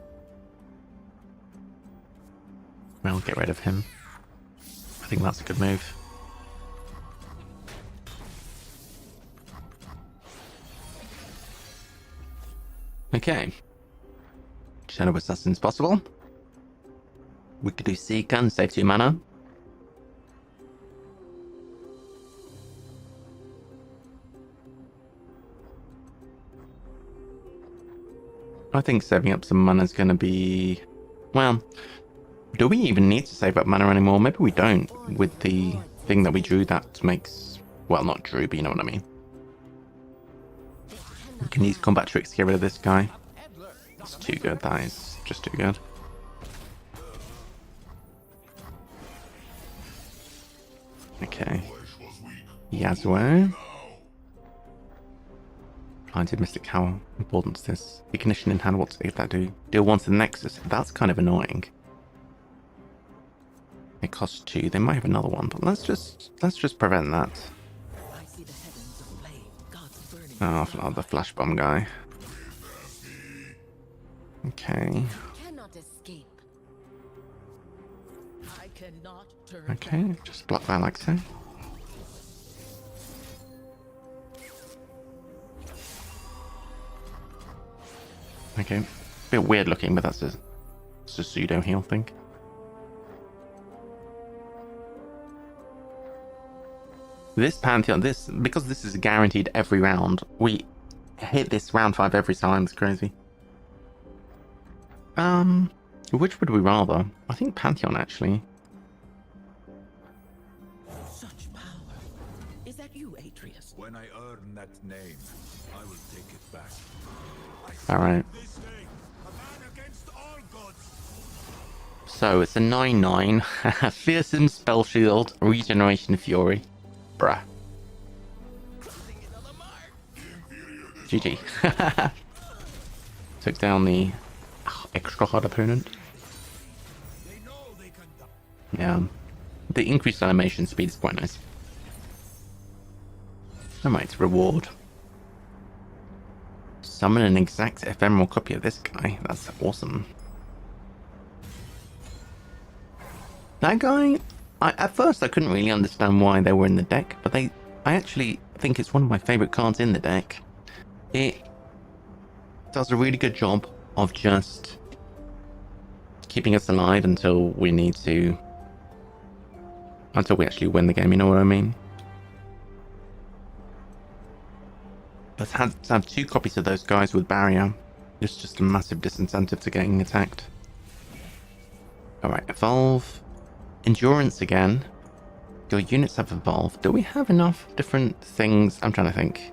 We'll get rid of him. I think that's a good move. Okay. Shadow Assassin's possible. We could do Seeker and save 2 mana. I think saving up some mana is going to be... Well, do we even need to save up mana anymore? Maybe we don't, with the thing that we drew that makes... Well, not drew, but you know what I mean. We can use combat tricks to get rid of this guy. It's too good, that is just too good. Okay. Yasuo. Blinded Mystic, how important is this? Ignition in hand, what's that do? Deal 1 to the Nexus. That's kind of annoying. It costs 2. They might have another one, but let's just prevent that. Oh, the Flash Bomb guy. Okay. Okay, just block that like so. Okay, bit weird looking, but it's a pseudo heal thing. This Pantheon, because this is guaranteed every round, we hit this round 5 every time. It's crazy. Which would we rather? I think Pantheon actually. Such power. Is that you, Atreus? When I earn that name, I will take it back. All right. This day, a man against all gods. So it's a 9/9, fearsome spell shield, regeneration fury. Bruh. GG. Took down the extra hard opponent. Yeah. The increased animation speed is quite nice. Alright, reward. Summon an exact ephemeral copy of this guy. That's awesome. That guy, at first I couldn't really understand why they were in the deck, but I actually think it's one of my favourite cards in the deck. It does a really good job of just keeping us alive until we need to, until we actually win the game, you know what I mean? But to have 2 copies of those guys with barrier is just a massive disincentive to getting attacked. Alright, evolve. Endurance again. Your units have evolved. Do we have enough different things? I'm trying to think.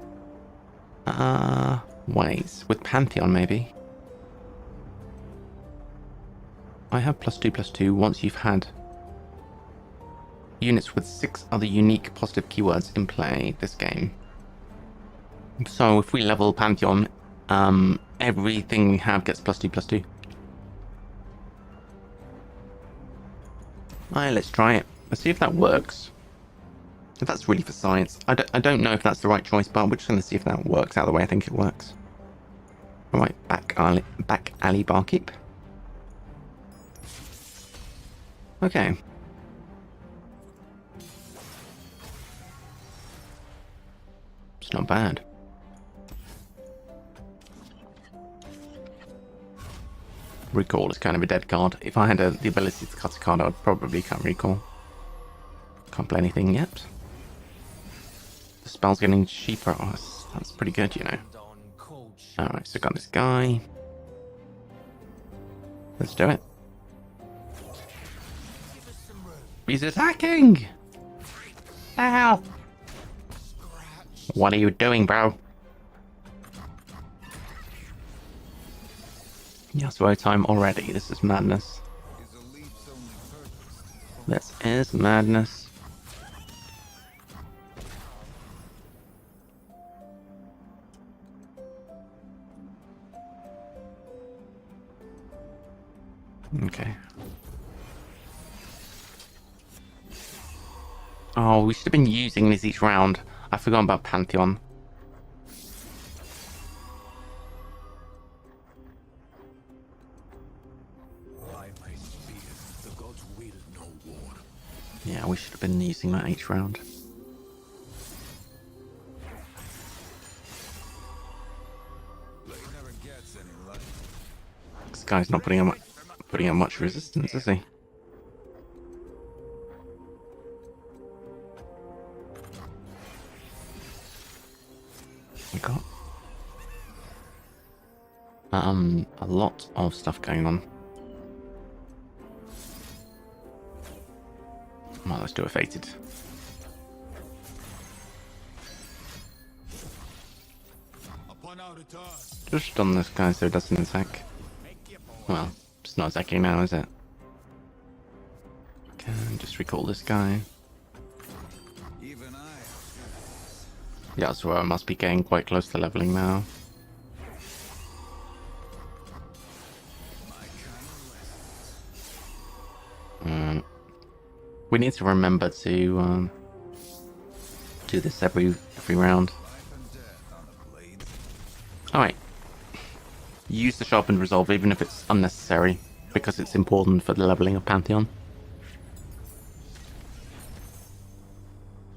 Ways. With Pantheon, maybe. I have +2/+2 once you've had units with 6 other unique positive keywords in play this game. So if we level Pantheon, everything we have gets +2/+2. Alright, let's try it. Let's see if that works. If that's really for science. I don't know if that's the right choice, but we're just going to see if that works out of the way I think it works. Alright, back alley barkeep. Okay. It's not bad. Recall is kind of a dead card. If I had the ability to cut a card, I would probably cut recall. Can't play anything yet. The spell's getting cheaper. Oh, that's pretty good, you know. Alright, so got this guy. Let's do it. He's attacking! Ow! What are you doing, bro? Yasuo time already. This is madness. This is madness. Okay. Oh, we should have been using this each round. I forgot about Pantheon. Yeah, we should have been using that each round. This guy's not putting up much resistance, is he? We got a lot of stuff going on. Well, let's do a fated. Just on this guy so it doesn't attack. Well, it's not attacking now, is it? Okay, just recall this guy. Yeah, so I must be getting quite close to leveling now. We need to remember to do this every round. Alright. Use the sharpened resolve even if it's unnecessary, because it's important for the leveling of Pantheon.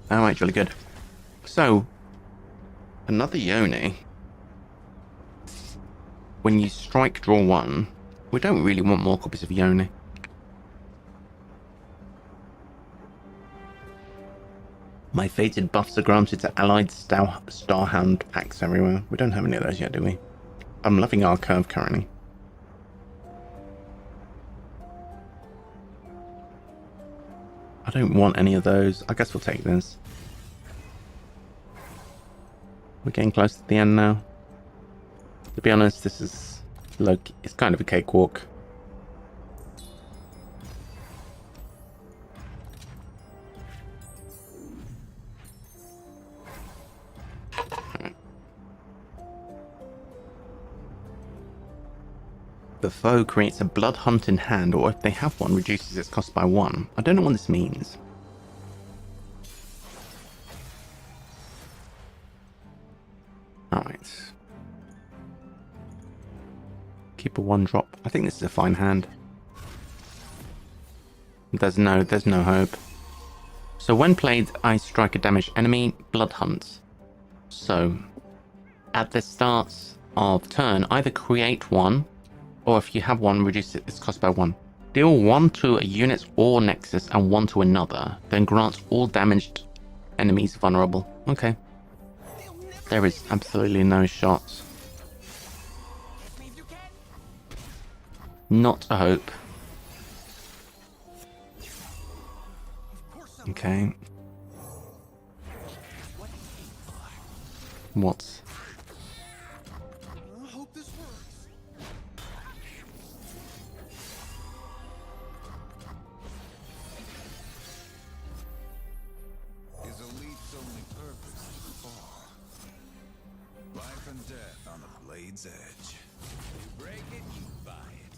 Alright, really good. So, another Yone. When you strike, draw 1, we don't really want more copies of Yone. My fated buffs are granted to allied Starhound packs everywhere. We don't have any of those yet, do we? I'm loving our curve currently. I don't want any of those. I guess we'll take this. We're getting close to the end now. To be honest, this is like, it's kind of a cakewalk. The foe creates a blood hunt in hand, or if they have one, reduces its cost by 1. I don't know what this means. Alright. Keep a 1-drop. I think this is a fine hand. There's no hope. So when played, I strike a damaged enemy, blood hunt. So, at the start of turn, either create one, or if you have one, reduce its cost by 1. Deal 1 to a unit or nexus and 1 to another, then grants all damaged enemies vulnerable. Okay. There is absolutely no shot. Not a hope. Okay. What? I hope this works. Is Elite's only purpose to fall? Life and death on the blade's edge. You break it, you buy it.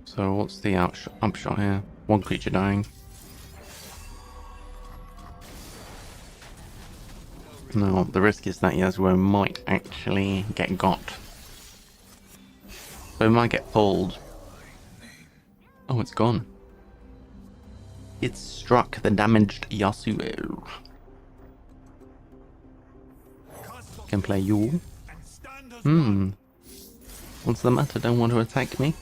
So what's the upshot here? One creature dying. No, the risk is that Yasuo might actually get got. So it might get pulled. Oh, it's gone. It struck the damaged Yasuo. Can play you. What's the matter? Don't want to attack me?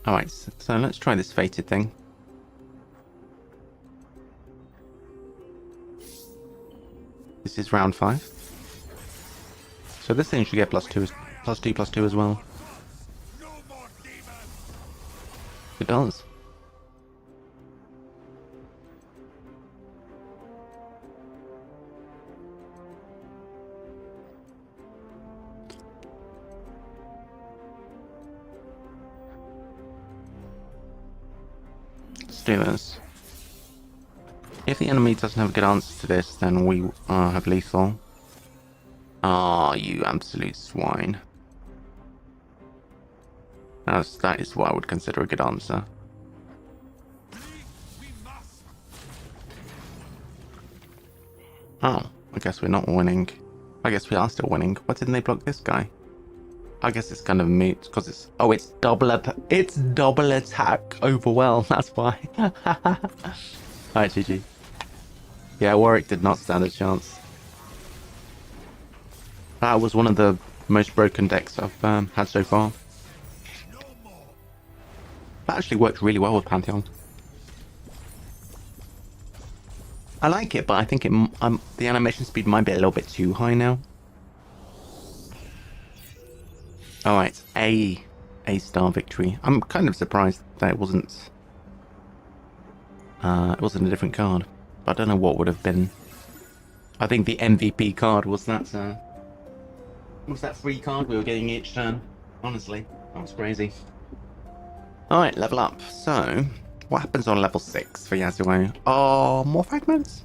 Alright, so let's try this fated thing. This is round 5. So this thing should get +2 as well. It does. Let's do this. If the enemy doesn't have a good answer to this, then we have lethal. Ah, you absolute swine. That is what I would consider a good answer. Oh, I guess we're not winning. I guess we are still winning. Why didn't they block this guy? I guess it's kind of moot because it's double attack overwhelm. That's why. Alright, GG. Yeah, Warwick did not stand a chance. That was one of the most broken decks I've had so far. That actually worked really well with Pantheon. I like it, but I think the animation speed might be a little bit too high now. Alright, a star victory. I'm kind of surprised that it wasn't a different card. But I don't know what would have been. I think the MVP card was that free card we were getting each turn. Honestly, that was crazy. Alright, level up. So, what happens on level 6 for Yasuo? Oh, more fragments?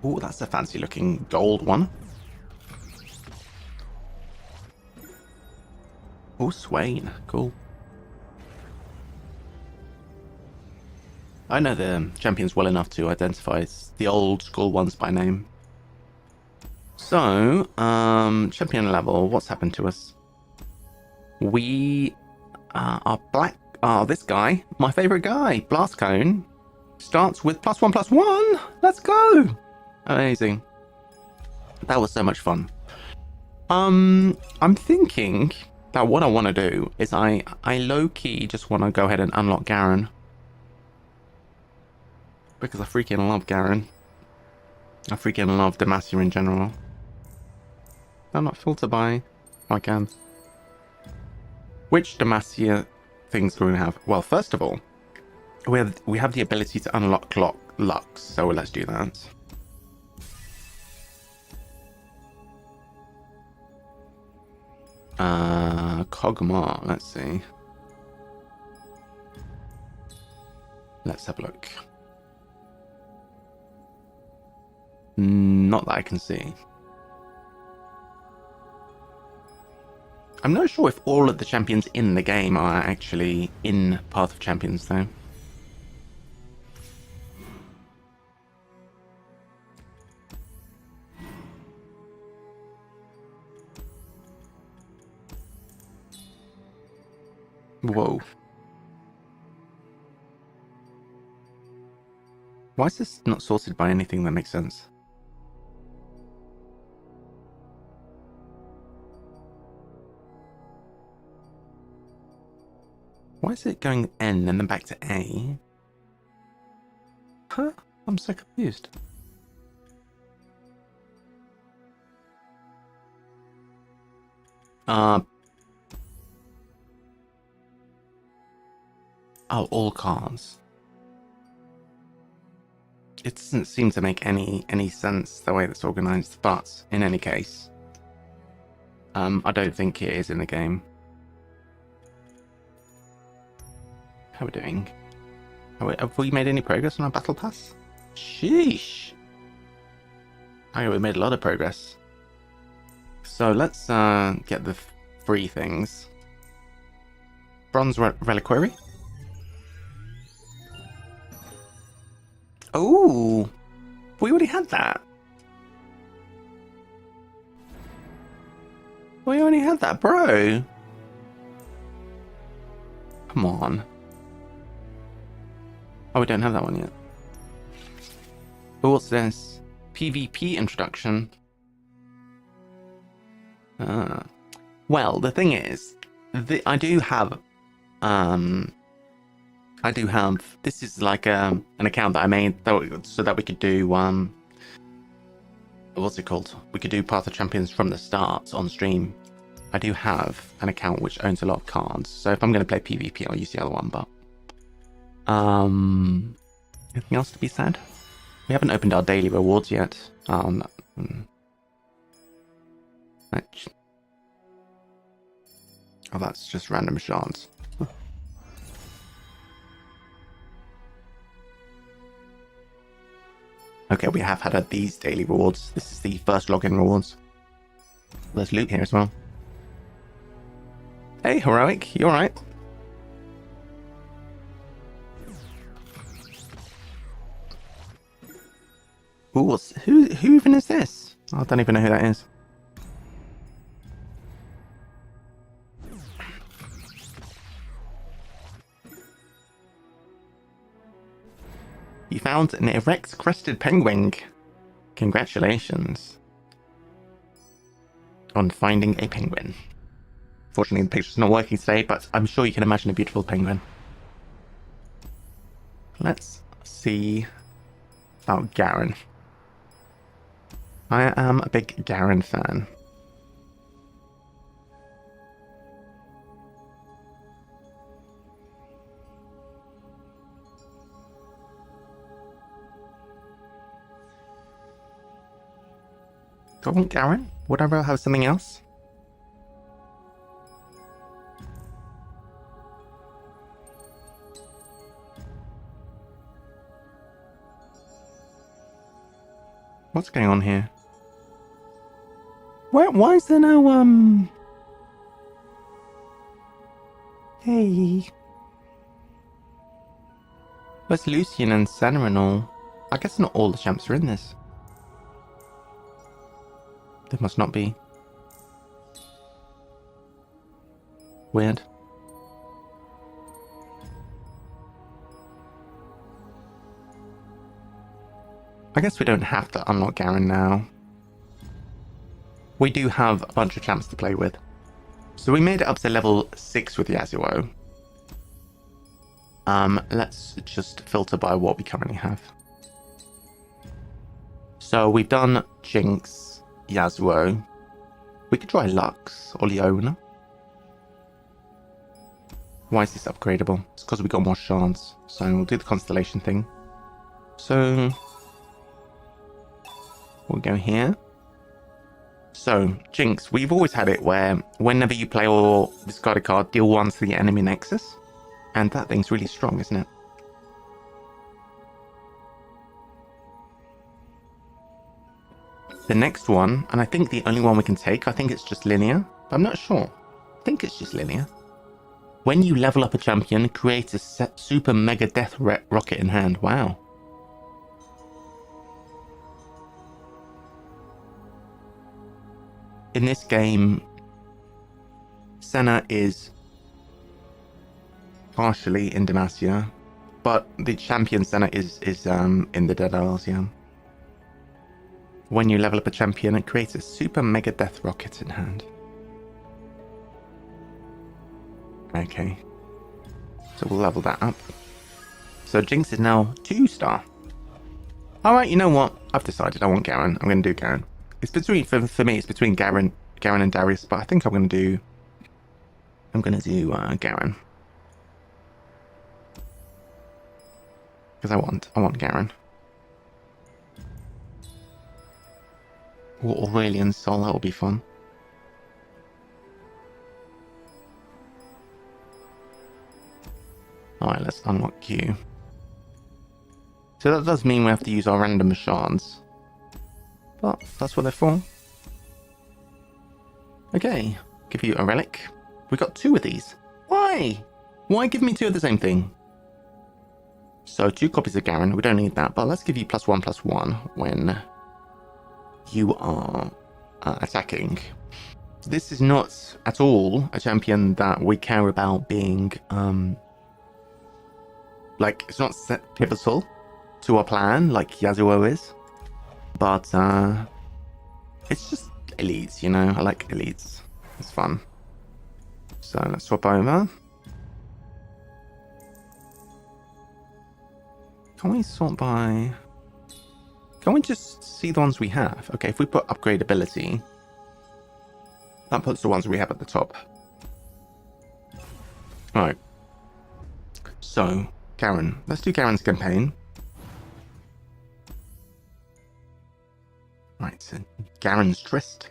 Oh, that's a fancy looking gold one. Oh, Swain. Cool. I know the champions well enough to identify the old school ones by name. So, champion level, what's happened to us? We are black. Oh, this guy, my favorite guy, Blast Cone, starts with +1/+1. Let's go! Amazing. That was so much fun. I'm thinking that what I want to do is I low-key just want to go ahead and unlock Garen. Because I freaking love Garen. I freaking love Demacia in general. I'm not filtered by... I can. Which Demacia things do we have? Well, first of all, we have the ability to unlock Lux, so let's do that. Kog'Maw, let's see. Let's have a look. Not that I can see. I'm not sure if all of the champions in the game are actually in Path of Champions, though. Whoa. Why is this not sorted by anything that makes sense? Why is it going N and then back to A? Huh? I'm so confused. Oh, all cards. It doesn't seem to make any sense the way that's organized, but in any case, I don't think it is in the game. How are we doing? Have we made any progress on our battle pass? Sheesh. Okay, we made a lot of progress. So let's get the free things. Bronze Reliquary. Oh, we already had that. We already had that, bro. Come on. Oh, we don't have that one yet. Oh, what's this? PvP introduction. Well, the thing is, I do have, this is like an account that I made so that we could do, what's it called? We could do Path of Champions from the start on stream. I do have an account which owns a lot of cards, so if I'm going to play PvP, I'll use the other one, but, anything else to be said? We haven't opened our daily rewards yet. Oh, no. Oh, that's just random shards. Okay, we have had these daily rewards. This is the first login rewards. There's loot here as well. Hey, Heroic, you alright? Ooh, who even is this? I don't even know who that is. You found an erect crested penguin. Congratulations on finding a penguin. Fortunately, the picture's not working today, but I'm sure you can imagine a beautiful penguin. Let's see about Garen. I am a big Garen fan. Do I want Garen? Would I rather have something else? What's going on here? Why is there no, Hey. Where's Lucian and Senna and all? I guess not all the champs are in this. There must not be. Weird. I guess we don't have to unlock Garen now. We do have a bunch of champs to play with. So we made it up to level 6 with Yasuo. Let's just filter by what we currently have. So we've done Jinx, Yasuo. We could try Lux or Leona. Why is this upgradable? It's because we got more shards. So we'll do the constellation thing. So we'll go here. So, Jinx, we've always had it where whenever you play or discard a card, deal 1 to the enemy nexus. And that thing's really strong, isn't it? The next one, and I think the only one we can take, I think it's just linear. But I'm not sure. I think it's just linear. When you level up a champion, create a super mega death rocket in hand. Wow. In this game, Senna is partially in Demacia, but the champion center is in the Dead Isles, yeah. When you level up a champion, it creates a super mega death rocket in hand. Okay. So we'll level that up. So Jinx is now 2-star. Alright, you know what? I've decided I want Garen. I'm going to do Garen. It's between, for me, it's between Garen and Darius, but I think I'm going to do Garen. Because I want Garen. Or Aurelian Soul, that will be fun. Alright, let's unlock Q. So that does mean we have to use our random shards. But that's what they're for. Okay, give you a relic. We got 2 of these. Why? Why give me 2 of the same thing? So 2 copies of Garen, we don't need that, but let's give you +1/+1 when you are attacking. This is not at all a champion that we care about being, like, it's not set pivotal to our plan like Yasuo is, but it's just elites, you know. I like elites. It's fun. So let's swap over. Can we sort by... Can we just see the ones we have? Okay, if we put upgrade ability, that puts the ones we have at the top. Alright. So, Garen. Let's do Garen's campaign. Right, so Garen's Tryst.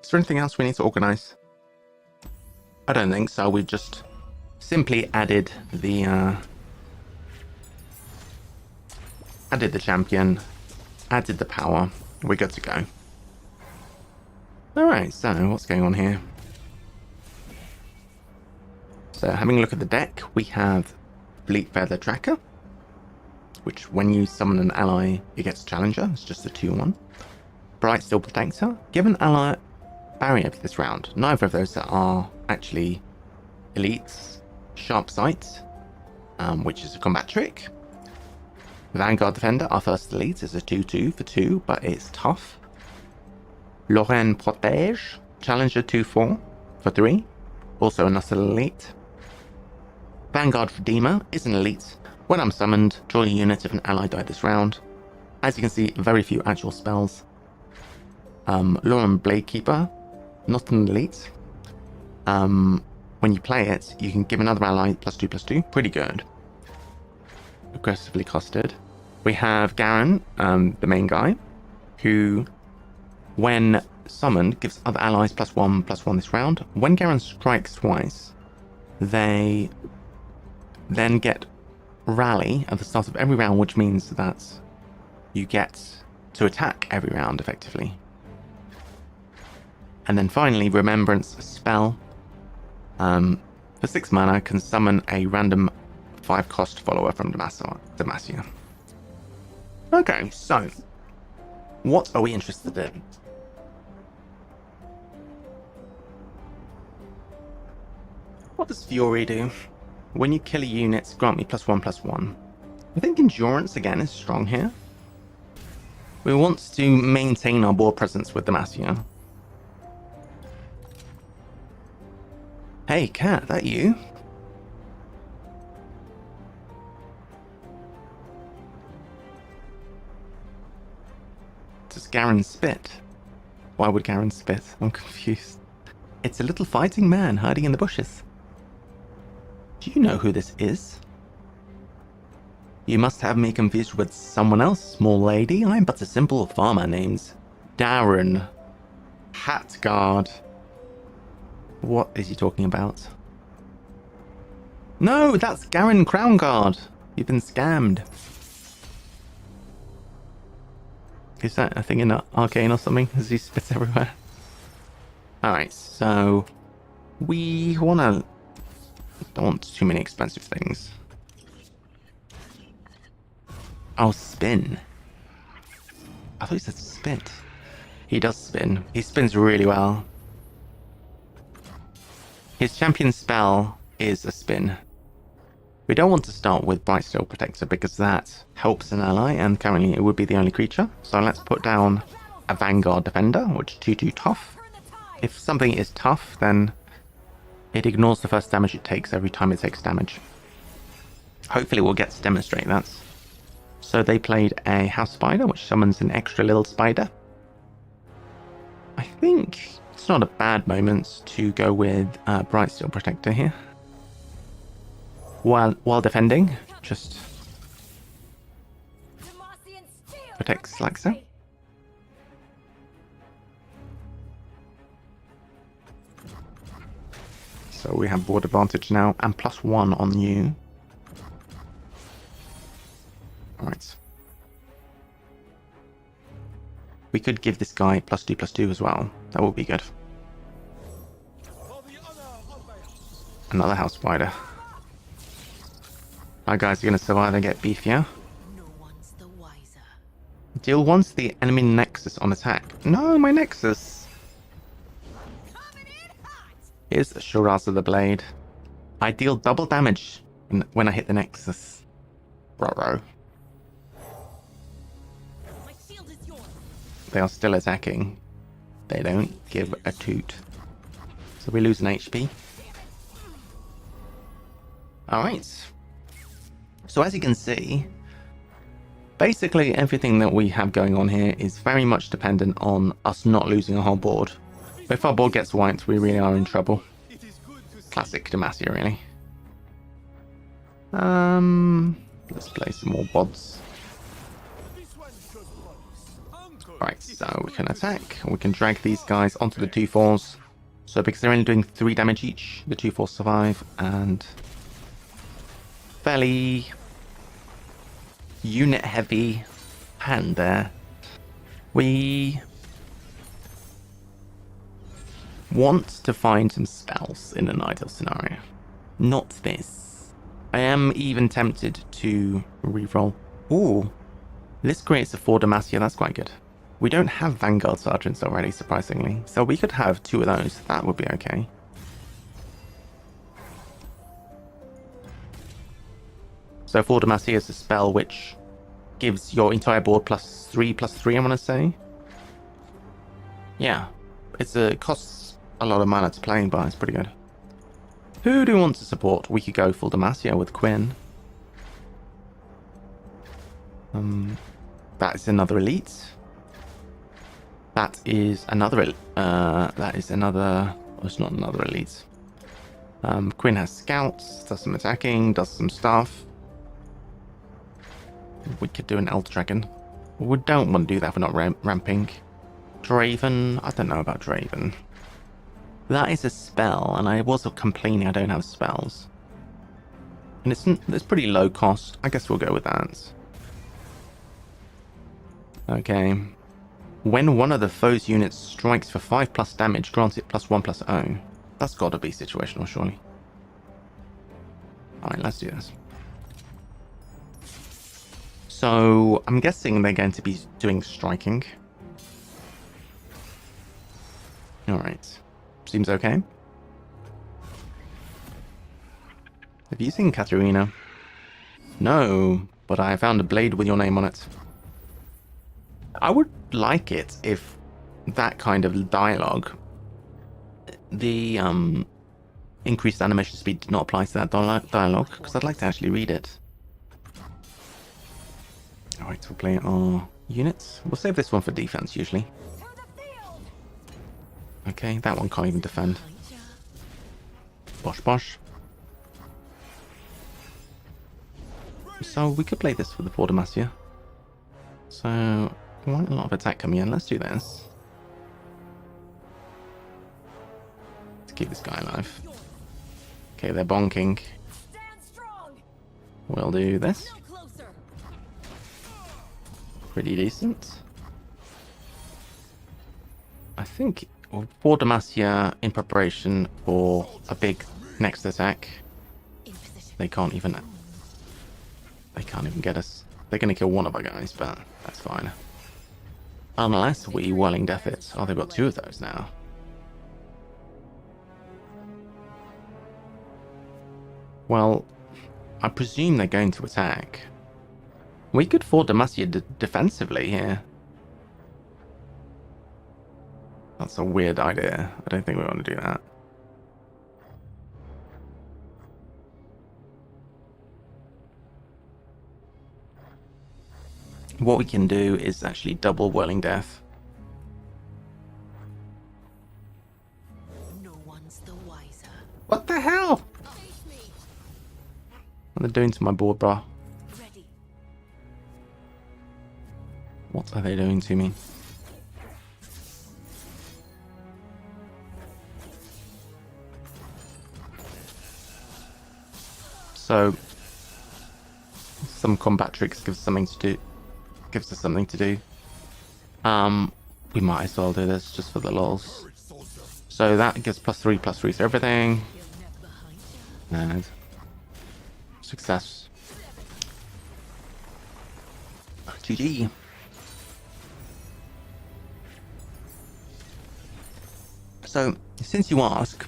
Is there anything else we need to organise? I don't think so. We've just simply added the champion, added the power. We're good to go. Alright, so what's going on here? So having a look at the deck, we have Fleet Feather Tracker, which when you summon an ally, it gets Challenger. It's just a 2/1. Bright Steel Protector. Give an ally barrier for this round. Neither of those are actually elites. Sharp Sight, which is a combat trick. Vanguard Defender, our first elite, is a 2/2 for 2, but it's tough. Lorraine Protège, Challenger 2/4 for 3, also another elite. Vanguard Redeemer is an elite. When I'm summoned, draw a unit if an ally died this round. As you can see, very few actual spells. Lauren Bladekeeper, not an elite. When you play it, you can give another ally +2/+2. Pretty good. Aggressively costed. We have Garen, the main guy, who, when summoned, gives other allies +1/+1 this round. When Garen strikes twice, they then get Rally at the start of every round, which means that you get to attack every round, effectively. And then finally, Remembrance Spell. For 6 mana, can summon a random 5-cost follower from Demacia. Okay, so what are we interested in? What does Fury do? When you kill a unit, grant me +1/+1. I think Endurance again is strong here. We want to maintain our board presence with Demacia. Hey, Cat, that you? Does Garen spit? Why would Garen spit? I'm confused. It's a little fighting man hiding in the bushes. Do you know who this is? You must have me confused with someone else, small lady. I'm but a simple farmer named Darren Hatguard. What is he talking about? No, that's Garen Crownguard. You've been scammed. Is that a thing in Arcane or something? Does he spit everywhere? Alright, so we don't want too many expensive things. Oh, spin. I thought he said spit. He does spin. He spins really well. His champion spell is a spin. We don't want to start with Brightsteel Protector because that helps an ally, and currently it would be the only creature. So let's put down a Vanguard Defender, which is 2/2 tough. If something is tough, then it ignores the first damage it takes every time it takes damage. Hopefully we'll get to demonstrate that. So they played a House Spider, which summons an extra little spider. I think it's not a bad moment to go with Brightsteel Protector here. While defending, just protects like so. So we have board advantage now, and +1 on you. Alright. We could give this guy +2/+2 as well. That would be good. Another House Spider. Our guys are going to survive and get beefier. No one's the wiser. Deal once the enemy Nexus on attack. No, my Nexus! Coming in hot. Here's Shiraza the Blade. I deal double damage when I hit the Nexus. Bro. My shield is yours. They are still attacking. They don't give a toot. So we lose an HP. Alright. So as you can see, basically everything that we have going on here is very much dependent on us not losing a whole board. If our board gets wiped, we really are in trouble. Classic Demacia, really. Let's play some more bods. Right, so we can attack. We can drag these guys onto the 2/4s. So because they're only doing 3 damage each, the 2/4s survive, and fairly unit heavy hand there. We want to find some spells in an ideal scenario. Not this. I am even tempted to reroll. Ooh, this creates a 4 Demacia, that's quite good. We don't have Vanguard Sergeants already, surprisingly, so we could have 2 of those. That would be okay. So 4 Demacia is a spell which gives your entire board +3/+3, I want to say. Yeah, it costs a lot of mana to play, but it's pretty good. Who do we want to support? We could go full Demacia with Quinn. That is another elite. That is another. Oh, it's not another elite. Quinn has scouts, does some attacking, does some stuff. We could do an Elder Dragon. We don't want to do that if we're not ramping. Draven, I don't know about Draven. That is a spell, and I was complaining I don't have spells. And it's pretty low cost. I guess we'll go with that. Okay. When one of the foe's units strikes for 5+ damage, grant it +1/+0. That's got to be situational, surely. Alright, let's do this. So, I'm guessing they're going to be doing striking. Alright. Seems okay. Have you seen Katarina? No, but I found a blade with your name on it. I would like it if that kind of dialogue, the increased animation speed did not apply to that dialogue, because I'd like to actually read it. Alright, we'll play our units. We'll save this one for defense, usually. Okay, that one can't even defend. Bosh bosh. So we could play this with the 4 Demacia. So, quite a lot of attack coming in. Let's do this. To keep this guy alive. Okay, they're bonking. We'll do this. Pretty decent. I think 4 Demacia in preparation for a big next attack. They can't even get us. They're going to kill one of our guys, but that's fine. Unless we Whirling Death it. Oh, they've got 2 of those now. Well, I presume they're going to attack. We could afford Demacia defensively here. That's a weird idea. I don't think we want to do that. What we can do is actually double Whirling Death. No one's the wiser. What the hell? What are they doing to my board, bro? Ready. What are they doing to me? So, some combat tricks gives us something to do. Gives us something to do. We might as well do this just for the lols. So that gives +3/+3 to everything. And success. GG. So, since you ask,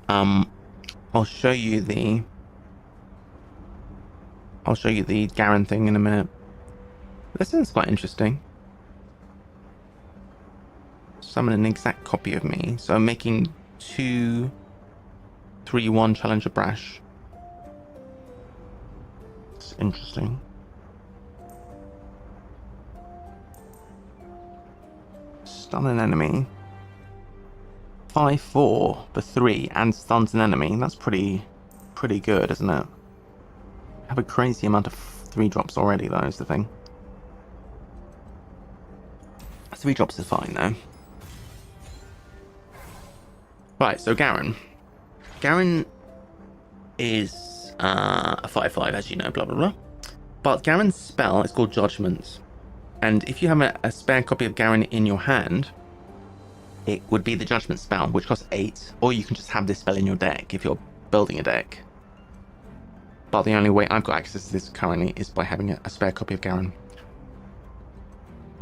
I'll show you the Garen thing in a minute. This is quite interesting. Summon an exact copy of me. So I'm making 2/3/1 Challenger Brash. It's interesting. Stun an enemy. 5/4 for 3 and stuns an enemy. That's pretty good, isn't it? I have a crazy amount of 3-drops already, though, is the thing. 3-drops is fine, though. Right, so Garen. Garen is a 5/5, as you know, blah, blah, blah. But Garen's spell is called Judgment. And if you have a spare copy of Garen in your hand, it would be the Judgment spell, which costs 8. Or you can just have this spell in your deck if you're building a deck. But the only way I've got access to this currently is by having a spare copy of Garen.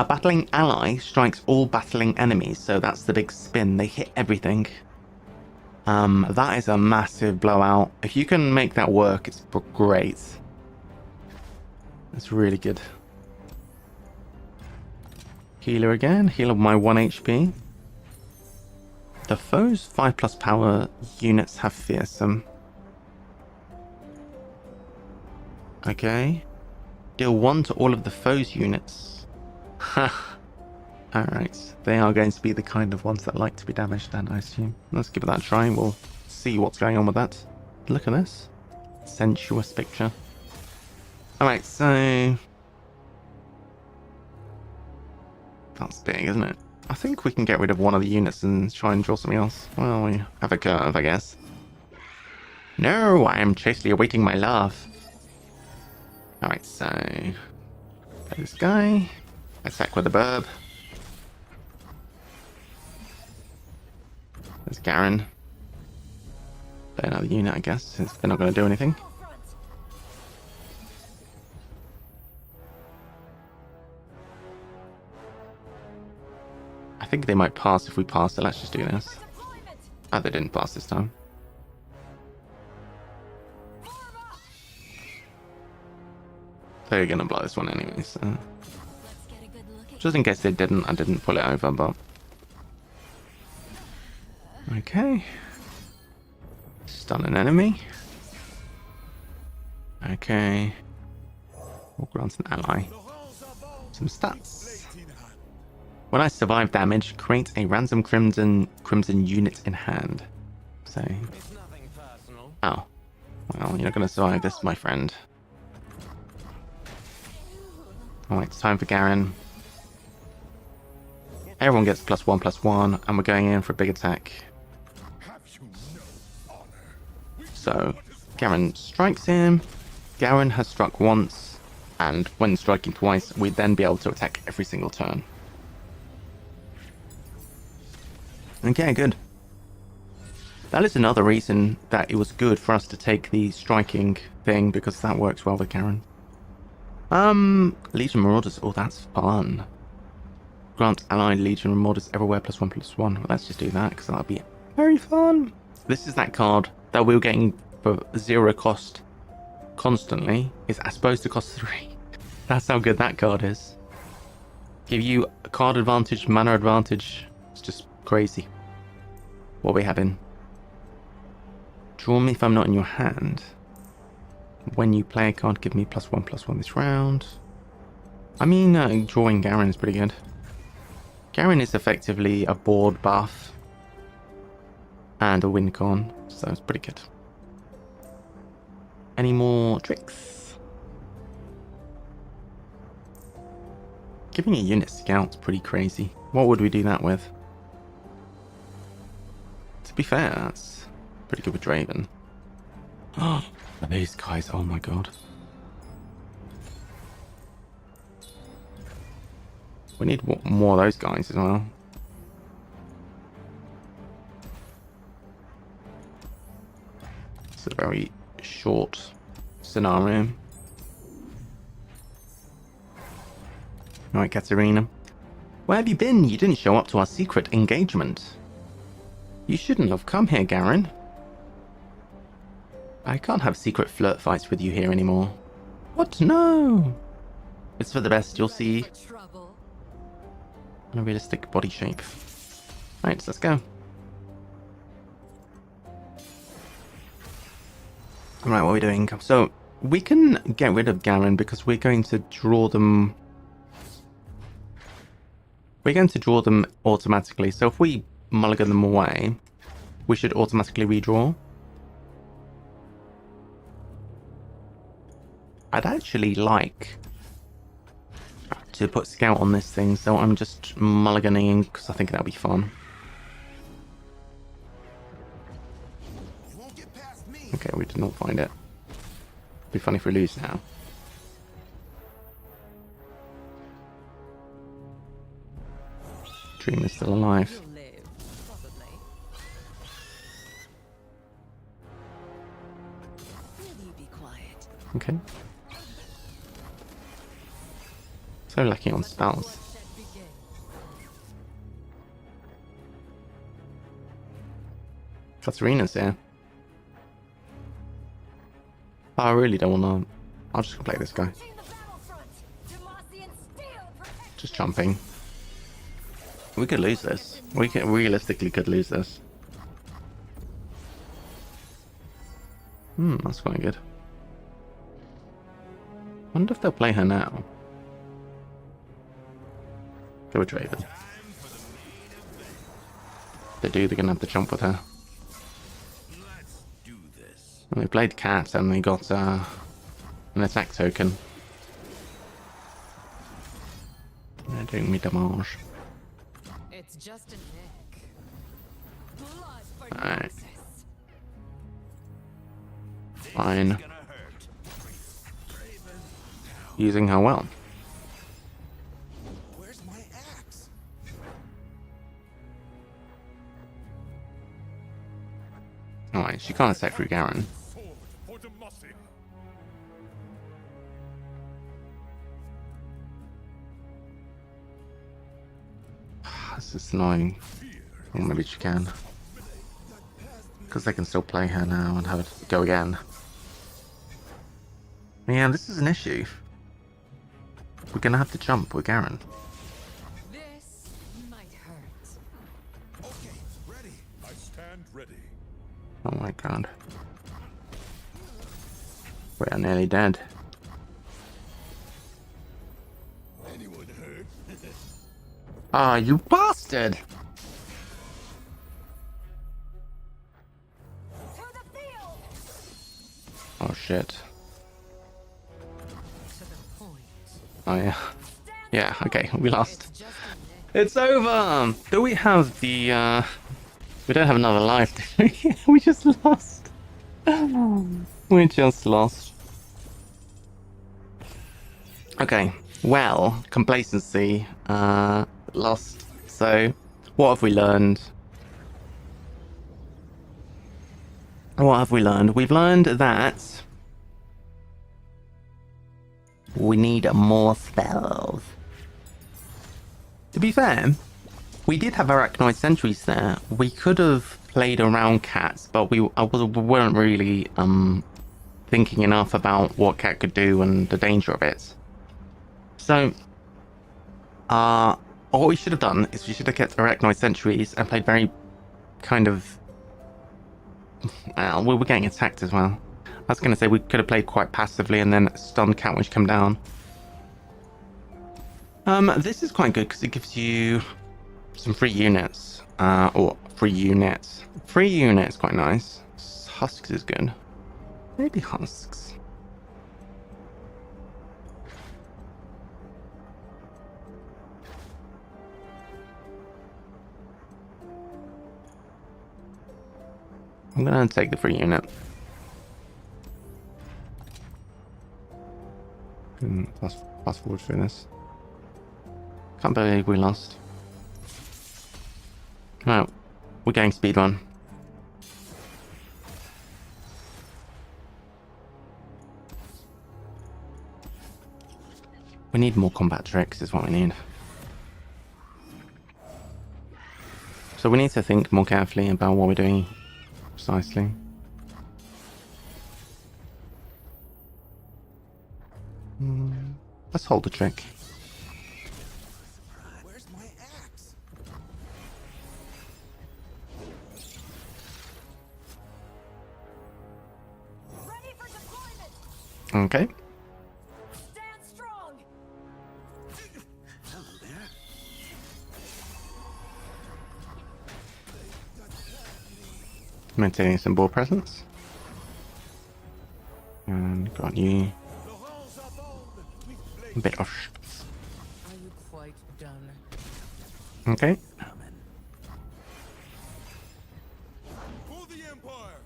A battling ally strikes all battling enemies, so that's the big spin. They hit everything. That is a massive blowout. If you can make that work, it's great. It's really good. Healer again. Heal my 1 HP. The foe's 5+ power units have fearsome. Okay. Deal 1 to all of the foe's units. Ha. Alright. They are going to be the kind of ones that like to be damaged then, I assume. Let's give it that a try. We'll see what's going on with that. Look at this. Sensuous picture. Alright, so... that's big, isn't it? I think we can get rid of one of the units and try and draw something else. Well, we have a curve, I guess. No, I am chastely awaiting my love. Alright, so... this guy. Attack with the burb. There's Garen. Play another unit, I guess, since they're not going to do anything. I think they might pass if we pass, so let's just do this. Oh, they didn't pass this time. They're gonna blow this one anyway, so... just in case they didn't, I didn't pull it over, but... okay. Stun an enemy. Okay. Or grant an ally. Some stats. When I survive damage, create a random crimson unit in hand. So... It's nothing personal. oh. Well, you're not going to survive this, my friend. Alright, it's time for Garen. Everyone gets +1/+1, and we're going in for a big attack. So, Garen strikes him. Garen has struck once, and when striking twice, we'd then be able to attack every single turn. Okay, good. That is another reason that it was good for us to take the striking thing, because that works well with Garen. Legion Marauders. Oh, that's fun. Grant allied Legion Marauders everywhere +1/+1. Well, let's just do that, because that'll be very fun. This is that card that we were getting for 0 cost constantly is supposed to cost 3. That's how good that card is. Give you a card advantage, mana advantage. It's just crazy. What are we having? Draw me if I'm not in your hand. When you play a card, give me +1/+1 this round. I mean, drawing Garen is pretty good. Garen is effectively a board buff and a win con, so it's pretty good. Any more tricks? Giving a unit scout's pretty crazy. What would we do that with? To be fair, that's pretty good with Draven. Oh, these guys, oh my god. We need more of those guys as well. It's a very short scenario. Alright, Katarina. Where have you been? You didn't show up to our secret engagement. You shouldn't have come here, Garen. I can't have secret flirt fights with you here anymore. What? No! It's for the best, you'll see. A realistic body shape. Right, so let's go. Alright, what are we doing? So, we can get rid of Garen because we're going to draw them... We're going to draw them automatically. So if we mulligan them away, we should automatically redraw. I'd actually like to put Scout on this thing, so I'm just mulliganing because I think that'll be fun. Okay, we did not find it. Be funny if we lose now. Dream is still alive. Okay. So lucky on spells. Katarina's here. I really don't want to... I'll just play this guy. Just jumping. We could lose this. We could, realistically could lose this. That's quite good. Wonder if they'll play her now. Go with Draven. If they do, they're gonna have to jump with her. Well, they played Cat and they got an attack token. They're doing me damage. It's just an egg. Blood for Alright. Fine. Using her well. Where's my axe? Alright, she can't attack through Garen. This is annoying. Or maybe she can. Because they can still play her now and have it go again. Yeah, this is an issue. We're gonna have to jump with Garen. This might hurt. Okay, ready. I stand ready. Oh my god. We are nearly dead. Anyone hurt? Ah, you bastard! To the field! Oh shit. To the point. Oh yeah. Yeah, okay, we lost. It's over! Do we have the, we don't have another life, do we? We just lost. We just lost. Okay, well, complacency, lost. So, what have we learned? What have we learned? We've learned that we need more spells. To be fair, we did have Arachnoid Sentries there. We could have played around cats, but we weren't really thinking enough about what Cat could do and the danger of it. So, what we should have done is we should have kept Arachnoid Sentries and played very kind of... Well, we were getting attacked as well. I was going to say we could have played quite passively and then stunned Cat when she come down. This is quite good because it gives you some free units. Or free units. Free units quite nice. Husks is good. Maybe Husks. I'm gonna take the free unit. Fast forward through this. Can't believe we lost. Right, we're going speed run. We need more combat tricks is what we need. So we need to think more carefully about what we're doing precisely. Let's hold the trick. Where's my axe? Ready for deployment! Okay. Stand strong! Hello there. Maintaining some ball presence. And got you The halls are bold. We've a bit of... Are you quite done? Okay. coming. For the Empire.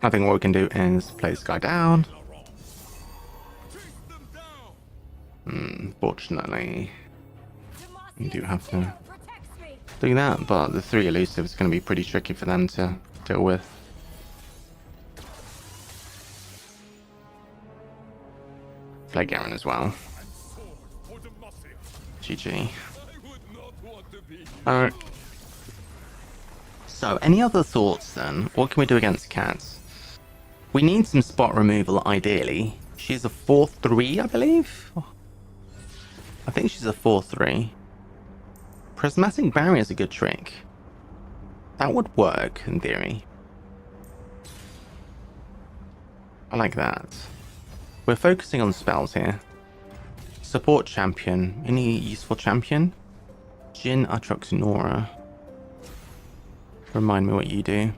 I think what we can do is play this guy down. Chase them down. Fortunately, you do have to Protects me! do that, but the 3 elusive is going to be pretty tricky for them to deal with. Play Garen as well. Sword for Demacia. GG. I would not want to be. Alright. So, any other thoughts then? What can we do against Cats? We need some spot removal, ideally. She's a 4-3, I believe? I think she's a 4-3. Prismatic Barrier is a good trick. That would work, in theory. I like that. We're focusing on spells here. Support champion. Any useful champion? Jin, Atrox, Nora. Remind me what you do.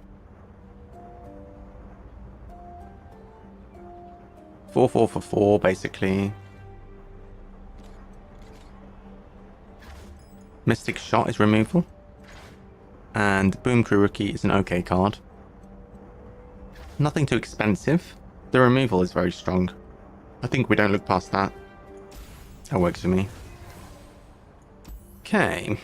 4-4 for 4, basically. Mystic Shot is removal. And Boom Crew Rookie is an okay card. Nothing too expensive. The removal is very strong. I think we don't look past that. That works for me. Okay.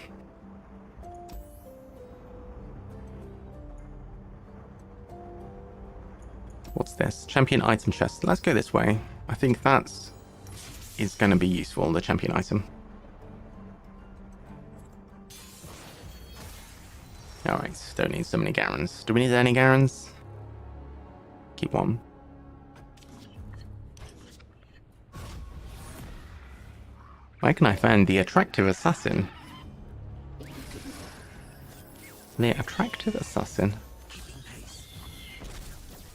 What's this? Champion item chest. Let's go this way. I think that's is going to be useful, the champion item. Alright, don't need so many Garens. Do we need any Garens? Keep one. Where can I find the attractive assassin? The attractive assassin. Keeping pace.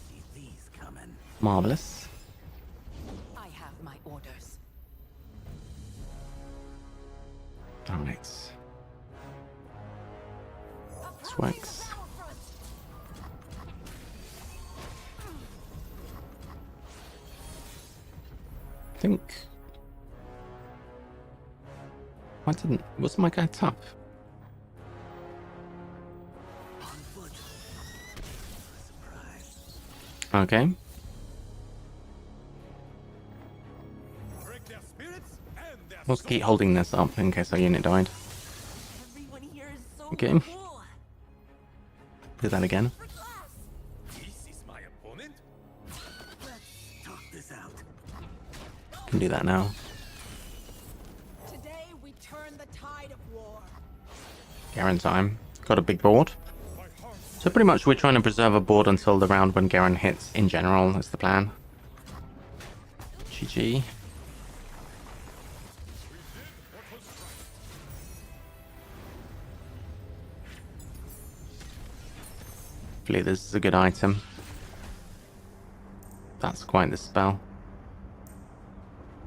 See these coming. Marvelous. I have my orders. Alright. This works. I think... Why didn't... Was my guy tough? On foot. Surprise. Okay. Break their spirits and their Let's keep holding this up in case our unit died. Everyone here is so Okay. cool. Do that again. This is my opponent. Let's talk this out. Can do that now. Today we turn the tide of war. Garen time. Got a big board. My heart's So pretty much we're trying to preserve a board until the round when Garen hits in general. That's the plan. GG. Hopefully this is a good item. That's quite the spell.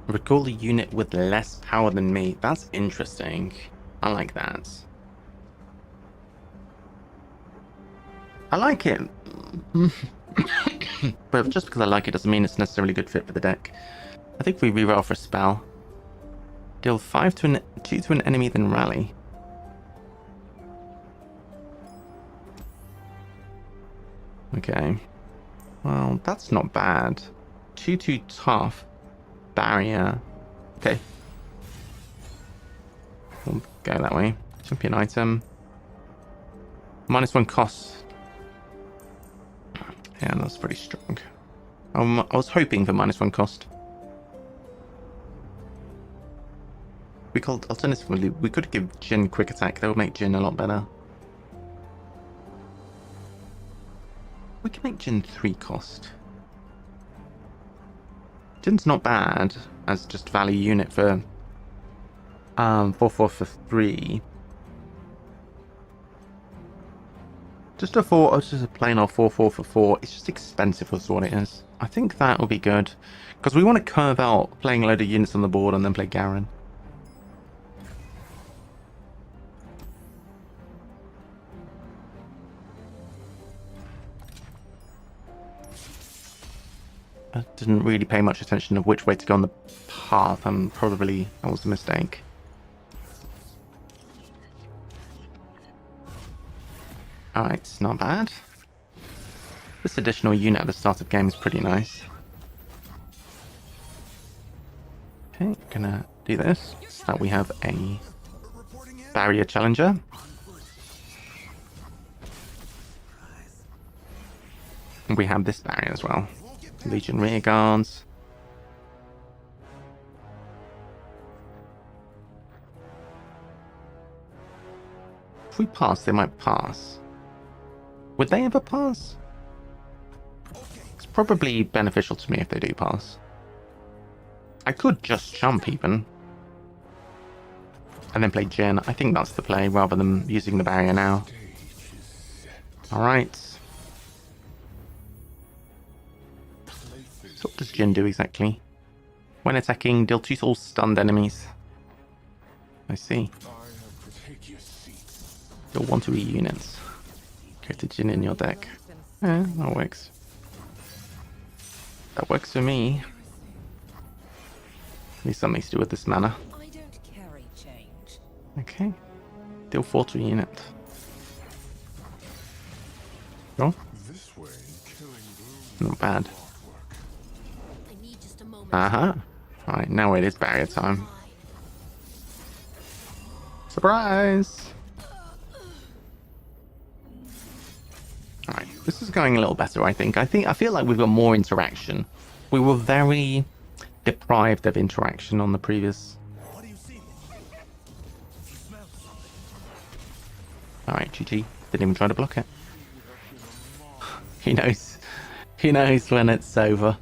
Recall a unit with less power than me. That's interesting. I like that. I like it. But just because I like it doesn't mean it's necessarily a good fit for the deck. I think we reroll for a spell. Deal 2 to an enemy, then rally. Okay. Well, that's not bad. 2/2 tough. Barrier. Okay. We'll go that way. Champion item. -1 cost. Yeah, that's pretty strong. I was hoping for -1 cost. We could alternatively we could give Jin quick attack. That would make Jin a lot better. We can make Jin 3 cost. Jin's not bad as just value unit for 4/4 for 3. Just a plain old 4/4 for 4. It's just expensive for what it is. I think that will be good because we want to curve out playing a load of units on the board and then play Garen. I didn't really pay much attention of which way to go on the path. That was a mistake. Alright, not bad. This additional unit at the start of the game is pretty nice. Okay, gonna do this so that we have a barrier challenger. And we have this barrier as well. Legion rear guards. If we pass, they might pass. Would they ever pass? It's probably beneficial to me if they do pass. I could just jump even. And then play Jin. I think that's the play rather than using the barrier now. Alright. So what does Jin do exactly? When attacking, deal 2 to all stunned enemies. I see. Deal 1 to E units. Create a Jin in your deck. Yeah, that works. That works for me. Needs something to do with this mana. I don't carry change. Okay. Deal 4 to a unit. Sure. Not bad. I need just a moment. Uh-huh. Alright, now it is barrier time. Surprise! Alright, this is going a little better, I think. I feel like we've got more interaction. We were very deprived of interaction on the previous. Alright, GG. Didn't even try to block it. He knows. He knows when it's over.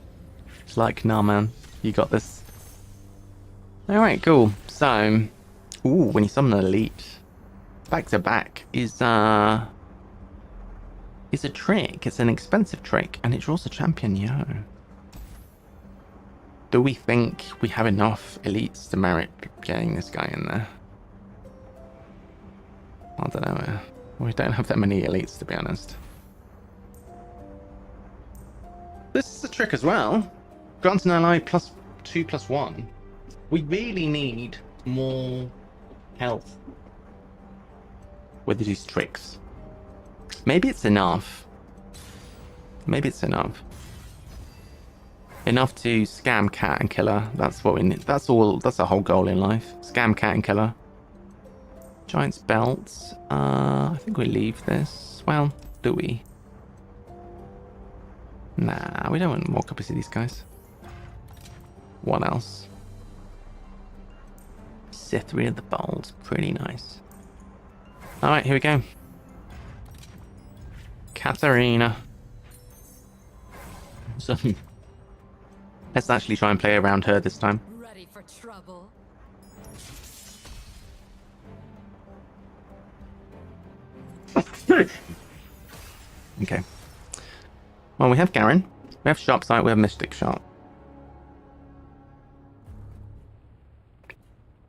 It's like, nah man, you got this. Alright, cool. So, when you summon an elite, back to back is a trick. It's an expensive trick, and it draws a champion, yo. Do we think we have enough elites to merit getting this guy in there? I don't know. We don't have that many elites, to be honest. This is a trick as well. Grant an ally +2/+1. We really need more health with these tricks. Maybe it's enough. Maybe it's enough. Enough to scam cat and kill her. That's what we need. That's all. That's the whole goal in life. Scam cat and kill her. Giant's belts. I think we leave this. Well, do we? Nah, we don't want more copies of these guys. What else? Sithri of the Bold. Pretty nice. Alright, here we go. Katharina. So let's actually try and play around her this time. Ready for trouble? Okay. Well, we have Garen, we have Sharp Sight, we have Mystic Shot.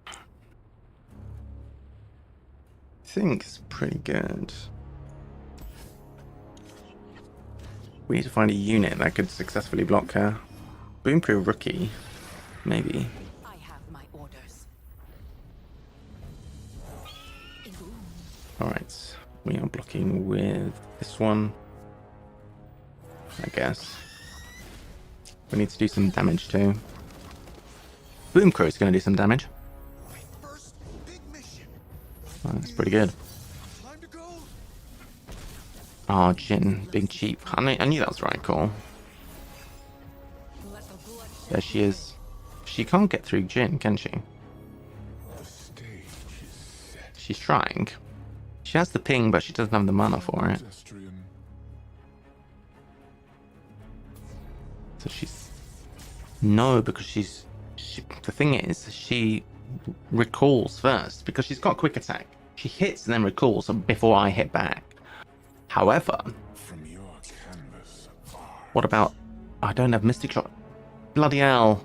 I think it's pretty good. We need to find a unit that could successfully block her. Boomproof rookie, maybe. I have my orders. Alright, we are blocking with this one, I guess. We need to do some damage too. Boomcrow is going to do some damage. My first big mission. Oh, that's pretty good. Time to go. Oh, Jin, big cheap. I knew that was the right call. Let the blood There she is. She can't get through Jin, can she? The stage is set. She's trying. She has the ping, but she doesn't have the mana for it. Pedestrian. So she's... No, because the thing is, she recalls first, because she's got quick attack. She hits and then recalls before I hit back. However, From your canvas. what about... I don't have Mystic Shot. Bloody hell.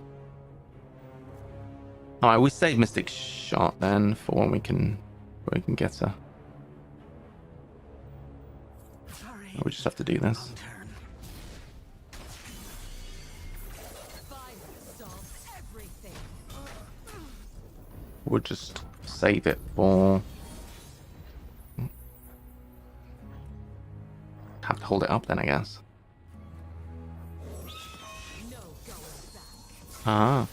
Alright, we save Mystic Shot then for when we can get her. Sorry. We just have to do this. Turn. fire solves everything. We'll just save it for... Have to hold it up then, I guess. No going back. Ah.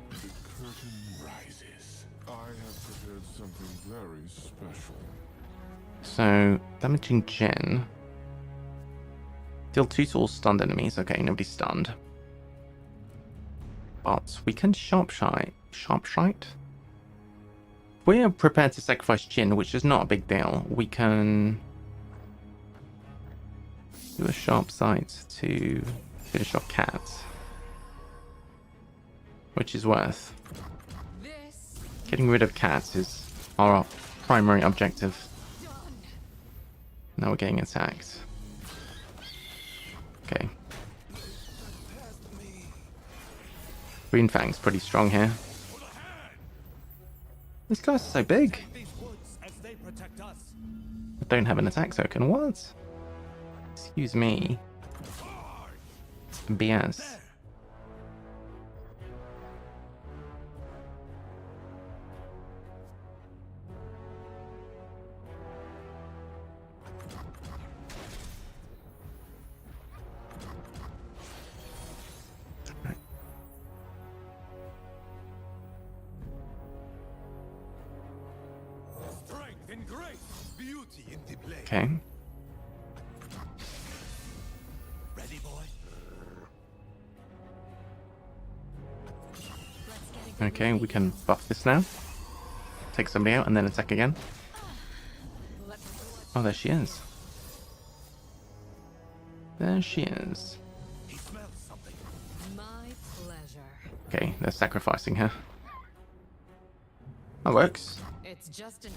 The curtain rises. I have prepared something very special. So, damaging Jin. Deal 2 to all stunned enemies. Okay, nobody's stunned. But we can sharpshite. Sharpshite? We're prepared to sacrifice Jin, which is not a big deal. We can do a sharp sight to finish off Cat, which is worth. This Getting rid of Cat is our primary objective. done. Now we're getting attacked. Okay. Green Fang's pretty strong here. These guys are so big. These woods as they protect us. I don't have an attack token. What? Excuse me. BS. Strength and grace. Beauty in the blade. Okay. Ready, boy? Let's get a Okay, we can buff this now. Take somebody out and then attack again. let the blood Oh, there she is. There she is. He smells something. my pleasure. Okay, they're sacrificing her. That works. It's just a nick.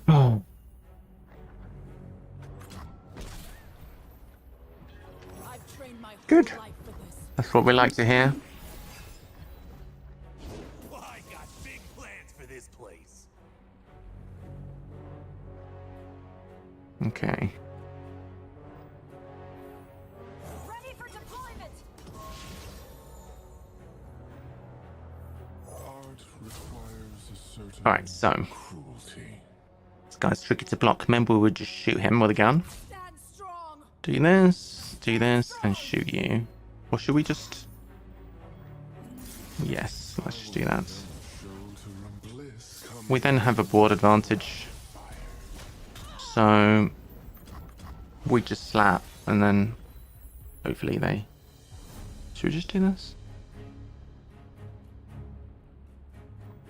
Oh. I've trained my whole Good. life for this. That's what we like to hear. Well, I got big plans for this place. Okay. Ready for deployment. Art requires a certain Alright, so cruelty. this guy's tricky to block. Remember, we would just shoot him with a gun. Stand strong. Do this, and shoot you. Or should we just... Yes, let's just do that. Shelter and bliss come We then have a board advantage. So... We just slap, and then... Hopefully they... Should we just do this?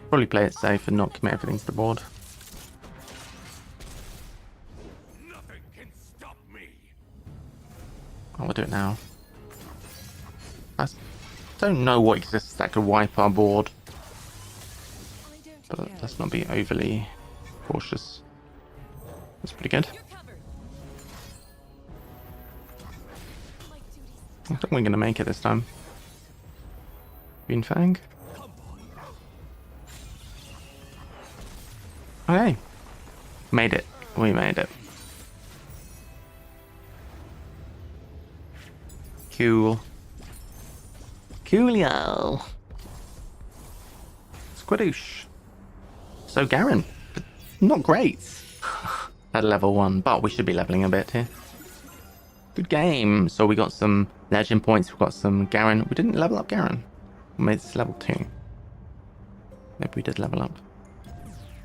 Probably play it safe and not commit everything to the board. Nothing can stop me. Oh, we'll do it now. I don't know what exists that could wipe our board, but let's not be overly cautious. That's pretty good. I think we're going to make it this time. Green Fang. Okay. Made it. We made it. Cool. Coolio. Squidoosh. So Garen, not great at level 1, but we should be leveling a bit here. Good game. So we got some legend points, we got some Garen. We didn't level up Garen. We made this level 2. Maybe we did level up.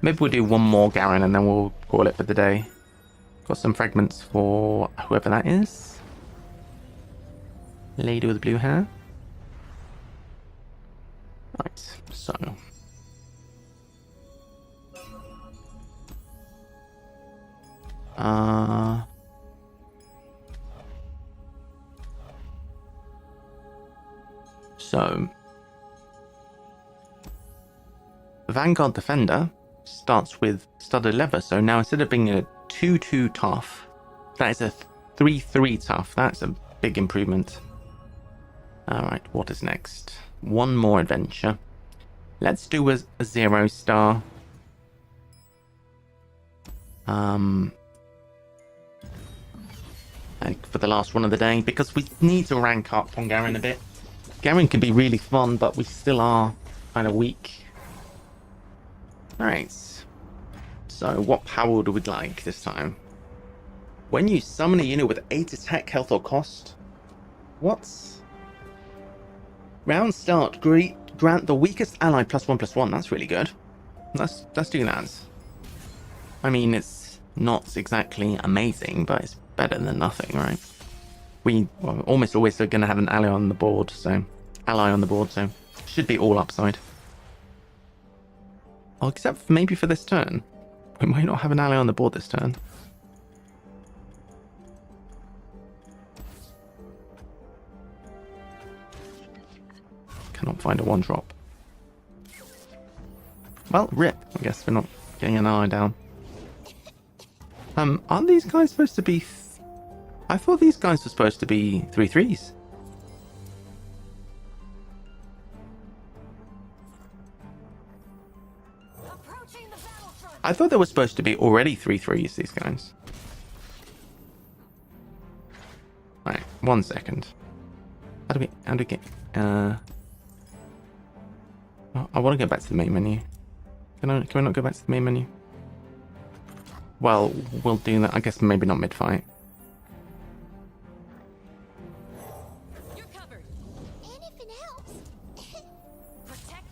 Maybe we'll do one more Garen and then we'll call it for the day. Got some fragments for whoever that is. Lady with blue hair. Right, so. So. Vanguard Defender starts with studded leather, so now instead of being a 2-2 tough, that is a 3-3 tough. That's a big improvement. Alright, what is next? One more adventure. Let's do a 0-star. Like for the last one of the day, because we need to rank up on Garen a bit. Garen can be really fun, but we still are kind of weak. Alright. So, what power would we like this time? When you summon a unit with 8 attack, health, or cost? What? Round start, grant the weakest ally +1/+1. That's really good. Let's do that. I mean, it's not exactly amazing, but it's better than nothing, right? We almost always are going to have an ally on the board, so should be all upside. Oh, except for maybe for this turn. We might not have an ally on the board this turn. Cannot find a 1-drop. Well, rip. I guess we're not getting an ally down. Aren't these guys supposed to be... I thought these guys were supposed to be 3/3s. I thought they were supposed to be already 3/3s, these guys. Right, 1 second. How do we get... I want to go back to the main menu. Can we not go back to the main menu? Well, we'll do that. I guess maybe not mid-fight. You're covered. And if it helps.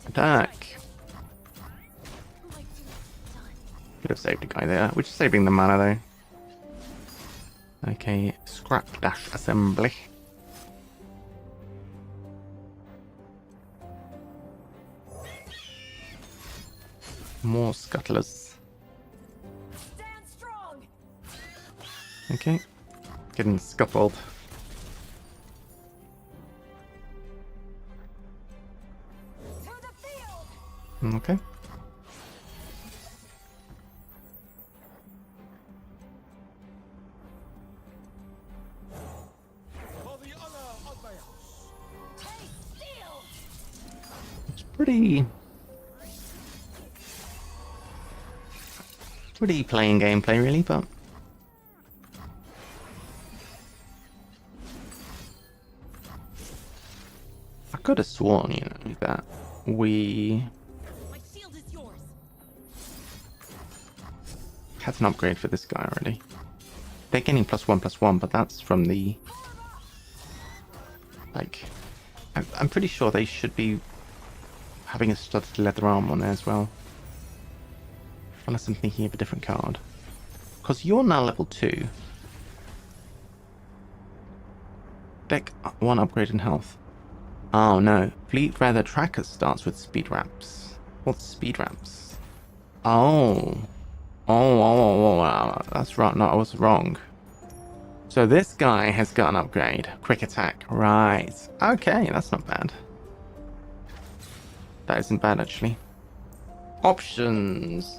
Attack. Could have saved a guy there. We're just saving the mana though. Okay, scrap dash assembly. More scuttlers. Stand strong. Okay, getting scuttled. To the field. Okay. For the honor of my house. Take steel. It's pretty plain gameplay really, but I could have sworn, you know, that we My shield is yours. had an upgrade for this guy already. They're getting +1/+1, but that's from the... Like, I'm pretty sure they should be having a studded leather arm on there as well. Unless I'm thinking of a different card. Because you're now level 2. Deck 1 upgrade in health. Oh no, Fleet Feather Tracker starts with speed wraps. What's speed ramps? Oh. Oh, that's right. No, I was wrong. So this guy has got an upgrade. Quick attack. Right. Okay, that's not bad. That isn't bad, actually. Options.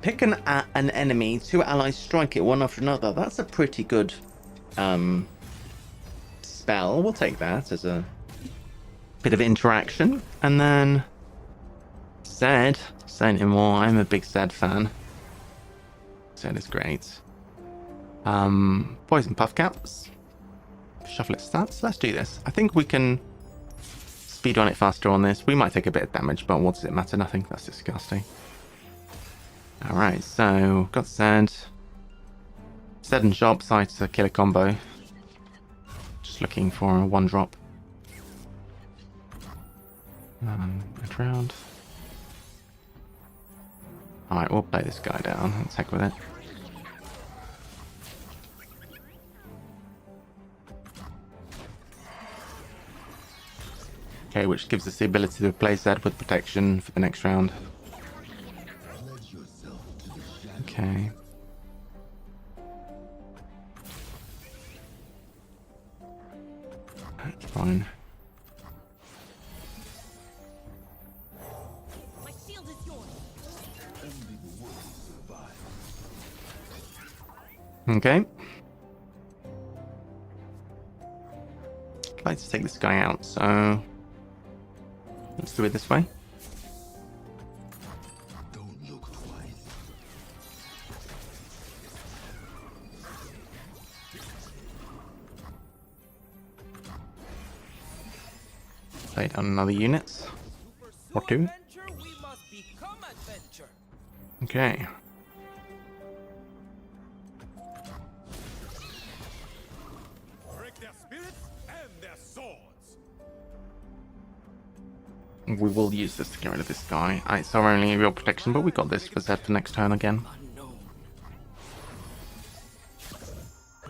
Pick an enemy, 2 allies strike it one after another. That's a pretty good spell. We'll take that as a bit of interaction. And then Zed. Say no more. I'm a big Zed fan. Zed is great. Poison puff caps. Shuffle its stats. Let's do this. I think we can speed on it faster on this. We might take a bit of damage, but what does it matter? Nothing. That's disgusting. Alright, so got Zed. Zed and Sharp Sight's a killer combo. Just looking for a 1-drop. Good round. Alright, we'll play this guy down. Let's heck with it. Okay, which gives us the ability to play Zed with protection for the next round. Okay. That's fine. My shield is yours. Okay. I'd like to take this guy out, so let's do it this way. Don't look twice. Lay down another unit. Or 2. Adventure, we must become adventure. Okay. Break their spirits and their swords. We will use this to get rid of this guy. It's our only real protection, but we got this for Zed for next turn again.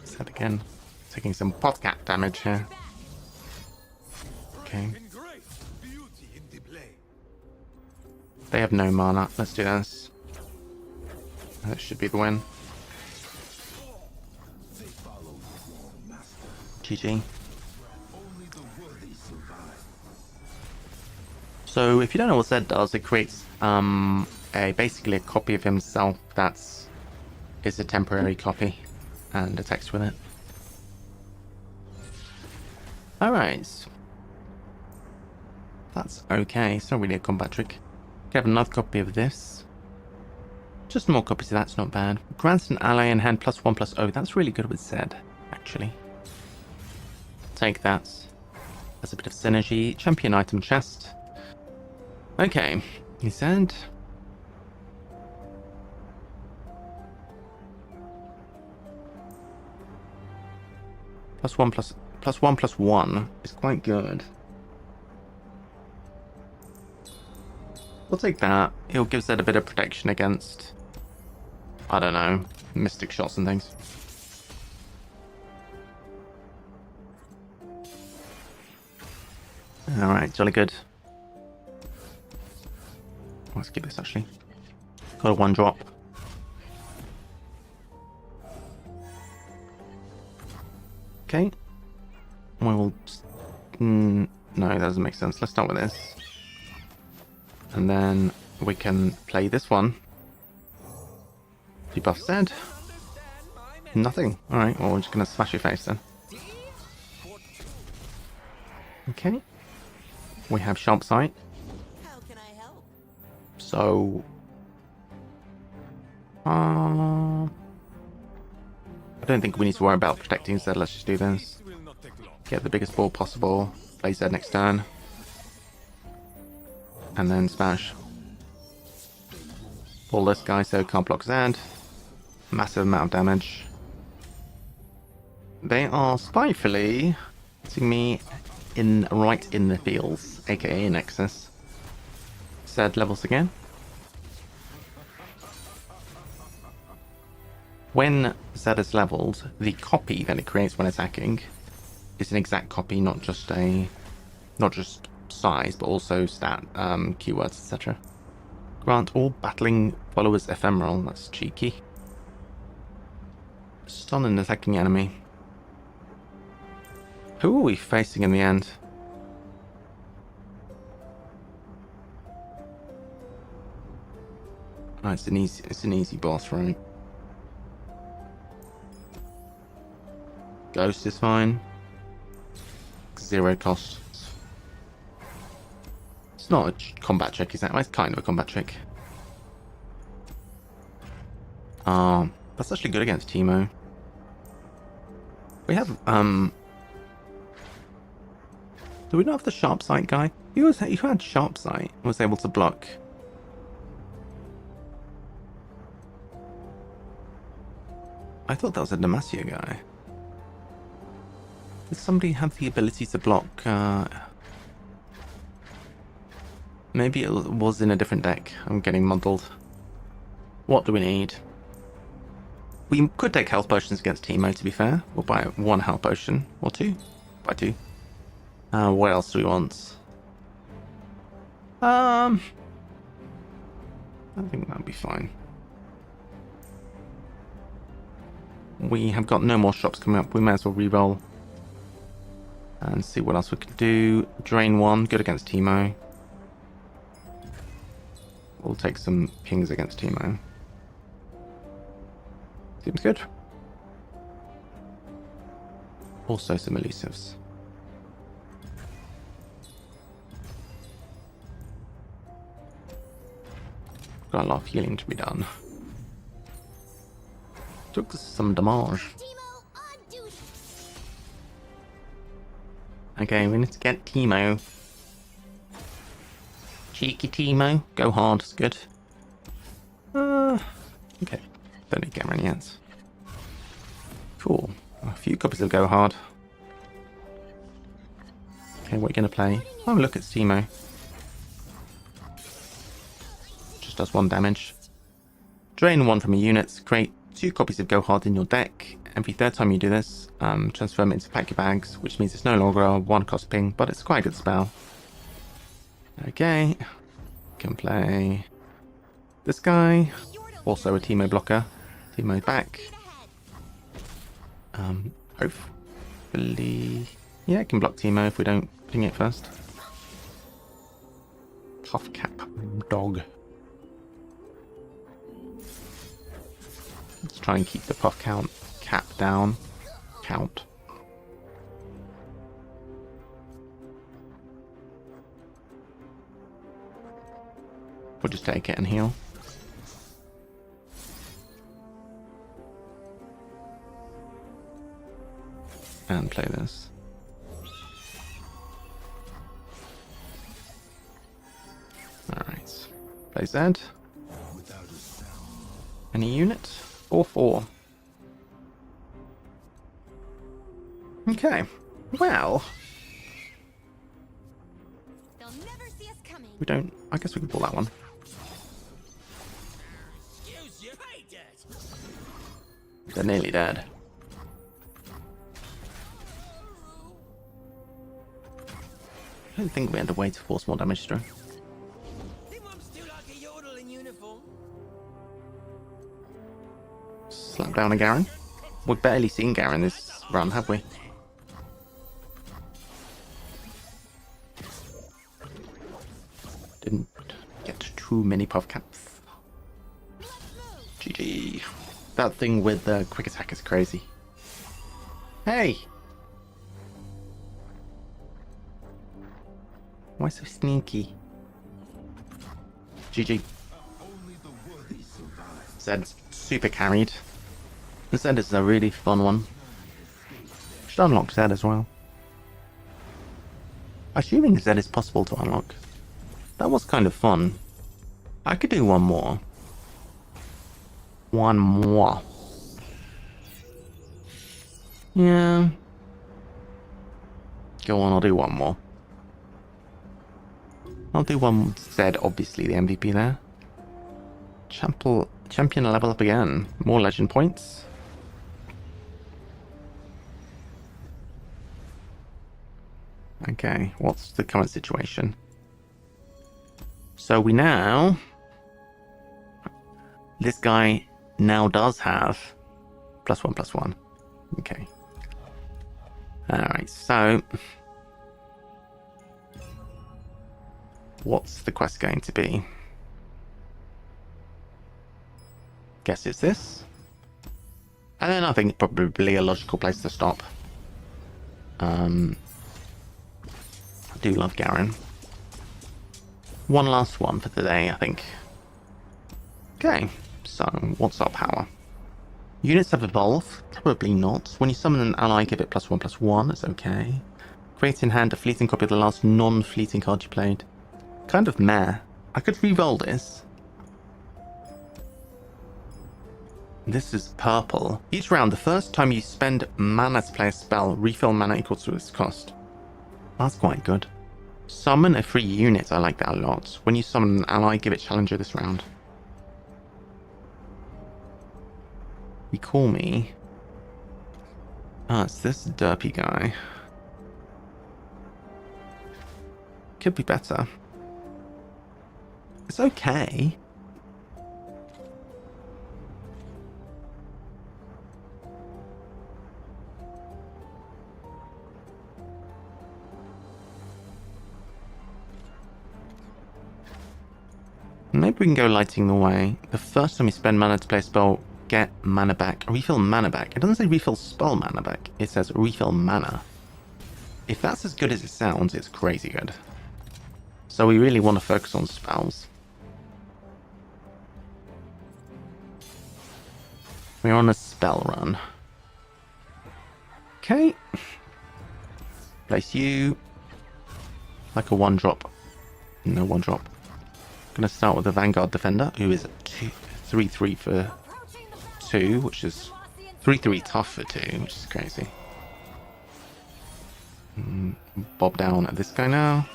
Zed again. Taking some pot cap damage here. Okay. In grace, beauty in the blade. They have no mana. Let's do this. That should be the win. GG. So if you don't know what Zed does, it creates basically a copy of himself is a temporary copy and attacks with it. Alright. That's okay. It's not really a combat trick. We have another copy of this. Just more copies of that's not bad. Grants an ally in hand +1/+0. That's really good with Zed, actually. Take that. That's a bit of synergy. Champion item chest. Okay, he said. +1/+1 is quite good. We'll take that. It'll give Zed a bit of protection against, I don't know, mystic shots and things. Alright, jolly good. Let's keep this actually. Got a 1-drop. Okay. We will just, no, that doesn't make sense. Let's start with this. And then we can play this one. Debuff Zed. Nothing. Alright, well we're just gonna smash your face then. Okay. We have Sharp Sight. How can I help? So I don't think we need to worry about protecting Zed. Let's just do this. Will not take long. Get the biggest ball possible. Play Zed next turn. And then smash. Pull this guy so can't block Zed. Massive amount of damage. They are spitefully hitting me right in the feels, aka Nexus. Zed levels again. When Zed is leveled, the copy that it creates when attacking is an exact copy, not just size, but also stat keywords, etc. Grant all battling followers ephemeral. That's cheeky. Stun an attacking enemy. Who are we facing in the end? Oh, it's an easy boss, right? Ghost is fine. 0 cost. It's not a combat trick, is that? Well, it's kind of a combat trick. That's actually good against Teemo. We have, do we not have the sharp sight guy? Who had sharp sight and was able to block? I thought that was a Demacia guy. Does somebody have the ability to block? Maybe it was in a different deck. I'm getting muddled. What do we need? We could take health potions against Teemo, to be fair. We'll buy 1 health potion. Or 2. Buy 2. What else do we want? I think that'll be fine. We have got no more shops coming up. We may as well reroll and see what else we can do. Drain 1, good against Teemo. We'll take some pings against Teemo. Seems good. Also some elusives. Got a lot of healing to be done. Took some damage. Teemo on duty. Okay, we need to get Teemo. Cheeky Teemo. Go hard, it's good. Okay. Don't need Gamma yet. Cool. A few copies of Go Hard. Okay, what are you going to play? Oh, look at Teemo. Just does 1 damage. Drain 1 from your units. Create 2 copies of Go Hard in your deck. Every 3rd time you do this, transform it into pack your bags, which means it's no longer a 1 cost ping, but it's quite a good spell. Okay. Can play this guy. Also a Teemo blocker. Teemo back. Hopefully... Yeah, it can block Teemo if we don't ping it first. Puff cap dog. Let's try and keep the puff cap down. We'll just take it and heal. And play this. Alright. Play Z. Any unit? 4/4. Okay. Well. They'll never see us coming. We don't... I guess we can pull that one. They're nearly dead. I don't think we had a way to force more damage through. Slap down a Garen. We've barely seen Garen this run, have we? Didn't get too many puff caps. GG. That thing with the quick attack is crazy. Hey! Why so sneaky? GG. Zed's super carried. Zed is a really fun one. Should unlock Zed as well. Assuming Zed is possible to unlock. That was kind of fun. I could do one more. One more. Yeah. Go on, I'll do one more. I'll do one with Zed, obviously the MVP there. Champion level up again. More legend points. Okay, what's the current situation? So we now... This guy now does have +1/+1. Okay. Alright, so... What's the quest going to be? Guess it's this. And then I think it's probably a logical place to stop. I do love Garen. One last one for today, I think. Okay, so what's our power? Units have evolved? Probably not. When you summon an ally, give it +1/+1. It's okay. Create in hand a fleeting copy of the last non-fleeting card you played. Kind of meh. I could re-roll this. This is purple. Each round, the first time you spend mana to play a spell, refill mana equal to its cost. That's quite good. Summon a free unit. I like that a lot. When you summon an ally, give it challenger this round. You call me. Ah, it's this derpy guy. Could be better. It's okay. Maybe we can go lighting the way. The first time you spend mana to play a spell, get mana back. Refill mana back. It doesn't say refill spell mana back. It says refill mana. If that's as good as it sounds, it's crazy good. So we really want to focus on spells. We're on a spell run. Okay. Place you. Like a 1-drop. No 1-drop. Gonna start with the Vanguard Defender, who is 3/3 for 2, which is 3/3 tough for 2, which is crazy. Bob down at this guy now.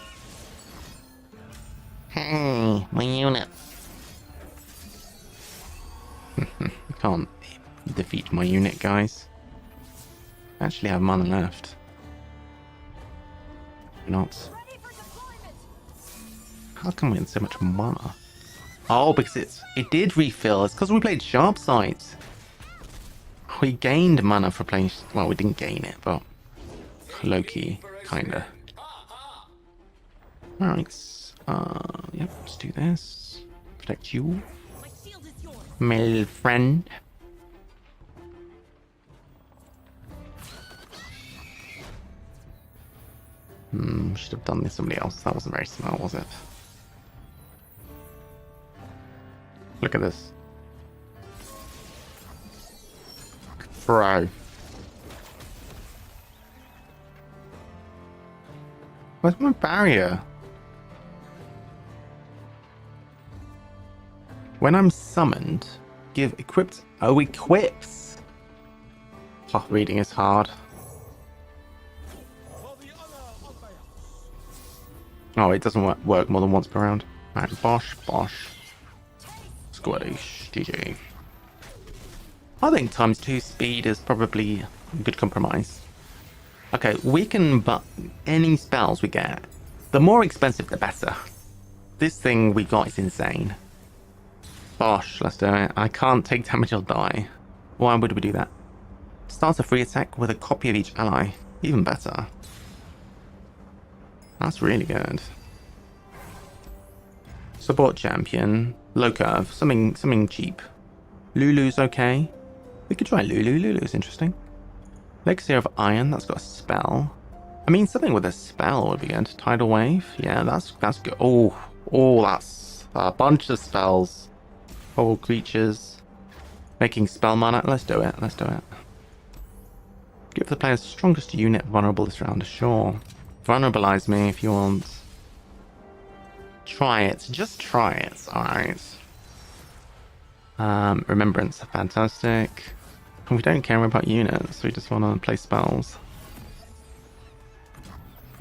Hey, my unit. You can't defeat my unit, guys. I actually have mana left. Not. How come we had so much mana? Oh, because it did refill. It's because we played Sharp Sight. We gained mana for playing... Well, we didn't gain it, but... Low-key, kinda. Alright. Yep, let's do this. Protect you. My little friend. Should have done this somebody else. That wasn't very smart, was it? Look at this. Bro. Where's my barrier? When I'm summoned, give equipped... Oh, equips! Oh, reading is hard. Oh, it doesn't work more than once per round. Right, bosh, bosh. Squadish, GG. I think ×2 speed is probably a good compromise. Okay, we can but any spells we get. The more expensive, the better. This thing we got is insane. Bosh, let's do it. I can't take damage or die. Why would we do that? Start a free attack with a copy of each ally. Even better. That's really good. Support champion. Low curve. Something cheap. Lulu's okay. We could try Lulu. Lulu's interesting. Legacy of Iron. That's got a spell. I mean, something with a spell would be good. Tidal Wave. Yeah, that's good. Oh, that's a bunch of spells. All creatures. Making spell mana. Let's do it. Let's do it. Give the player's strongest unit vulnerable this round. Sure. Vulnerabilize me if you want. Try it. Just try it. Alright. Remembrance. Fantastic. We don't care about units. We just want to play spells.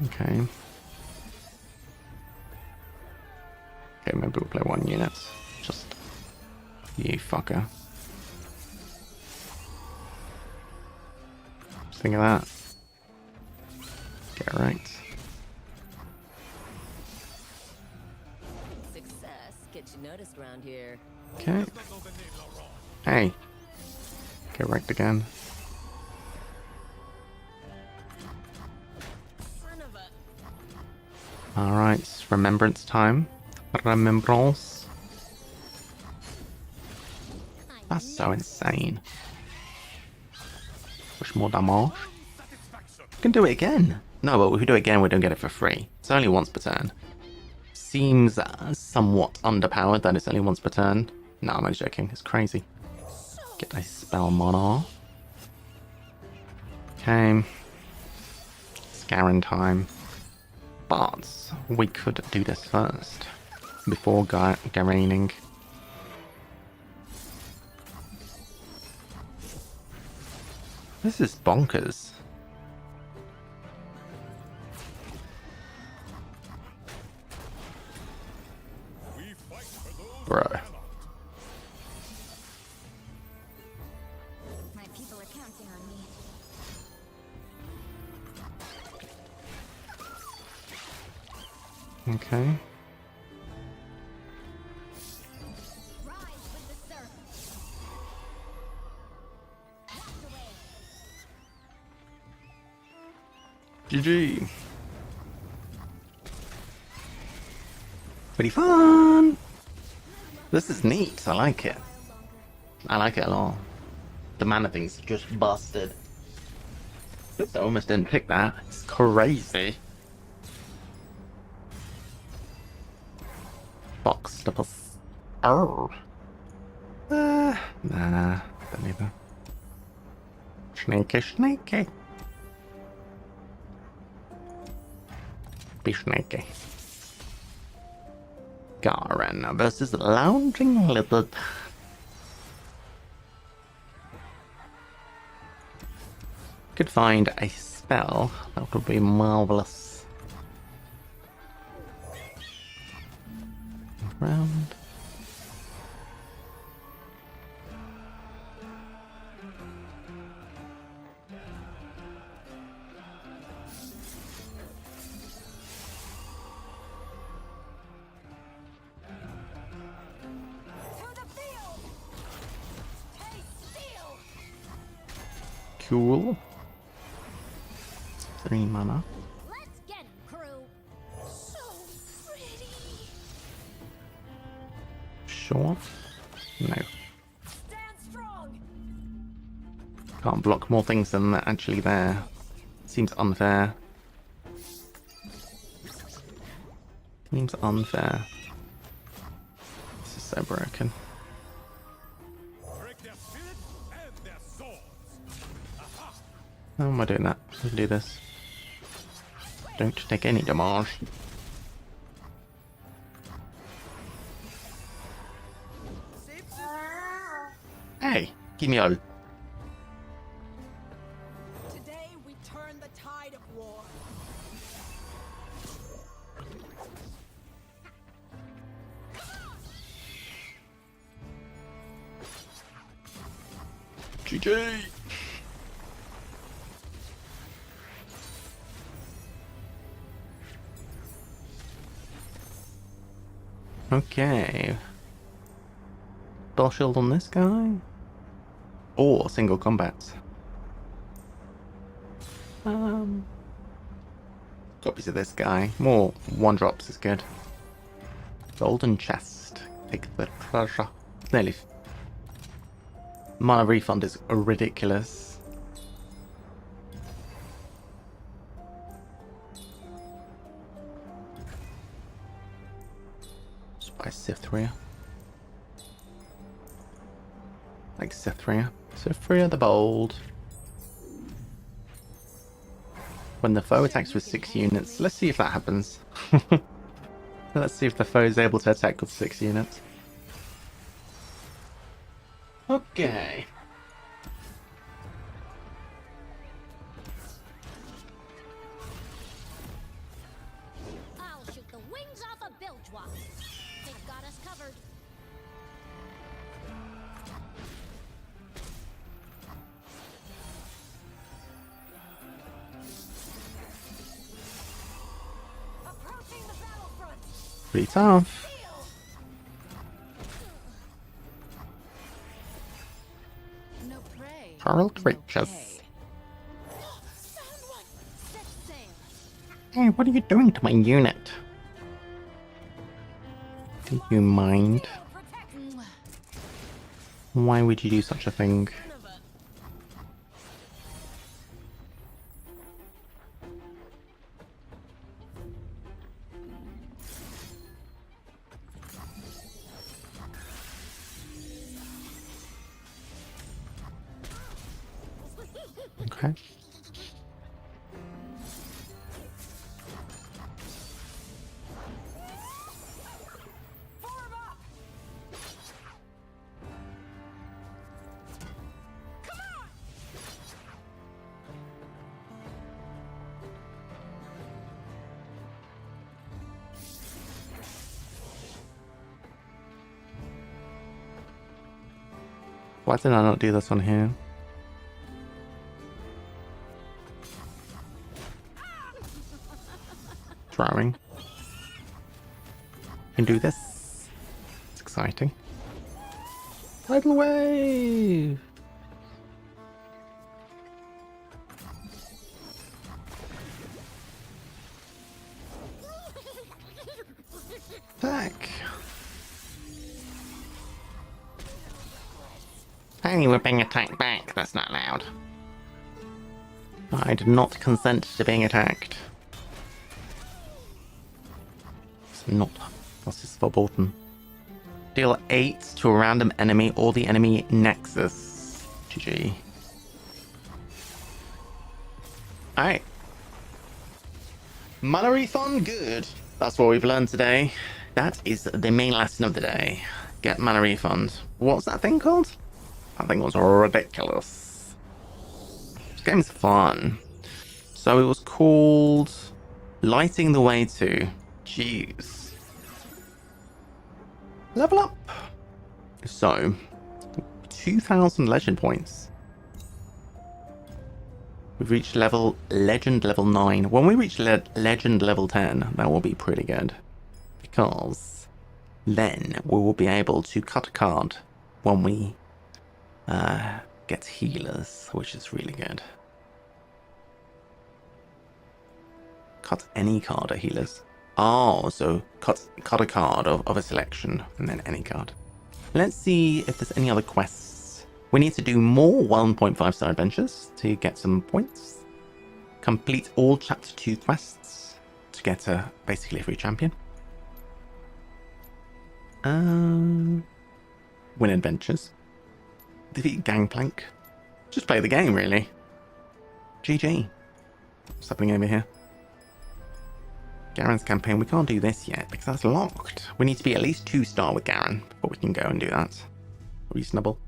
Okay. Okay, maybe we'll play one unit. Just... You fucker. Just think of that. Get right. around here. Okay. Hey. Get wrecked again. Son of a... Alright, remembrance time. Remembrance. That's so insane. Push more damage. We can do it again. No, but if we do it again, we don't get it for free. It's only once per turn. Seems somewhat underpowered that it's only once per turn. No, I'm only joking. It's crazy. Get a spell mono. Okay. Scaring time. But we could do this first. Before garaining. This is bonkers. Bro. My people are counting on me. Okay. Rise with the surf. Cast away. GG. Pretty fun. This is neat. I like it. I like it a lot. The mana thing's just busted. Oops, I almost didn't pick that. It's crazy. Box stuffers. Oh. Nah, don't need that. Snaky. Be snaky. Garen versus Lounging Lizard. Could find a spell. That would be marvelous. Round. Cool. 3 mana. Let's get him, crew. So pretty. Sure. No. Stand strong. Can't block more things than that actually there. Seems unfair. Seems unfair. This is so broken. Break their spirit and their swords. How am I doing that? I can do this. Don't take any damage. Hey, give me all. Today we turn the tide of war. GG. Okay. Spell shield on this guy? Or single combat? Copies of this guy. More one drops is good. Golden chest. Take the treasure. Nearly. Mana refund is ridiculous. By Cythria. Like Cythria. Cythria the Bold. When the foe attacks with 6 units. Let's see if that happens. Let's see if the foe is able to attack with 6 units. Okay. I'll shoot the wings off a Bilgewater. They've got us covered. Approaching the battlefront. Pretty tough. Coral creatures. Found one. Set sail. Hey, what are you doing to my unit? Do you mind? Protect. Why would you do such a thing? Okay. Form up. Come on. Why did I not do this on here? Throwing. Can do this. It's exciting. Tidal wave! Back. Hey, we're being attacked back. That's not allowed. I did not consent to being attacked. It's not. This is verboten. Deal 8 to a random enemy or the enemy nexus. GG. Alright. Mana refund, good. That's what we've learned today. That is the main lesson of the day. Get mana refund. What's that thing called? That thing was ridiculous. This game's fun. So it was called Lighting the Way to. Jeez. Level up. So 2,000 legend points. We've reached legend level 9. When we reach legend level 10, that will be pretty good. Because then we will be able to cut a card when we get healers, which is really good. Cut any card at healers. Oh, so cut a card of a selection and then any card. Let's see if there's any other quests. We need to do more 1.5 star adventures to get some points. Complete all chapter 2 quests to get basically a free champion. Win adventures. Defeat Gangplank. Just play the game, really. GG. What's happening over here? Garen's campaign. We can't do this yet because that's locked. We need to be at least 2-star with Garen before we can go and do that. Reasonable.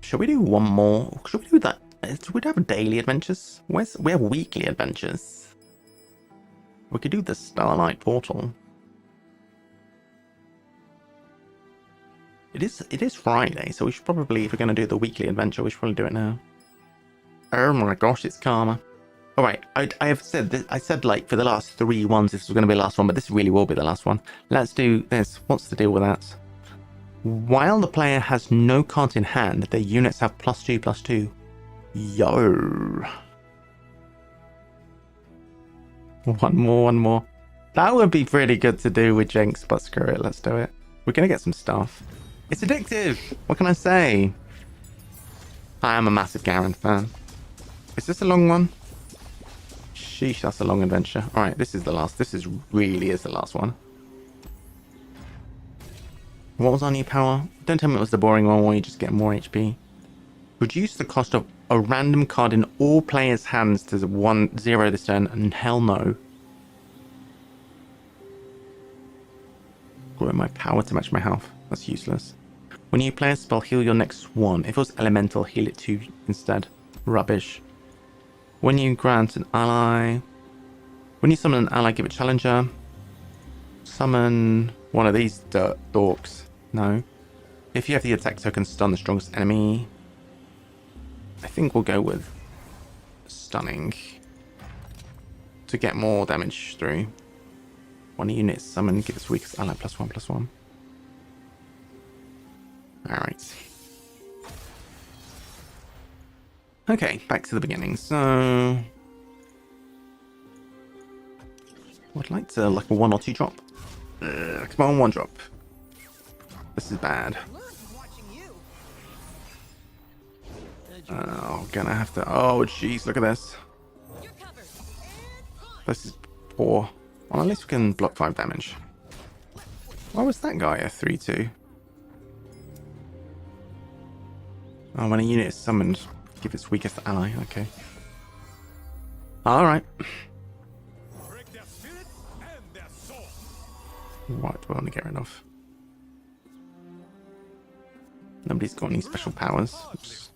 Shall we do one more? Should we do that? Should we have daily adventures? We have weekly adventures. We could do the Starlight Portal. It is Friday, so we should probably, if we're going to do the weekly adventure, we should probably do it now. Oh my gosh, it's Karma. Alright, I have said this, I said like for the last 3 ones this was going to be the last one, but this really will be the last one. Let's do this. What's the deal with that? While the player has no cards in hand, their units have +2/+2. Yo. One more. That would be pretty good to do with Jinx, but screw it, let's do it. We're going to get some stuff. It's addictive! What can I say? I am a massive Garen fan. Is this a long one? Sheesh, that's a long adventure. Alright, this is the last. This really is the last one. What was our new power? Don't tell me it was the boring one where you just get more HP. Reduce the cost of a random card in all players' hands to 0 this turn, and hell no. Grow my power to match my health. That's useless. When you play a spell, heal your next one. If it was elemental, heal it 2 instead. Rubbish. When you grant an ally... When you summon an ally, give it challenger. Summon one of these dorks. No. If you have the attack token, stun the strongest enemy. I think we'll go with stunning. To get more damage through. One unit summon, give its weakest ally +1/+1. Alright. Okay, back to the beginning. So I'd like to like a 1 or 2 drop. Come on, 1 drop. This is bad. Oh, gonna have to. Oh, jeez, look at this. This is poor. Well, at least we can block 5 damage. Why was that guy a 3-2? Oh, when a unit is summoned, give its weakest ally. Okay. Alright. What do I want to get rid of? Nobody's got any special powers. Oops.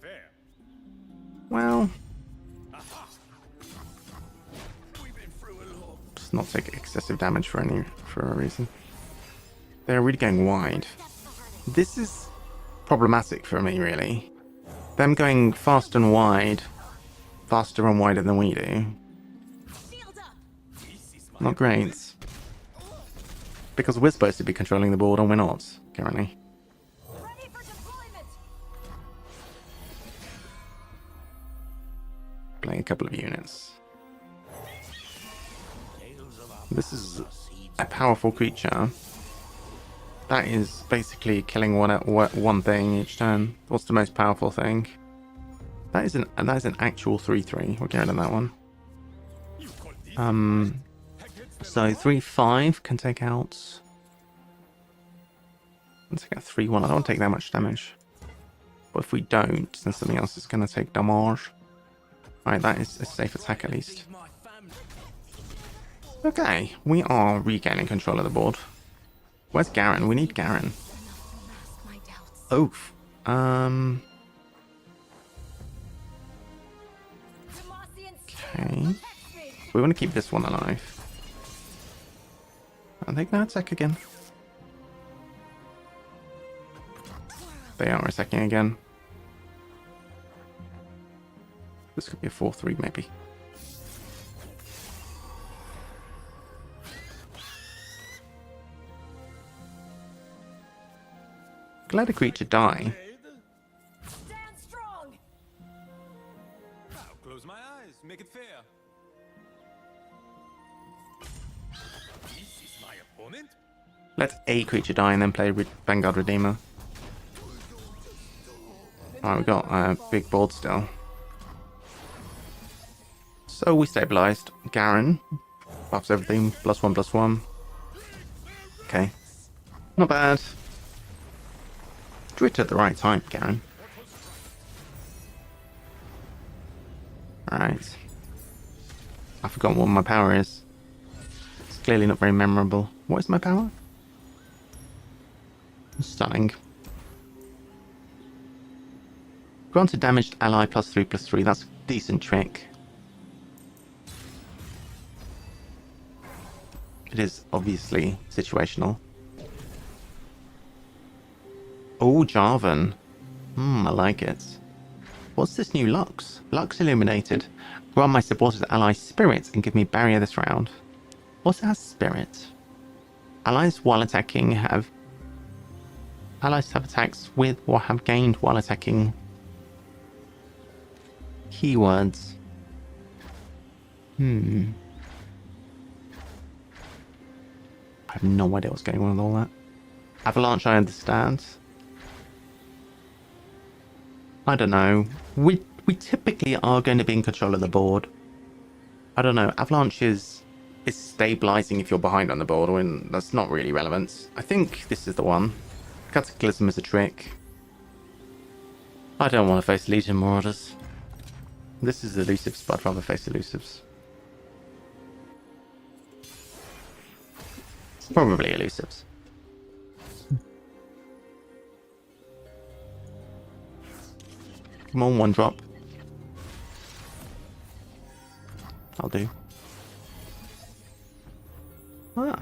Well, just not take excessive damage for a reason. They're really going wide. This is problematic for me, really. Them going fast and wide, faster and wider than we do. Not great. Because we're supposed to be controlling the board and we're not, currently. Playing a couple of units. This is a powerful creature. That is basically killing one thing each turn. What's the most powerful thing? That is an actual 3/3. We'll get rid of that one. So 3/5 can take out. Let's take out 3/1. I don't want to take that much damage. But if we don't, then something else is going to take damage. Alright, that is a safe attack at least. Okay, we are regaining control of the board. Where's Garen? We need Garen. Oof. Okay. We want to keep this one alive. Are they going to attack again? They are attacking again. This could be a 4-3 maybe. Let a creature die. Stand strong. I'll close my eyes, make it fair. This is my opponent. Let a creature die and then play Vanguard Redeemer. Alright, we got a big board still. So we stabilized. Garen buffs everything. +1/+1. Okay. Not bad. Do it at the right time, Garen. Alright. I've forgotten what my power is. It's clearly not very memorable. What is my power? Stunning. Granted damaged ally +3/+3. That's a decent trick. It is obviously situational. Oh, Jarvan. I like it. What's this new Lux? Lux Illuminated. Grant my supported ally Spirit and give me barrier this round. What has Spirit? Allies while attacking have... Allies have attacks with or have gained while attacking. Keywords. I have no idea what's going on with all that. Avalanche, I understand. I don't know. We typically are going to be in control of the board. I don't know. Avalanche is stabilizing if you're behind on the board, when that's not really relevant. I think this is the one. Cataclysm is a trick. I don't want to face Legion Marauders. This is elusives, but I'd rather face elusives. It's probably elusives. Come on, 1 drop. I'll do. Ah.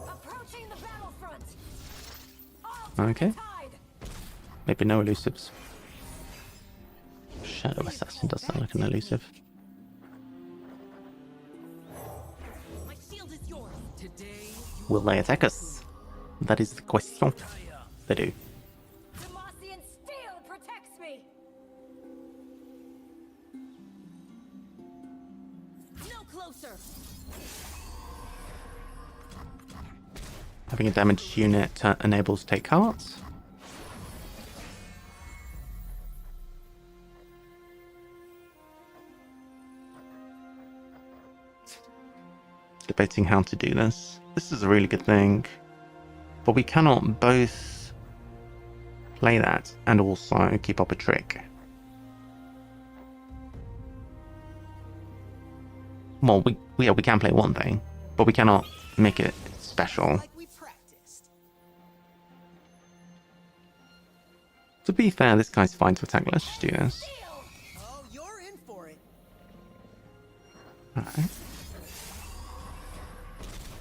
Approaching the battlefront. Okay. Maybe no elusives. Shadow Assassin does sound like an elusive. My shield is yours. Today. Will they attack us? That is the question. They do. Demacian steel protects closer. Having a damaged unit enables take cards. Debating how to do this. This is a really good thing. But we cannot both play that and also keep up a trick. Well, we can play one thing, but we cannot make it special. Like we practiced. To be fair, this guy's fine to attack. Let's just do this. Oh, you're in for it. Alright.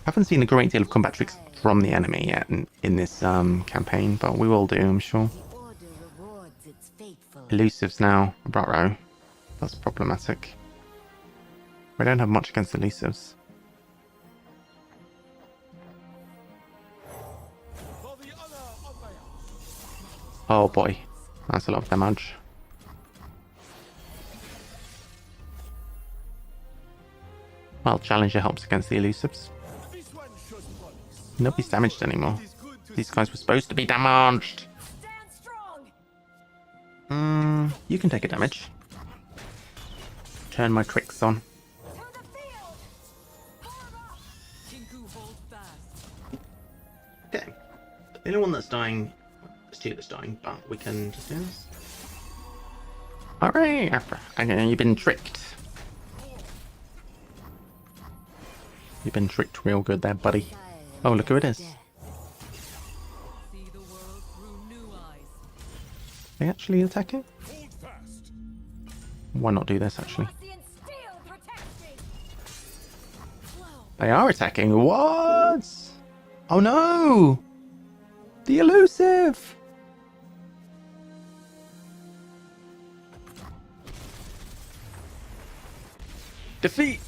Haven't seen a great deal of combat tricks from the enemy yet in this campaign, but we will do, I'm sure. The order rewards its faithful. Elusives now. Brotro. That's problematic. We don't have much against elusives. Oh boy. That's a lot of damage. Well, Challenger helps against the elusives. Nobody's damaged anymore. These guys were supposed to be damaged. Stand strong. You can take a damage. Turn my tricks on. To the field. Form up. Kinku, hold fast. Okay. The only one that's dying is two that's dying, but we can just do this. Alright, you've been tricked. You've been tricked real good there, buddy. Oh, look who it is. See the world through new eyes. They actually attacking? Hold fast. Why not do this, actually? Marcian steel protects me. They are attacking. What? Oh no! The elusive! Defeat!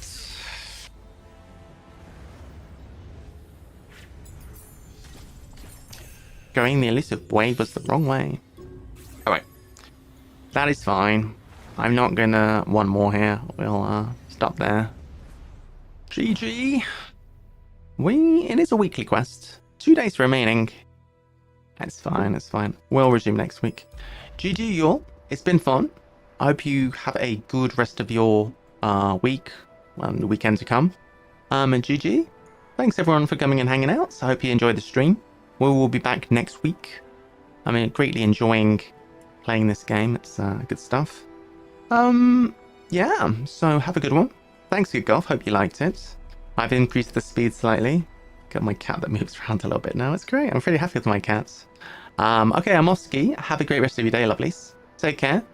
Going the elusive way was the wrong way. Alright. That is fine. I'm not gonna one more here. We'll stop there. GG. It is a weekly quest. 2 days remaining. It's fine, it's fine. We'll resume next week. GG y'all. It's been fun. I hope you have a good rest of your week and the weekend to come. And GG. Thanks everyone for coming and hanging out. So I hope you enjoyed the stream. We will be back next week. Greatly enjoying playing this game. It's good stuff. Yeah, so have a good one. Thanks, Good Golf. Hope you liked it. I've increased the speed slightly. Got my cat that moves around a little bit now. It's great. I'm pretty happy with my cats. Okay, I'm off ski. Have a great rest of your day, lovelies. Take care.